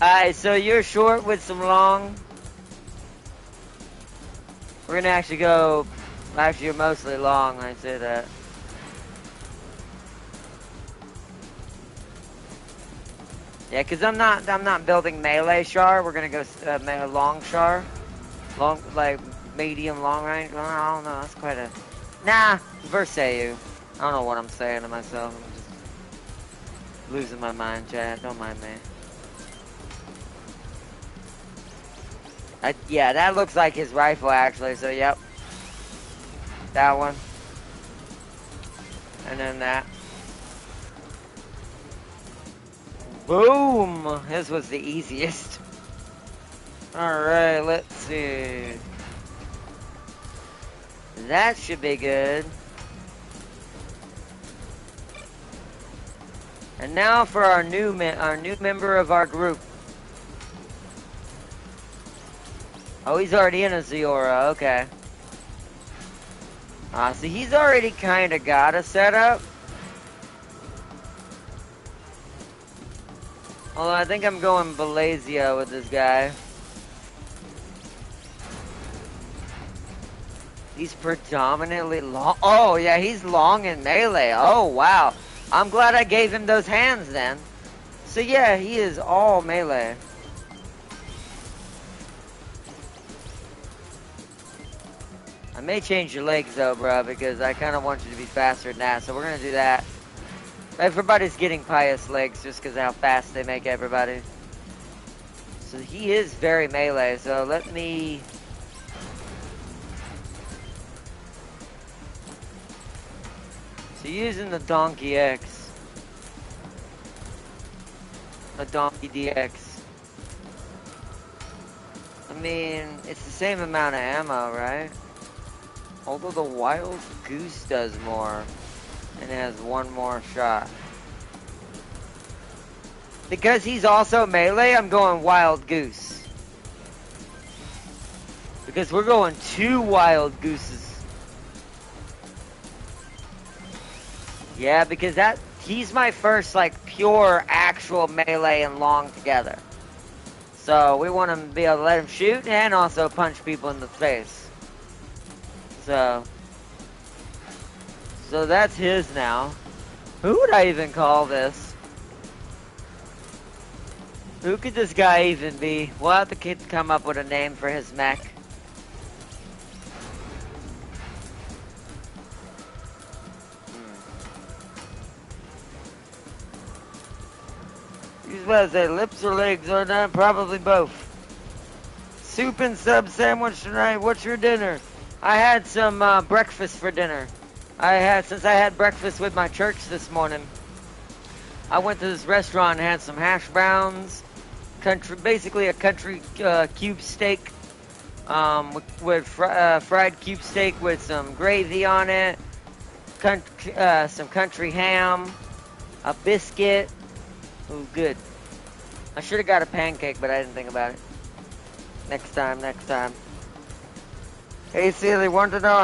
Alright, so you're short with some long. We're gonna actually go. Actually, you're mostly long. I say that. Yeah, cause I'm not building melee char. We're gonna go long char, long like medium long range. Well, I don't know. That's quite a. Nah, Versailles. I don't know what I'm saying to myself. I'm just losing my mind, Chad. Don't mind me. Yeah, that looks like his rifle, actually, so yep. That one. And then that. Boom! This was the easiest. Alright, let's see. That should be good. And now for our new member of our group. Oh, he's already in a Ziora, okay. So he's already kind of got a setup. Although I think I'm going Belazia with this guy. He's predominantly long. Oh, yeah, he's long in melee. Oh, wow. I'm glad I gave him those hands then. So, yeah, he is all melee. I may change your legs though, bro, because I kind of want you to be faster than that. So we're going to do that. Everybody's getting pious legs just because of how fast they make everybody. So he is very melee. So let me... So using the Donkey X. The Donkey DX. I mean, it's the same amount of ammo, right? Although the Wild Goose does more and has one more shot. Because he's also melee, I'm going Wild Goose. Because we're going 2 Wild Gooses. Yeah, because he's my first like pure actual melee and long together. So we want to be able to let him shoot and also punch people in the face. So that's his now. Who would I even call this? Who could this guy even be? We'll have to come up with a name for his mech. He's was it? Lips or legs or not? Probably both. Soup and sub sandwich tonight. What's your dinner? I had some breakfast for dinner. Since I had breakfast with my church this morning. I went to this restaurant and had some hash browns, basically a country cube steak, with fried cube steak with some gravy on it, some country ham, a biscuit. Ooh, good. I should have got a pancake, but I didn't think about it. Next time. Hey, Sealy, want to know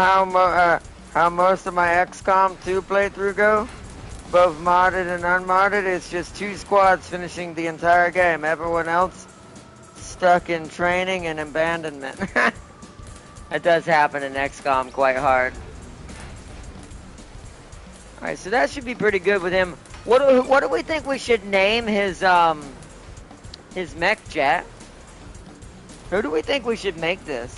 how most of my XCOM 2 playthrough go? Both modded and unmodded. It's just 2 squads finishing the entire game. Everyone else stuck in training and abandonment. That does happen in XCOM quite hard. Alright, so that should be pretty good with him. What do we think we should name his mech, chat? Who do we think we should make this?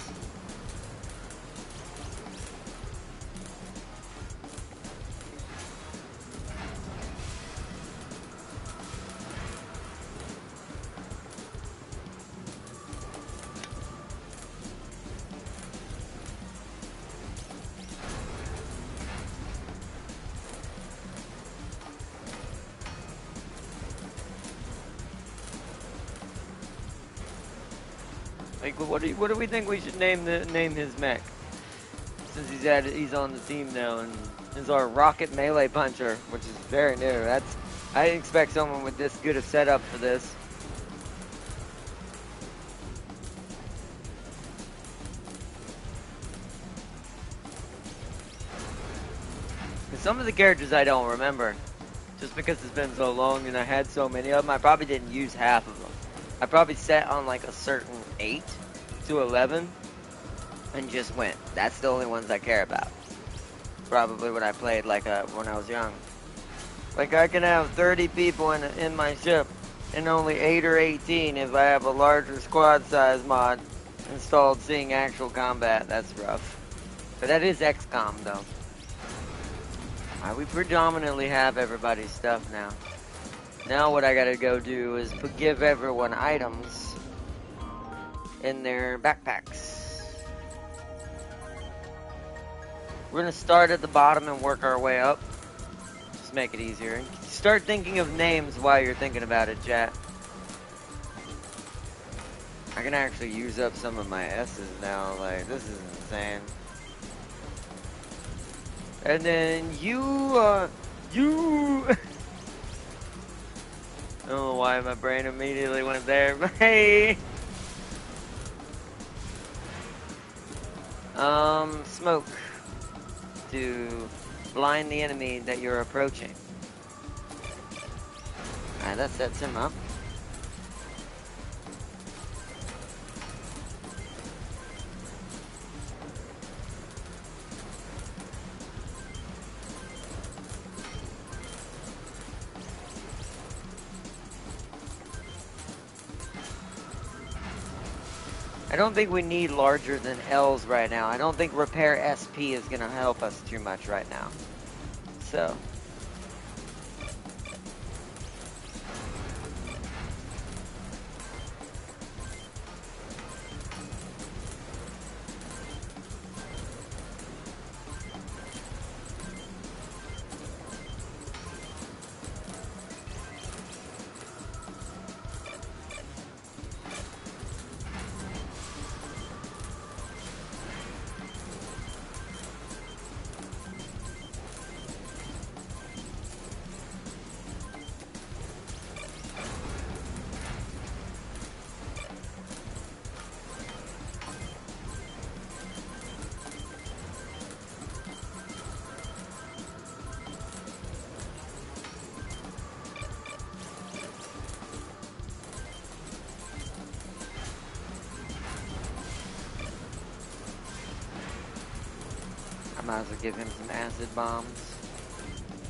Like, what do we think we should name his mech? Since he's on the team now and is our rocket melee puncher, which is very new. I didn't expect someone with this good a setup for this. Some of the characters I don't remember, just because it's been so long and I had so many of them. I probably didn't use half of them. I probably set on like a certain 8 to 11 and just went. That's the only ones I care about. Probably what I played like when I was young. Like I can have 30 people in my ship and only 8 or 18 if I have a larger squad size mod installed seeing actual combat. That's rough. But that is XCOM though. We predominantly have everybody's stuff now. Now what I gotta go do is give everyone items in their backpacks. We're gonna start at the bottom and work our way up. Just make it easier. Start thinking of names while you're thinking about it, chat. I can actually use up some of my S's now. Like, this is insane. And then you I don't know why my brain immediately went there, but hey! Smoke. To blind the enemy that you're approaching. Alright, that sets him up. I don't think we need larger than L's right now. I don't think repair SP is going to help us too much right now. So. Might as well give him some acid bombs.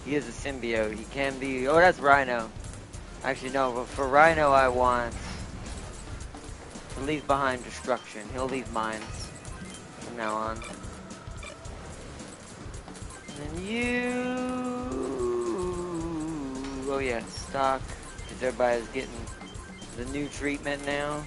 He is a symbiote. He can be... Oh, that's Rhino. Actually, no. But for Rhino, I want... to leave behind destruction. He'll leave mines from now on. And you... Oh, yeah. Stock. Because everybody's getting the new treatment now.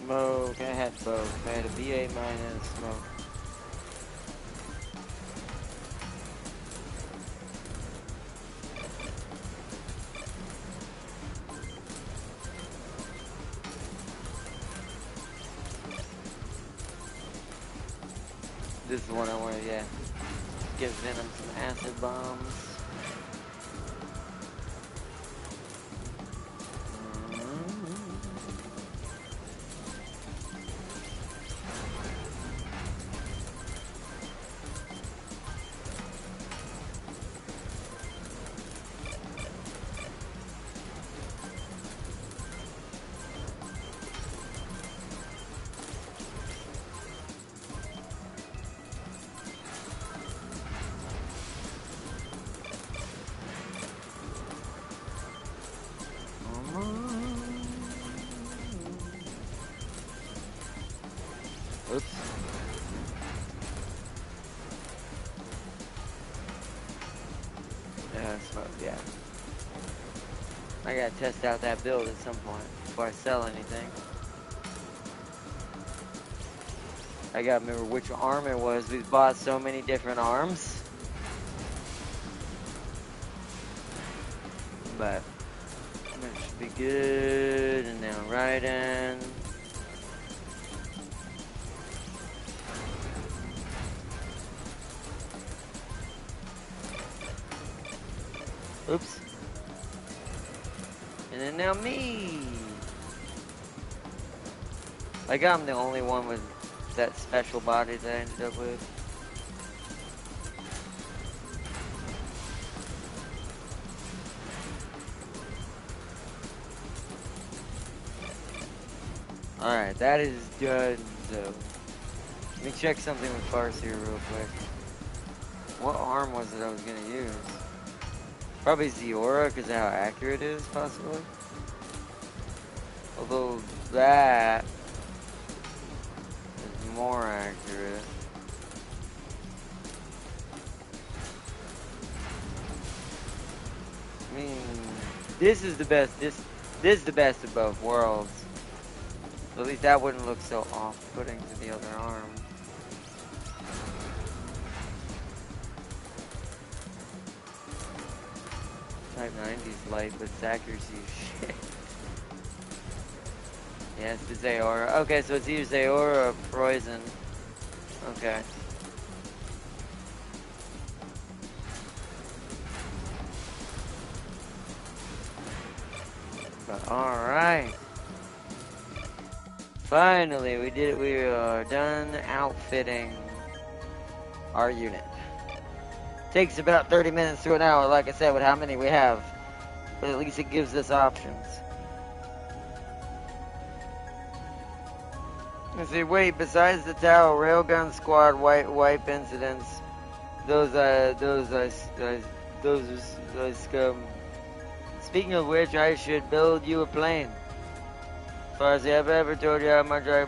Smoke, I had both. I had a BA mine and a smoke. This is the one I wanted, yeah. Give Venom some acid bombs. Oops. Yeah. I gotta test out that build at some point before I sell anything. I gotta remember which arm it was. We've bought so many different arms. But that should be good. And now right in. Oops. And then now me. Like I'm the only one with that special body that I ended up with. Alright, that is done. So let me check something with Farce here real quick. What arm was it I was gonna use? Probably Zeora, because of how accurate it is, possibly. Although that is more accurate. I mean, this is the best. This is the best of both worlds. So at least that wouldn't look so off-putting to the other arm. Type 90's light, but its accuracy is shit. Yeah, it's the Zeora. Okay, so it's either Zeora or Poison. Okay. But alright. Finally, we did it. We are done outfitting our unit. Takes about 30 minutes to an hour, like I said, with how many we have. But at least it gives us options. Let's see, wait, besides the tower, railgun squad, wipe incidents, those scum. Speaking of which, I should build you a plane. Farsi, I've ever told you how much I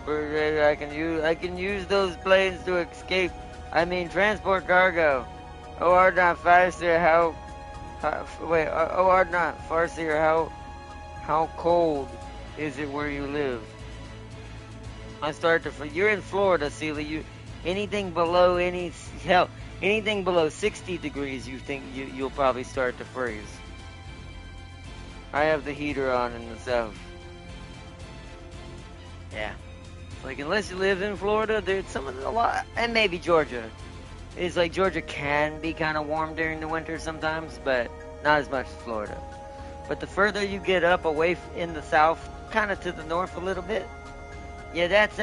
can use those planes to escape. I mean, transport cargo. Oh, Ardnot, Farsi, Ardnot, Farsi, how cold is it where you live? You're in Florida, Celia. Anything below anything below 60 degrees, you think you'll probably start to freeze. I have the heater on in the south. Yeah. Like, unless you live in Florida, there's a lot, and maybe Georgia. It's like Georgia can be kind of warm during the winter sometimes, but not as much as Florida. But the further you get up away in the south, kind of to the north a little bit, Yeah, that's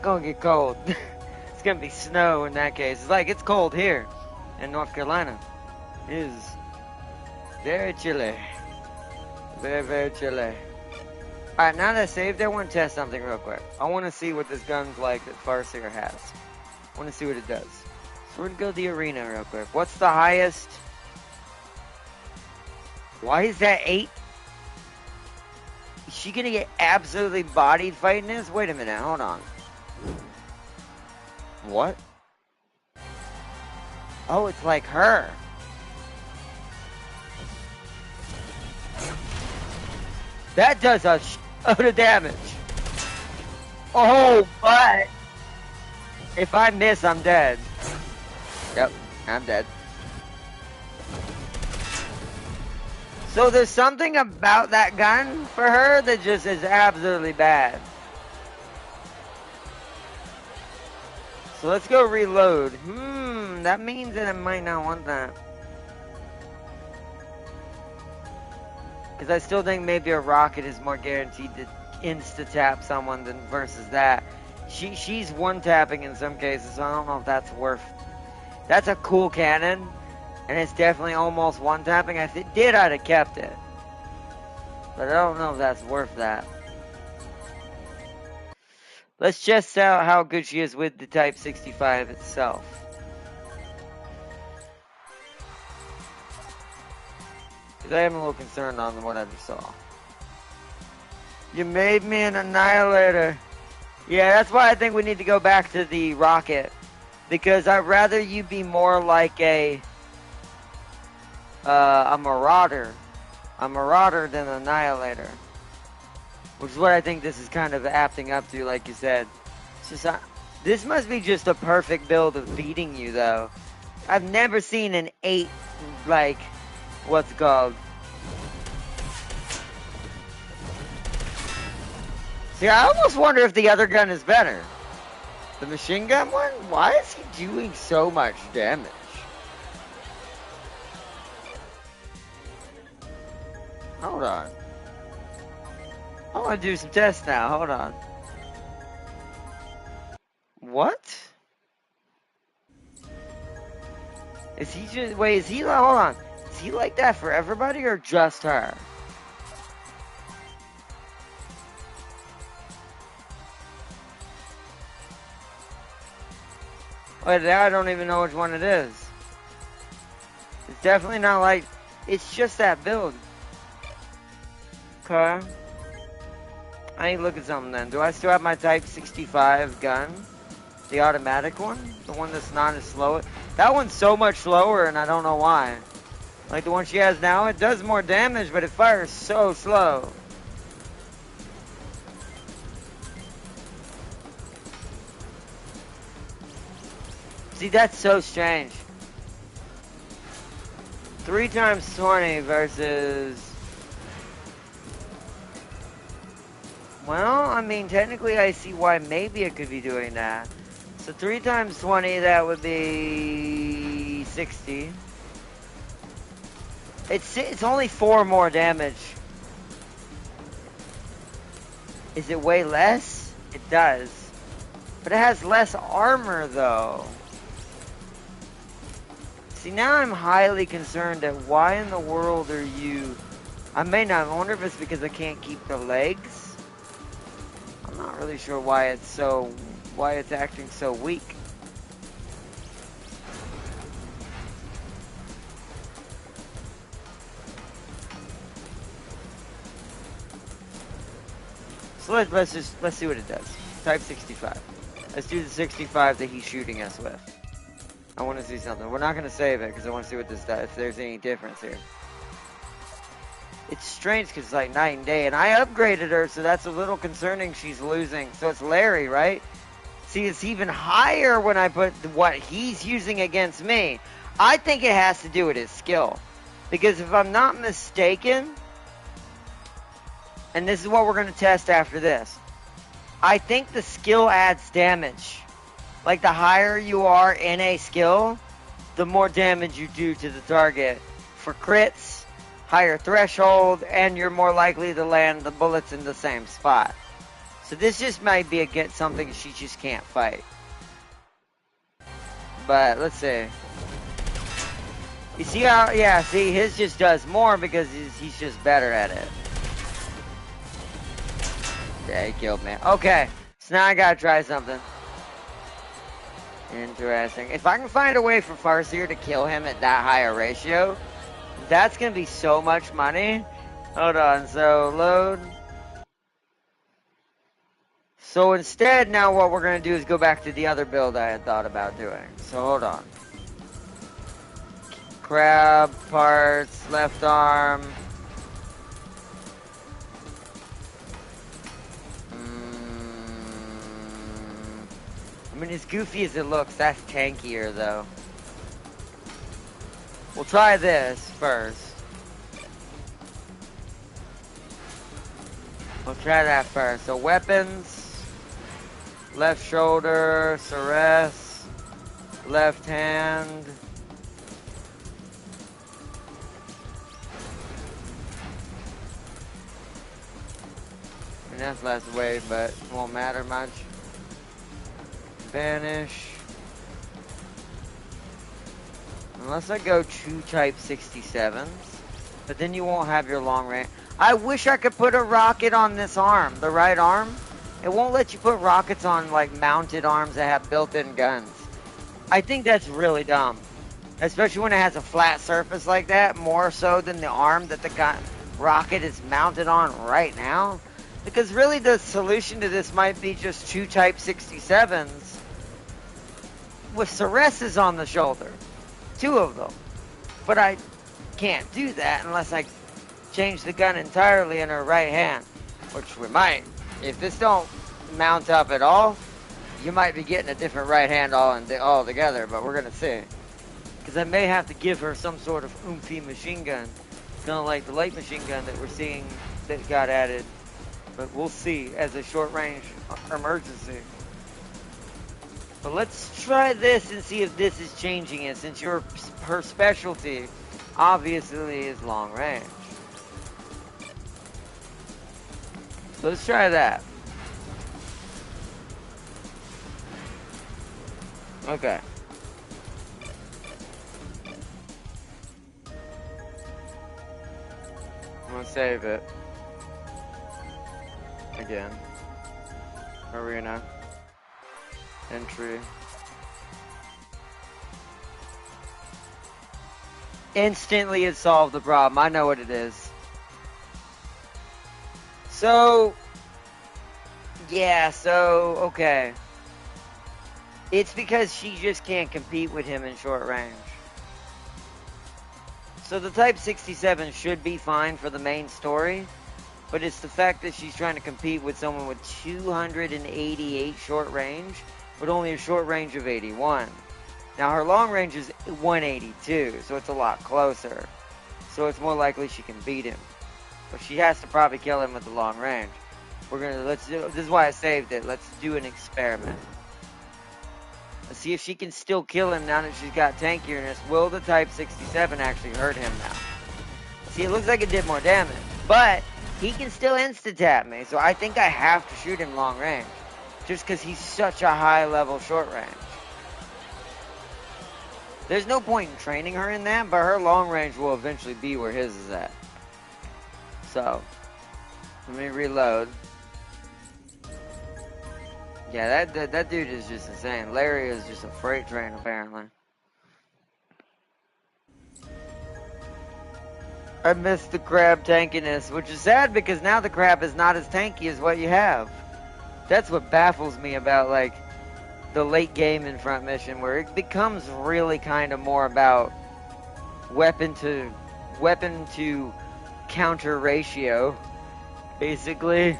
gonna get cold. It's gonna be snow in that case. It's like, it's cold here in North Carolina. It is very chilly. Very, very chilly. Alright, now that I saved, I want to test something real quick. I want to see what this gun's like that Farseer has. I want to see what it does. So we're gonna go to the arena real quick. What's the highest? Why is that 8? Is she gonna get absolutely bodied fighting this? Wait a minute, hold on. What? Oh, it's like her. That does a shitload of damage. Oh, but if I miss, I'm dead. Yep, I'm dead. So there's something about that gun for her that just is absolutely bad. So let's go reload. That means that I might not want that. Because I still think maybe a rocket is more guaranteed to insta-tap someone than versus that. She's one-tapping in some cases, so I don't know if that's worth... That's a cool cannon, and it's definitely almost one-tapping. If it did, I'd have kept it. But I don't know if that's worth that. Let's test out how good she is with the Type 65 itself. Because I am a little concerned on what I just saw. You made me an annihilator. Yeah, that's why I think we need to go back to the rocket. Because I'd rather you be more like a marauder. A marauder than an annihilator. Which is what I think this is kind of apting up to, like you said. It's just, this must be just a perfect build of beating you, though. I've never seen an 8, like... What's it called? See, I almost wonder if the other gun is better. The machine gun one? Why is he doing so much damage? Hold on. I want to do some tests now. Hold on. What? Is he just... Wait, is he... Hold on. Is he like that for everybody or just her? Wait, now I don't even know which one it is. It's definitely not like... It's just that build. Okay. I need to look at something then. Do I still have my Type 65 gun? The automatic one? The one that's not as slow? That one's so much slower and I don't know why. Like the one she has now, it does more damage, but it fires so slow. See, that's so strange. 3 times 20 versus... Well, I mean, technically I see why maybe it could be doing that. So 3 times 20, that would be 60. It's only 4 more damage. Is it way less? It does. But it has less armor, though. See, now I'm highly concerned at why in the world are you... I wonder if it's because I can't keep the legs. I'm not really sure why it's acting so weak. So let's see what it does. Type 65. Let's do the 65 that he's shooting us with. I want to see something. We're not going to save it because I want to see what this does, if there's any difference here. It's strange because it's like night and day, and I upgraded her, so that's a little concerning she's losing. So it's Larry, right? See, it's even higher when I put what he's using against me. I think it has to do with his skill. Because if I'm not mistaken, and this is what we're going to test after this, I think the skill adds damage. Like the higher you are in a skill, the more damage you do to the target. For crits, higher threshold, and you're more likely to land the bullets in the same spot. So this just might be something she just can't fight. But let's see. You see how, yeah, see, his just does more because he's just better at it. Yeah, he killed me. Okay, so now I gotta try something. Interesting. If I can find a way for Farseer to kill him at that high a ratio, that's gonna be so much money. Hold on, so load. So instead, now what we're gonna do is go back to the other build I had thought about doing. So hold on. Crab, parts, left arm. I mean, as goofy as it looks, that's tankier, though. We'll try this first. We'll try that first. So, weapons. Left shoulder, Ceres. Left hand. I mean, that's less weight, but it won't matter much. Vanish. Unless I go 2 type 67s. But then you won't have your long range. I wish I could put a rocket on this arm. The right arm. It won't let you put rockets on like mounted arms that have built-in guns. I think that's really dumb. Especially when it has a flat surface like that. More so than the arm that the rocket is mounted on right now. Because really the solution to this might be just 2 type 67s. With Ceres on the shoulder. 2 of them. But I can't do that unless I change the gun entirely in her right hand. Which we might. If this don't mount up at all, you might be getting a different right hand all together. But we're going to see. Because I may have to give her some sort of oomphy machine gun. Kind of like the light machine gun that we're seeing that got added. But we'll see as a short range emergency. But let's try this and see if this is changing it, since her specialty obviously is long range. So let's try that. Okay. I'm gonna save it. Again. Arena. Entry. Instantly it solved the problem. I know what it is. So, yeah, okay. It's because she just can't compete with him in short range. So the Type 67 should be fine for the main story, but it's the fact that she's trying to compete with someone with 288 short range, but only a short range of 81. Now her long range is 182, so it's a lot closer. So it's more likely she can beat him. But she has to probably kill him with the long range. This is why I saved it. Let's do an experiment. Let's see if she can still kill him now that she's got tankierness. Will the Type 67 actually hurt him now? See, it looks like it did more damage, but he can still insta-tap me, so I think I have to shoot him long range. Just because he's such a high level short range. There's no point in training her in that, but her long range will eventually be where his is at. So, let me reload. Yeah, that dude is just insane. Larry is just a freight train, apparently. I missed the crab tankiness, which is sad because now the crab is not as tanky as what you have. That's what baffles me about, like, the late game in front mission, where it becomes really kind of more about weapon to counter ratio, basically.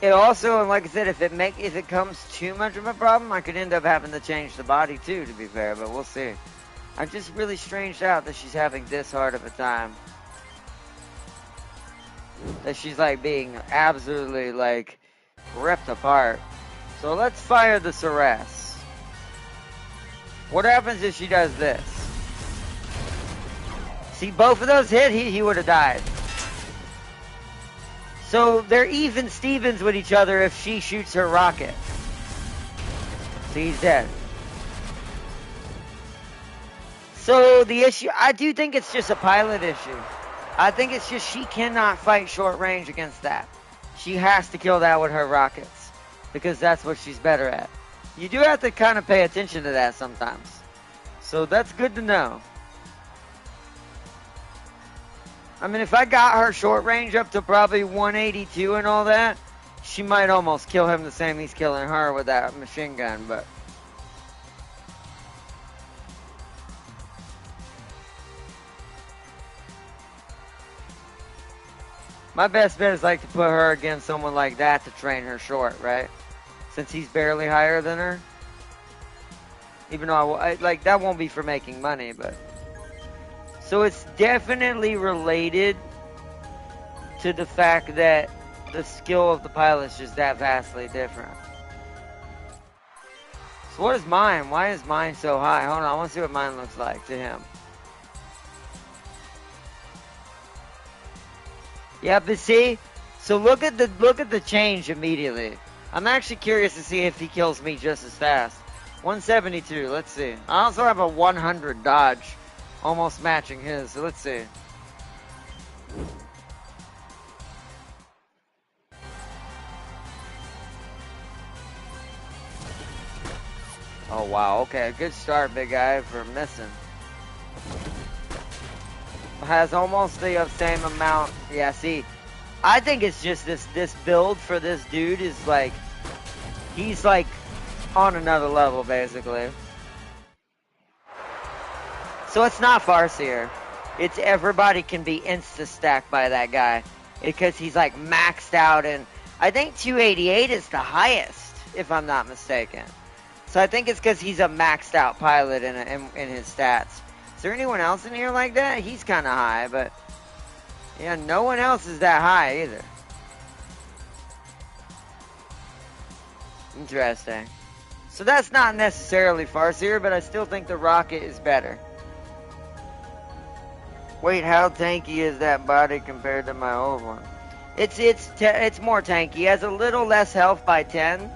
It also, and like I said, if it comes too much of a problem, I could end up having to change the body too, to be fair, but we'll see. I'm just really stranged out that she's having this hard of a time. That she's like being absolutely like ripped apart. So let's fire the Ceres. What happens if she does this? See, both of those hit, he would have died. So they're even Stevens with each other if she shoots her rocket. See, he's dead. So the issue, I do think it's just a pilot issue. I think it's just she cannot fight short range against that. She has to kill that with her rockets because that's what she's better at. You do have to kind of pay attention to that sometimes. So that's good to know. I mean, if I got her short range up to probably 182 and all that, she might almost kill him the same he's killing her with that machine gun, but... My best bet is like to put her against someone like that to train her short, right? Since he's barely higher than her. Even though like that won't be for making money, but... So it's definitely related to the fact that the skill of the pilot is just that vastly different. So what is mine? Why is mine so high? Hold on, I want to see what mine looks like to him. Yeah, but see, so look at the change immediately. I'm actually curious to see if he kills me just as fast. 172, let's see. I also have a 100 dodge, almost matching his, so let's see. Oh wow, okay, good start, big guy, for missing. Has almost the same amount. Yeah, see, I think it's just this build for this dude is like, he's like on another level basically. So it's not Farseer. It's everybody can be insta-stacked by that guy because he's like maxed out, and I think 288 is the highest if I'm not mistaken. So I think it's because he's a maxed out pilot in his stats. Is there anyone else in here like that? He's kind of high, but yeah, no one else is that high either. Interesting. So that's not necessarily Farseer, but I still think the rocket is better. Wait, how tanky is that body compared to my old one? It's more tanky. He has a little less health by 10,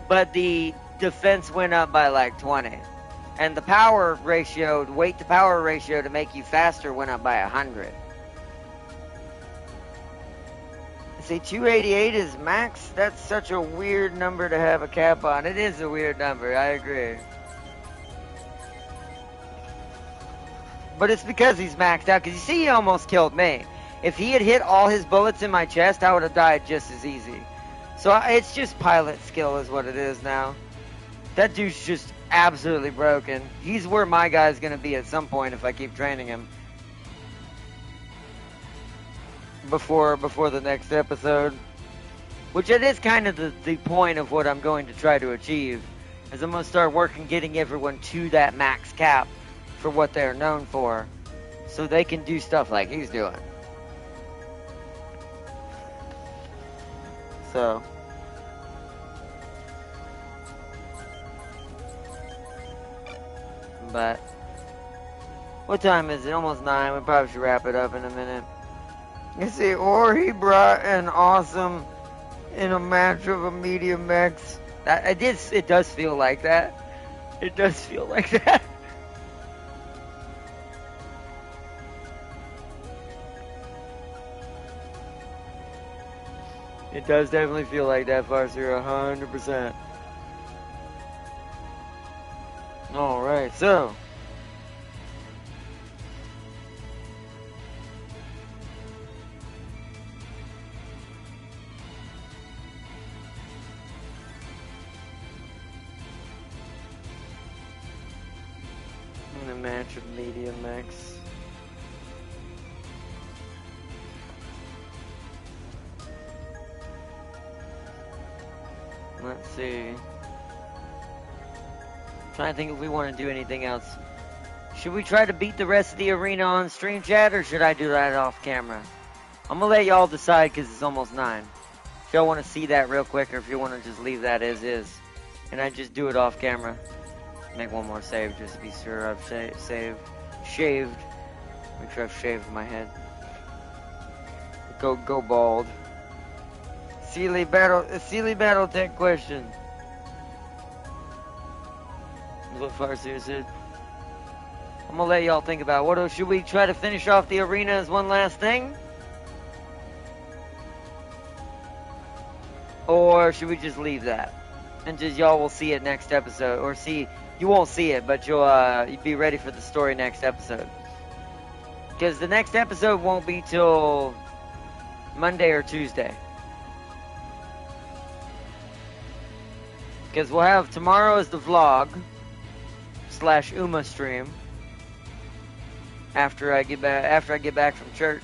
but the defense went up by like 20. And the power ratio, the weight to power ratio to make you faster went up by 100. See, 288 is max? That's such a weird number to have a cap on. It is a weird number, I agree. But it's because he's maxed out. Because you see, he almost killed me. If he had hit all his bullets in my chest, I would have died just as easy. So it's just pilot skill is what it is now. That dude's just absolutely broken. He's where my guy's going to be at some point if I keep training him. Before the next episode. Which it is kind of the point of what I'm going to try to achieve. Is I'm going to start working getting everyone to that max cap for what they're known for. So they can do stuff like he's doing. So... But, what time is it? Almost 9. We probably should wrap it up in a minute. You see, or he brought an awesome in a match of a medium X. It does feel like that. It does feel like that. It does definitely feel like that, Farseer, 100%. Alright, so. In a match of medium X. Let's see. Trying to think if we want to do anything else. Should we try to beat the rest of the arena on stream chat, or should I do that off camera? I'm gonna let y'all decide because it's almost 9. If y'all want to see that real quick, or if you want to just leave that as is, and I just do it off camera. Make one more save just to be sure I've shaved. Make sure I've shaved my head. Go bald. Sealy Battletech question. What Farseer said. I'm gonna let y'all think about it. What else? Should we try to finish off the arena as one last thing? Or should we just leave that? And just y'all will see it next episode. Or you won't see it, but you'll be ready for the story next episode. Because the next episode won't be till Monday or Tuesday. Because we'll have tomorrow is the vlog / Uma stream. After I get back from church.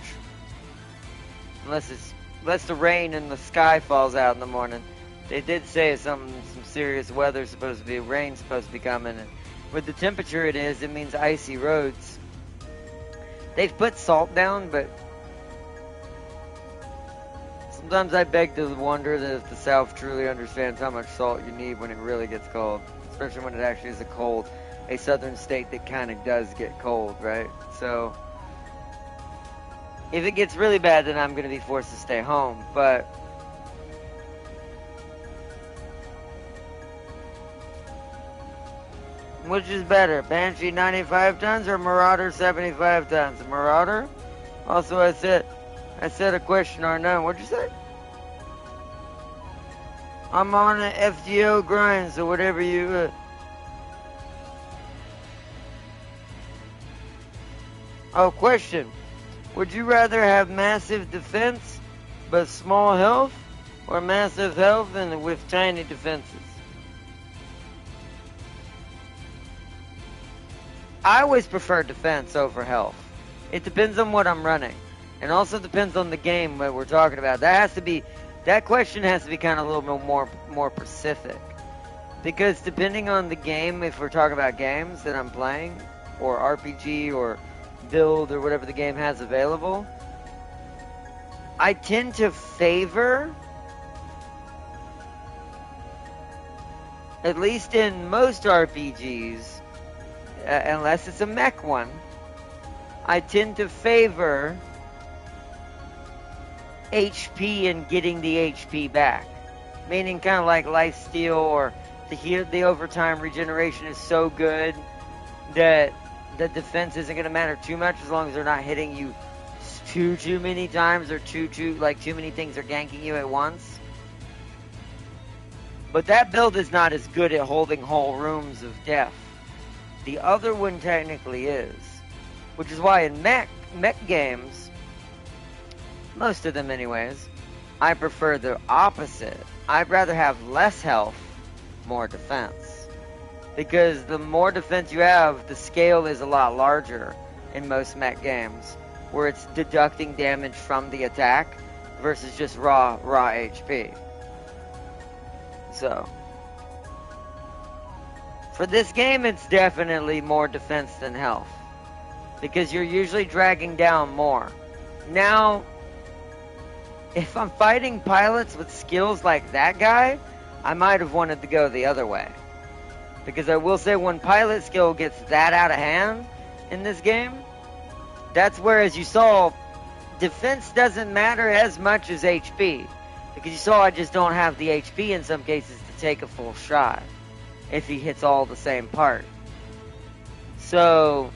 Unless the rain and the sky falls out in the morning. They did say some serious weather's supposed to be, rain's supposed to be coming, and with the temperature it is, it means icy roads. They've put salt down, but sometimes I beg to wonder that if the South truly understands how much salt you need when it really gets cold, especially when it actually is a southern state that kind of does get cold, right? So if it gets really bad, then I'm going to be forced to stay home, but which is better, Banshee 95 tons or Marauder 75 tons? Marauder? Also, I said a question or none. What'd you say? I'm on an FGO grind, so whatever you... Oh, question. Would you rather have massive defense but small health, or massive health and with tiny defenses? I always prefer defense over health. It depends on what I'm running. And also depends on the game that we're talking about. That question has to be kind of a little bit more specific. Because depending on the game, if we're talking about games that I'm playing, or RPG, or build, or whatever the game has available, I tend to favor, at least in most RPGs, unless it's a mech one, I tend to favor HP and getting the HP back. Meaning kind of like lifesteal, or the overtime regeneration is so good that the defense isn't going to matter too much as long as they're not hitting you too many times, or too many things are ganking you at once. But that build is not as good at holding whole rooms of death. The other one technically is. Which is why in mech games, most of them anyways, I prefer the opposite. I'd rather have less health, more defense. Because the more defense you have, the scale is a lot larger in most mech games, where it's deducting damage from the attack versus just raw HP. So, for this game, it's definitely more defense than health, because you're usually dragging down more. Now, if I'm fighting pilots with skills like that guy, I might have wanted to go the other way. Because I will say, when pilot skill gets that out of hand in this game, that's where, as you saw, defense doesn't matter as much as HP. Because you saw I just don't have the HP in some cases to take a full shot if he hits all the same part. So,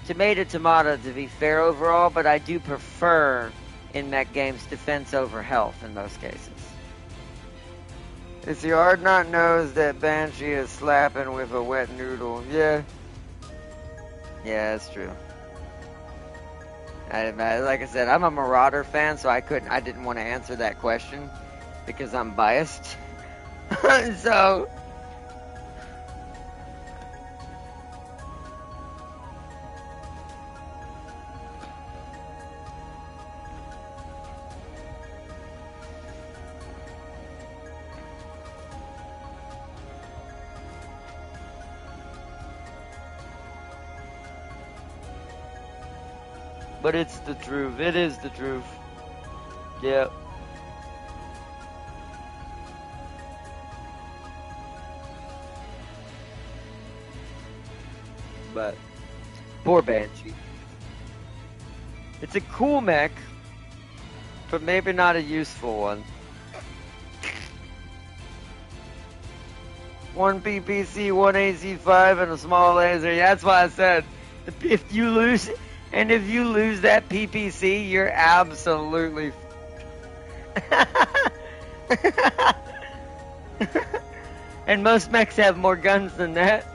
tomato to be fair overall, but I do prefer in mech games defense over health in most cases. It's the hard not knows that Banshee is slapping with a wet noodle. Yeah, that's true. Like I said, I'm a Marauder fan, so I didn't want to answer that question because I'm biased. So, but it's the truth. It is the truth. Yep. But Poor Banshee. It's a cool mech, but maybe not a useful one. One PPC, one AC5, and a small laser. Yeah, that's why I said, if you lose that PPC, you're absolutely. And most mechs have more guns than that.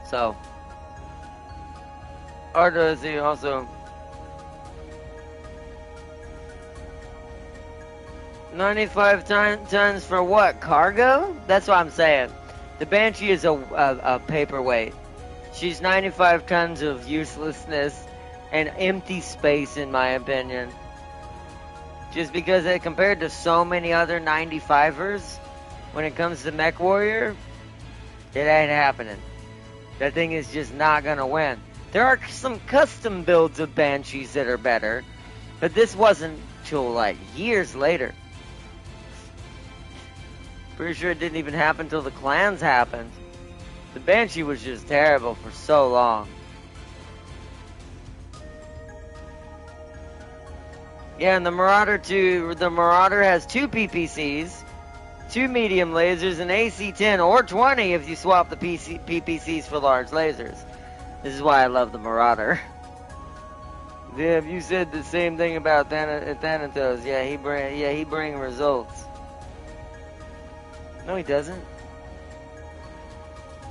So, R2C also 95 tons for what? Cargo? That's what I'm saying. The Banshee is a paperweight. She's 95 tons of uselessness and empty space, in my opinion. Just because compared to so many other 95ers, when it comes to Mech Warrior, it ain't happening. That thing is just not gonna win. There are some custom builds of Banshees that are better, but this wasn't till like years later. Pretty sure it didn't even happen till the clans happened. The Banshee was just terrible for so long. Yeah, and the Marauder has 2 PPCs, 2 medium lasers, an AC-10 or 20 if you swap the PPCs for large lasers. This is why I love the Marauder. Yeah, you said the same thing about Thanatos. Yeah, he bring results. No, he doesn't.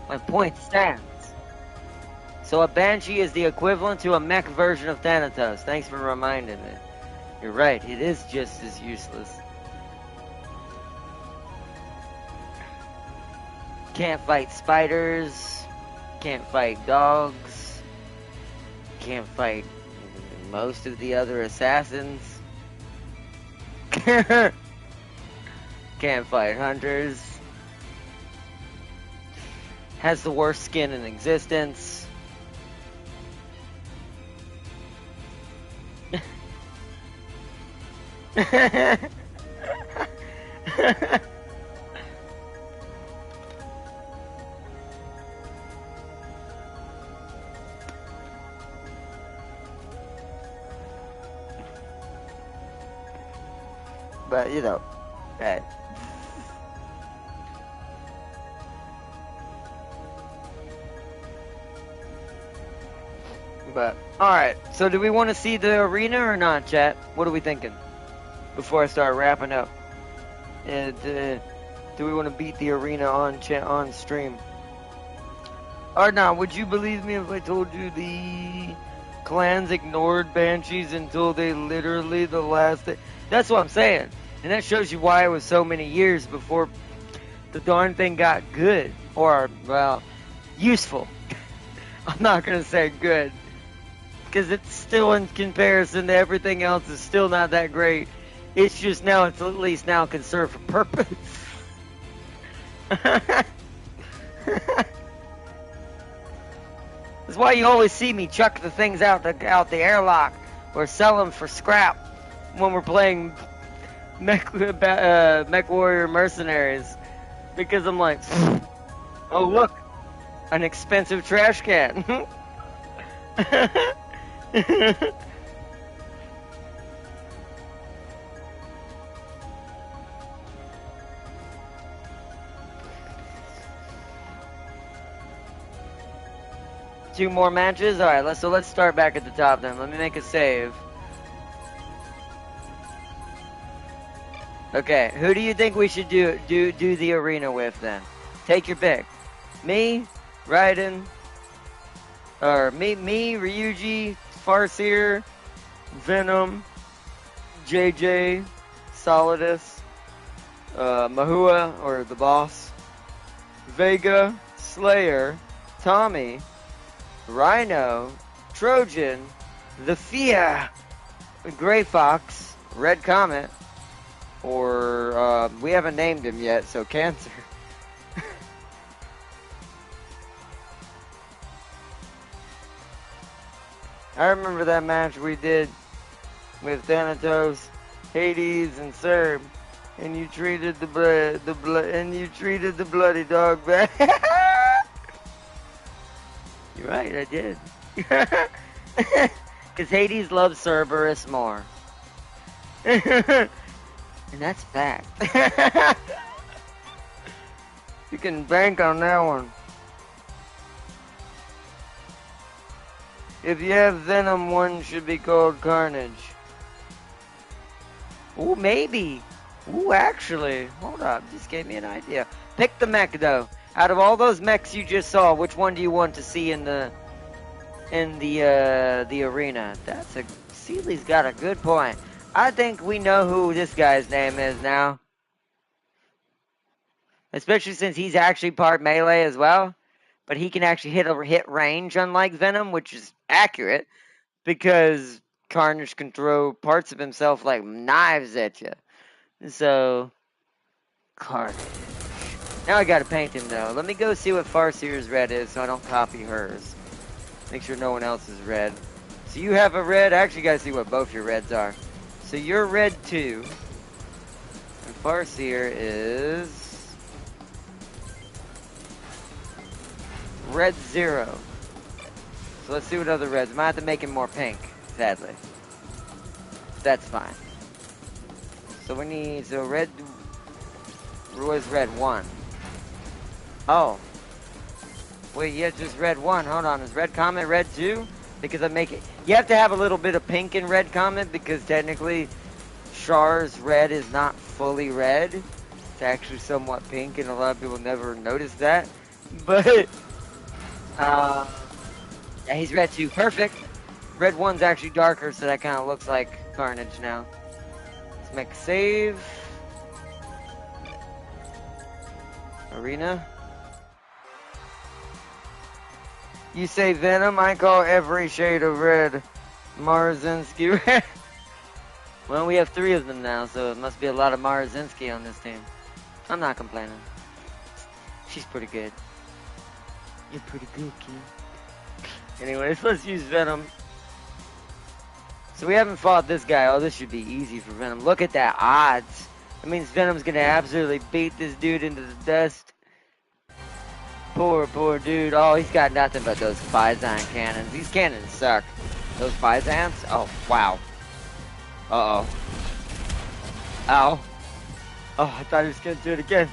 My point stands. So a Banshee is the equivalent to a mech version of Thanatos. Thanks for reminding me. You're right, it is just as useless. Can't fight spiders. Can't fight dogs. Can't fight most of the other assassins. Can't fight hunters. Has the worst skin in existence. But, you know, hey. But, alright, so do we want to see the arena or not, chat? What are we thinking? Before I start wrapping up. And, do we want to beat the arena on stream? Or not, would you believe me if I told you the clans ignored Banshees until they literally the last day? That's what I'm saying. And that shows you why it was so many years before the darn thing got good. Or, well, useful. I'm not going to say good. Because it's still, in comparison to everything else, is still not that great. It's just now, it's at least now can serve a purpose. That's why you always see me chuck the things out the airlock or sell them for scrap when we're playing Mech Warrior Mercenaries. Because I'm like, oh look, an expensive trash can. 2 more matches? Alright, let's start back at the top then. Let me make a save. Okay, who do you think we should do the arena with then? Take your pick. Me, Raiden, or me, Ryuji, Farseer, Venom, JJ, Solidus, Mahua, or the boss, Vega, Slayer, Tommy, Rhino, Trojan, the Fia, Grey Fox, Red Comet, or we haven't named him yet, so Cancer. I remember that match we did with Thanatos, Hades, and Serb. And you treated you treated the bloody dog bad. You're right, I did. Because Hades loves Cerberus more. And that's fact. You can bank on that one. If you have Venom, one should be called Carnage. Ooh, maybe. Ooh, actually. Hold up, just gave me an idea. Pick the mech, though. Out of all those mechs you just saw, which one do you want to see in the arena? Seeley's got a good point. I think we know who this guy's name is now. Especially since he's actually part melee as well. But he can actually hit range, unlike Venom, which is accurate. Because Carnage can throw parts of himself like knives at you. So, Carnage. Now I gotta paint him, though. Let me go see what Farseer's red is so I don't copy hers. Make sure no one else is red. So you have a red. I actually gotta see what both your reds are. So you're red 2. And Farseer is red 0. So let's see what other reds. I might have to make him more pink, sadly. That's fine. So we need, so red was red 1. Oh. Wait, yeah, just red 1. Hold on, is red comet red 2? Because I make it, you have to have a little bit of pink in red comet because technically Char's red is not fully red. It's actually somewhat pink and a lot of people never notice that. But, yeah, he's red 2. Perfect. Red 1's actually darker, so that kind of looks like Carnage now. Let's make a save. Arena. You say Venom, I call every shade of red Marzinski red. Well, we have 3 of them now, so it must be a lot of Marzinski on this team. I'm not complaining. She's pretty good. You're pretty good, kid. Anyways, let's use Venom. So we haven't fought this guy. Oh, this should be easy for Venom. Look at that odds. That means Venom's gonna absolutely beat this dude into the dust. Poor dude. Oh, he's got nothing but those Phison cannons. These cannons suck. Those Physons? Oh, wow. Uh-oh. Ow. Oh, I thought he was gonna do it again.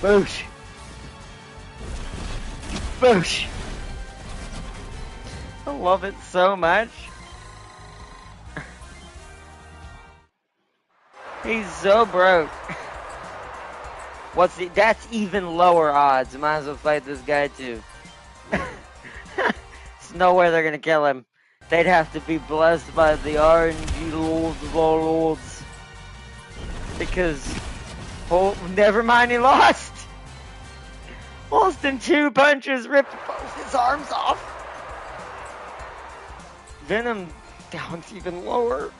Boosh. Boosh. I love it so much. He's so broke. That's even lower odds. Might as well fight this guy too. There's no way they're gonna kill him. They'd have to be blessed by the RNG lords of all lords. Because, oh, never mind, he lost. Lost in 2 punches, ripped both his arms off. Venom down's even lower.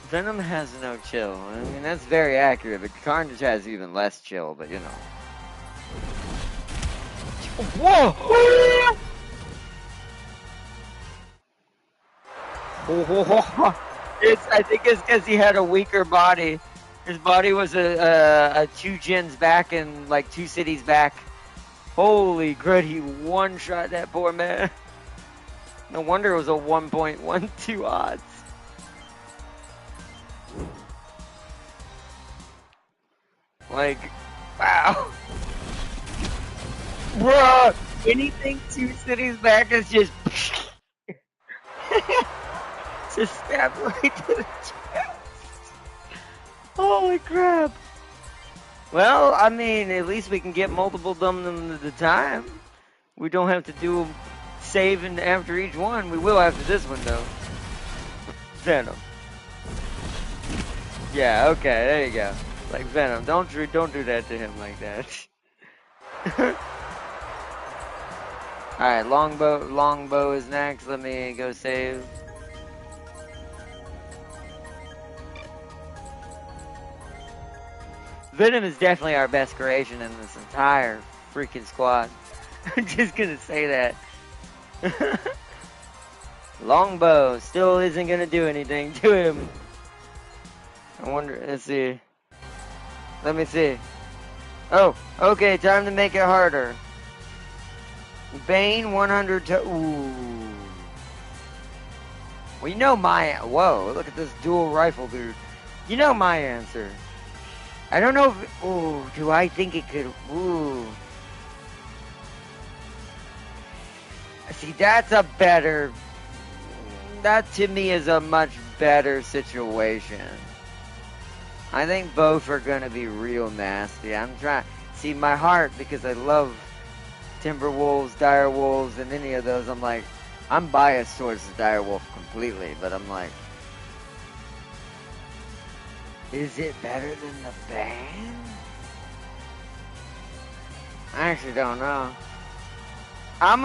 Venom has no chill. I mean, that's very accurate, but Carnage has even less chill, but you know. Whoa! I think it's because he had a weaker body. His body was a 2 gens back and like 2 cities back. Holy crud, he one-shot that poor man. No wonder it was a 1.12 odds. Like, wow. Bruh, anything 2 cities back is just... just stab right to the chest. Holy crap. Well, I mean, at least we can get multiple dum-dums at a time. We don't have to do saving after each one. We will after this one, though. Venom. Yeah, okay, there you go. Like Venom. Don't do that to him like that. Alright, longbow is next. Let me go save. Venom is definitely our best creation in this entire freaking squad. I'm just gonna say that. Longbow still isn't gonna do anything to him. I wonder, let's see. Let me see. Oh, okay, time to make it harder. Bane 100 to, ooh. Well, you know my, whoa, look at this dual rifle, dude. You know my answer. I don't know if, ooh, do I think it could, ooh. See, that's a better, that to me is a much better situation. I think both are going to be real nasty. I'm trying, see my heart, because I love Timberwolves, Direwolves, and any of those, I'm like, I'm biased towards the Direwolf completely, but I'm like, is it better than the Bane? I actually don't know. I'm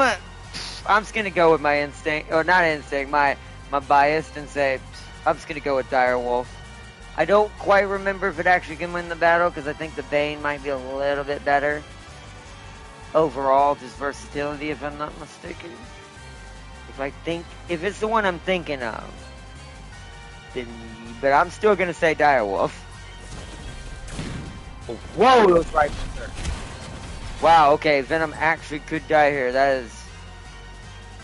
just gonna go with my instinct, or not instinct, my bias, and say I'm just gonna go with Direwolf. I don't quite remember if it actually can win the battle, because I think the Bane might be a little bit better overall, just versatility, if I'm not mistaken. If it's the one I'm thinking of, then, but I'm still gonna say Direwolf. Whoa, those rifles are. Wow, okay, Venom actually could die here. That is,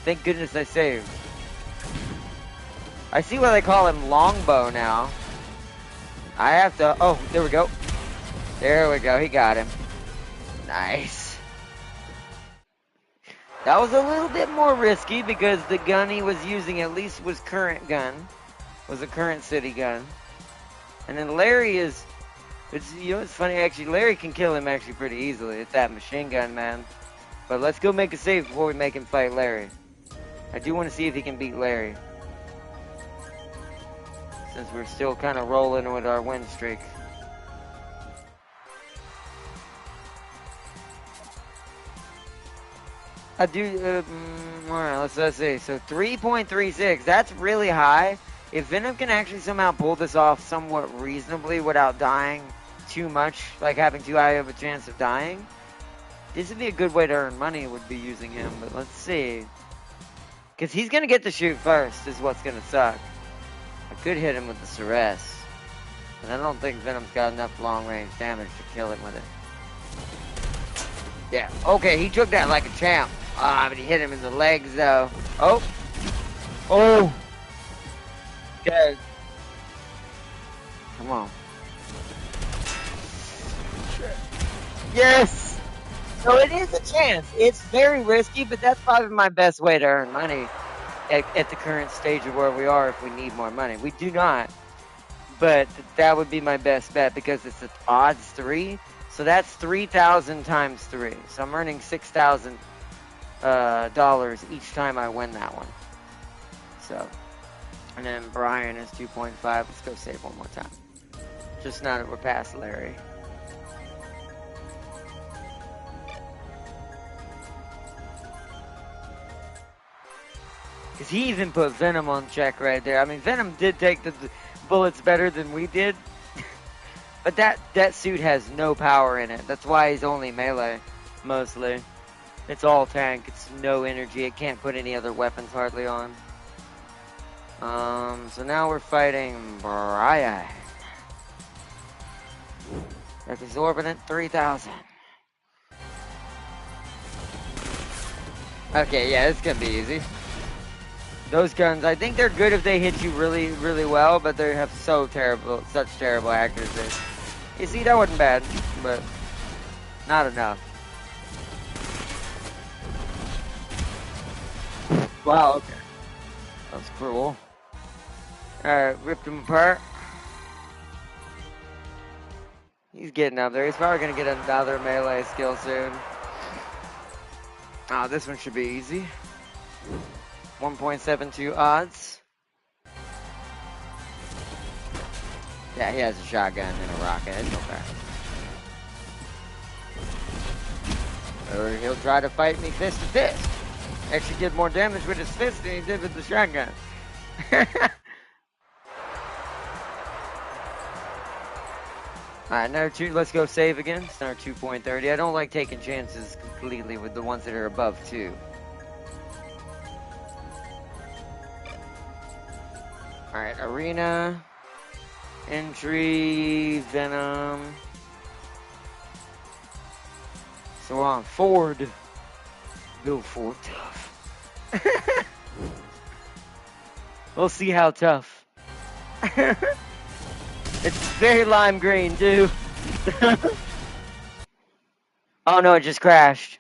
thank goodness I saved. I see why they call him Longbow now. I have to, oh, there we go. There we go, he got him. Nice. That was a little bit more risky because the gun he was using at least was current gun. Was a current city gun. And then Larry is, it's, you know, it's funny actually, Larry can kill him actually pretty easily. It's that machine gun, man. But let's go make a save before we make him fight Larry. I do want to see if he can beat Larry. Since we're still kind of rolling with our win streak. I do, alright, let's see. So 3.36, that's really high. If Venom can actually somehow pull this off somewhat reasonably without dying too much, like having too high of a chance of dying, this would be a good way to earn money, would be using him, but let's see. Because he's going to get to shoot first, is what's going to suck. I could hit him with the Ceres, but I don't think Venom's got enough long-range damage to kill him with it. Yeah, okay, he took that like a champ. Ah, but he hit him in the legs, though. Oh. Oh. Okay. Come on. Yes! So it is a chance. It's very risky, but that's probably my best way to earn money at the current stage of where we are if we need more money. We do not. But that would be my best bet because it's the odds 3. So that's 3,000 times 3. So I'm earning $6,000 dollars each time I win that one. So, and then Brian is 2.5. Let's go save one more time. Just now that we're past Larry. Because he even put Venom on check right there. I mean, Venom did take the bullets better than we did. But that suit has no power in it. That's why he's only melee, mostly. It's all tank. It's no energy. It can't put any other weapons hardly on. So now we're fighting Brian. Exorbitant 3,000. Okay, yeah, it's gonna be easy. Those guns, I think they're good if they hit you really, really well, but they have such terrible accuracy. You see, that wasn't bad, but not enough. Wow, okay. That was cruel. Alright, ripped him apart. He's getting up there. He's probably going to get another melee skill soon. Oh, this one should be easy. 1.72 odds. Yeah, he has a shotgun and a rocket. It's okay. Or he'll try to fight me fist to fist. Actually did more damage with his fist than he did with the shotgun. Alright, another 2. Let's go save again. It's another 2.30. I don't like taking chances completely with the ones that are above 2. Alright, Arena, Entry, Venom. So we're on Ford. Go Ford tough. We'll see how tough. It's very lime green, too. Oh no, it just crashed.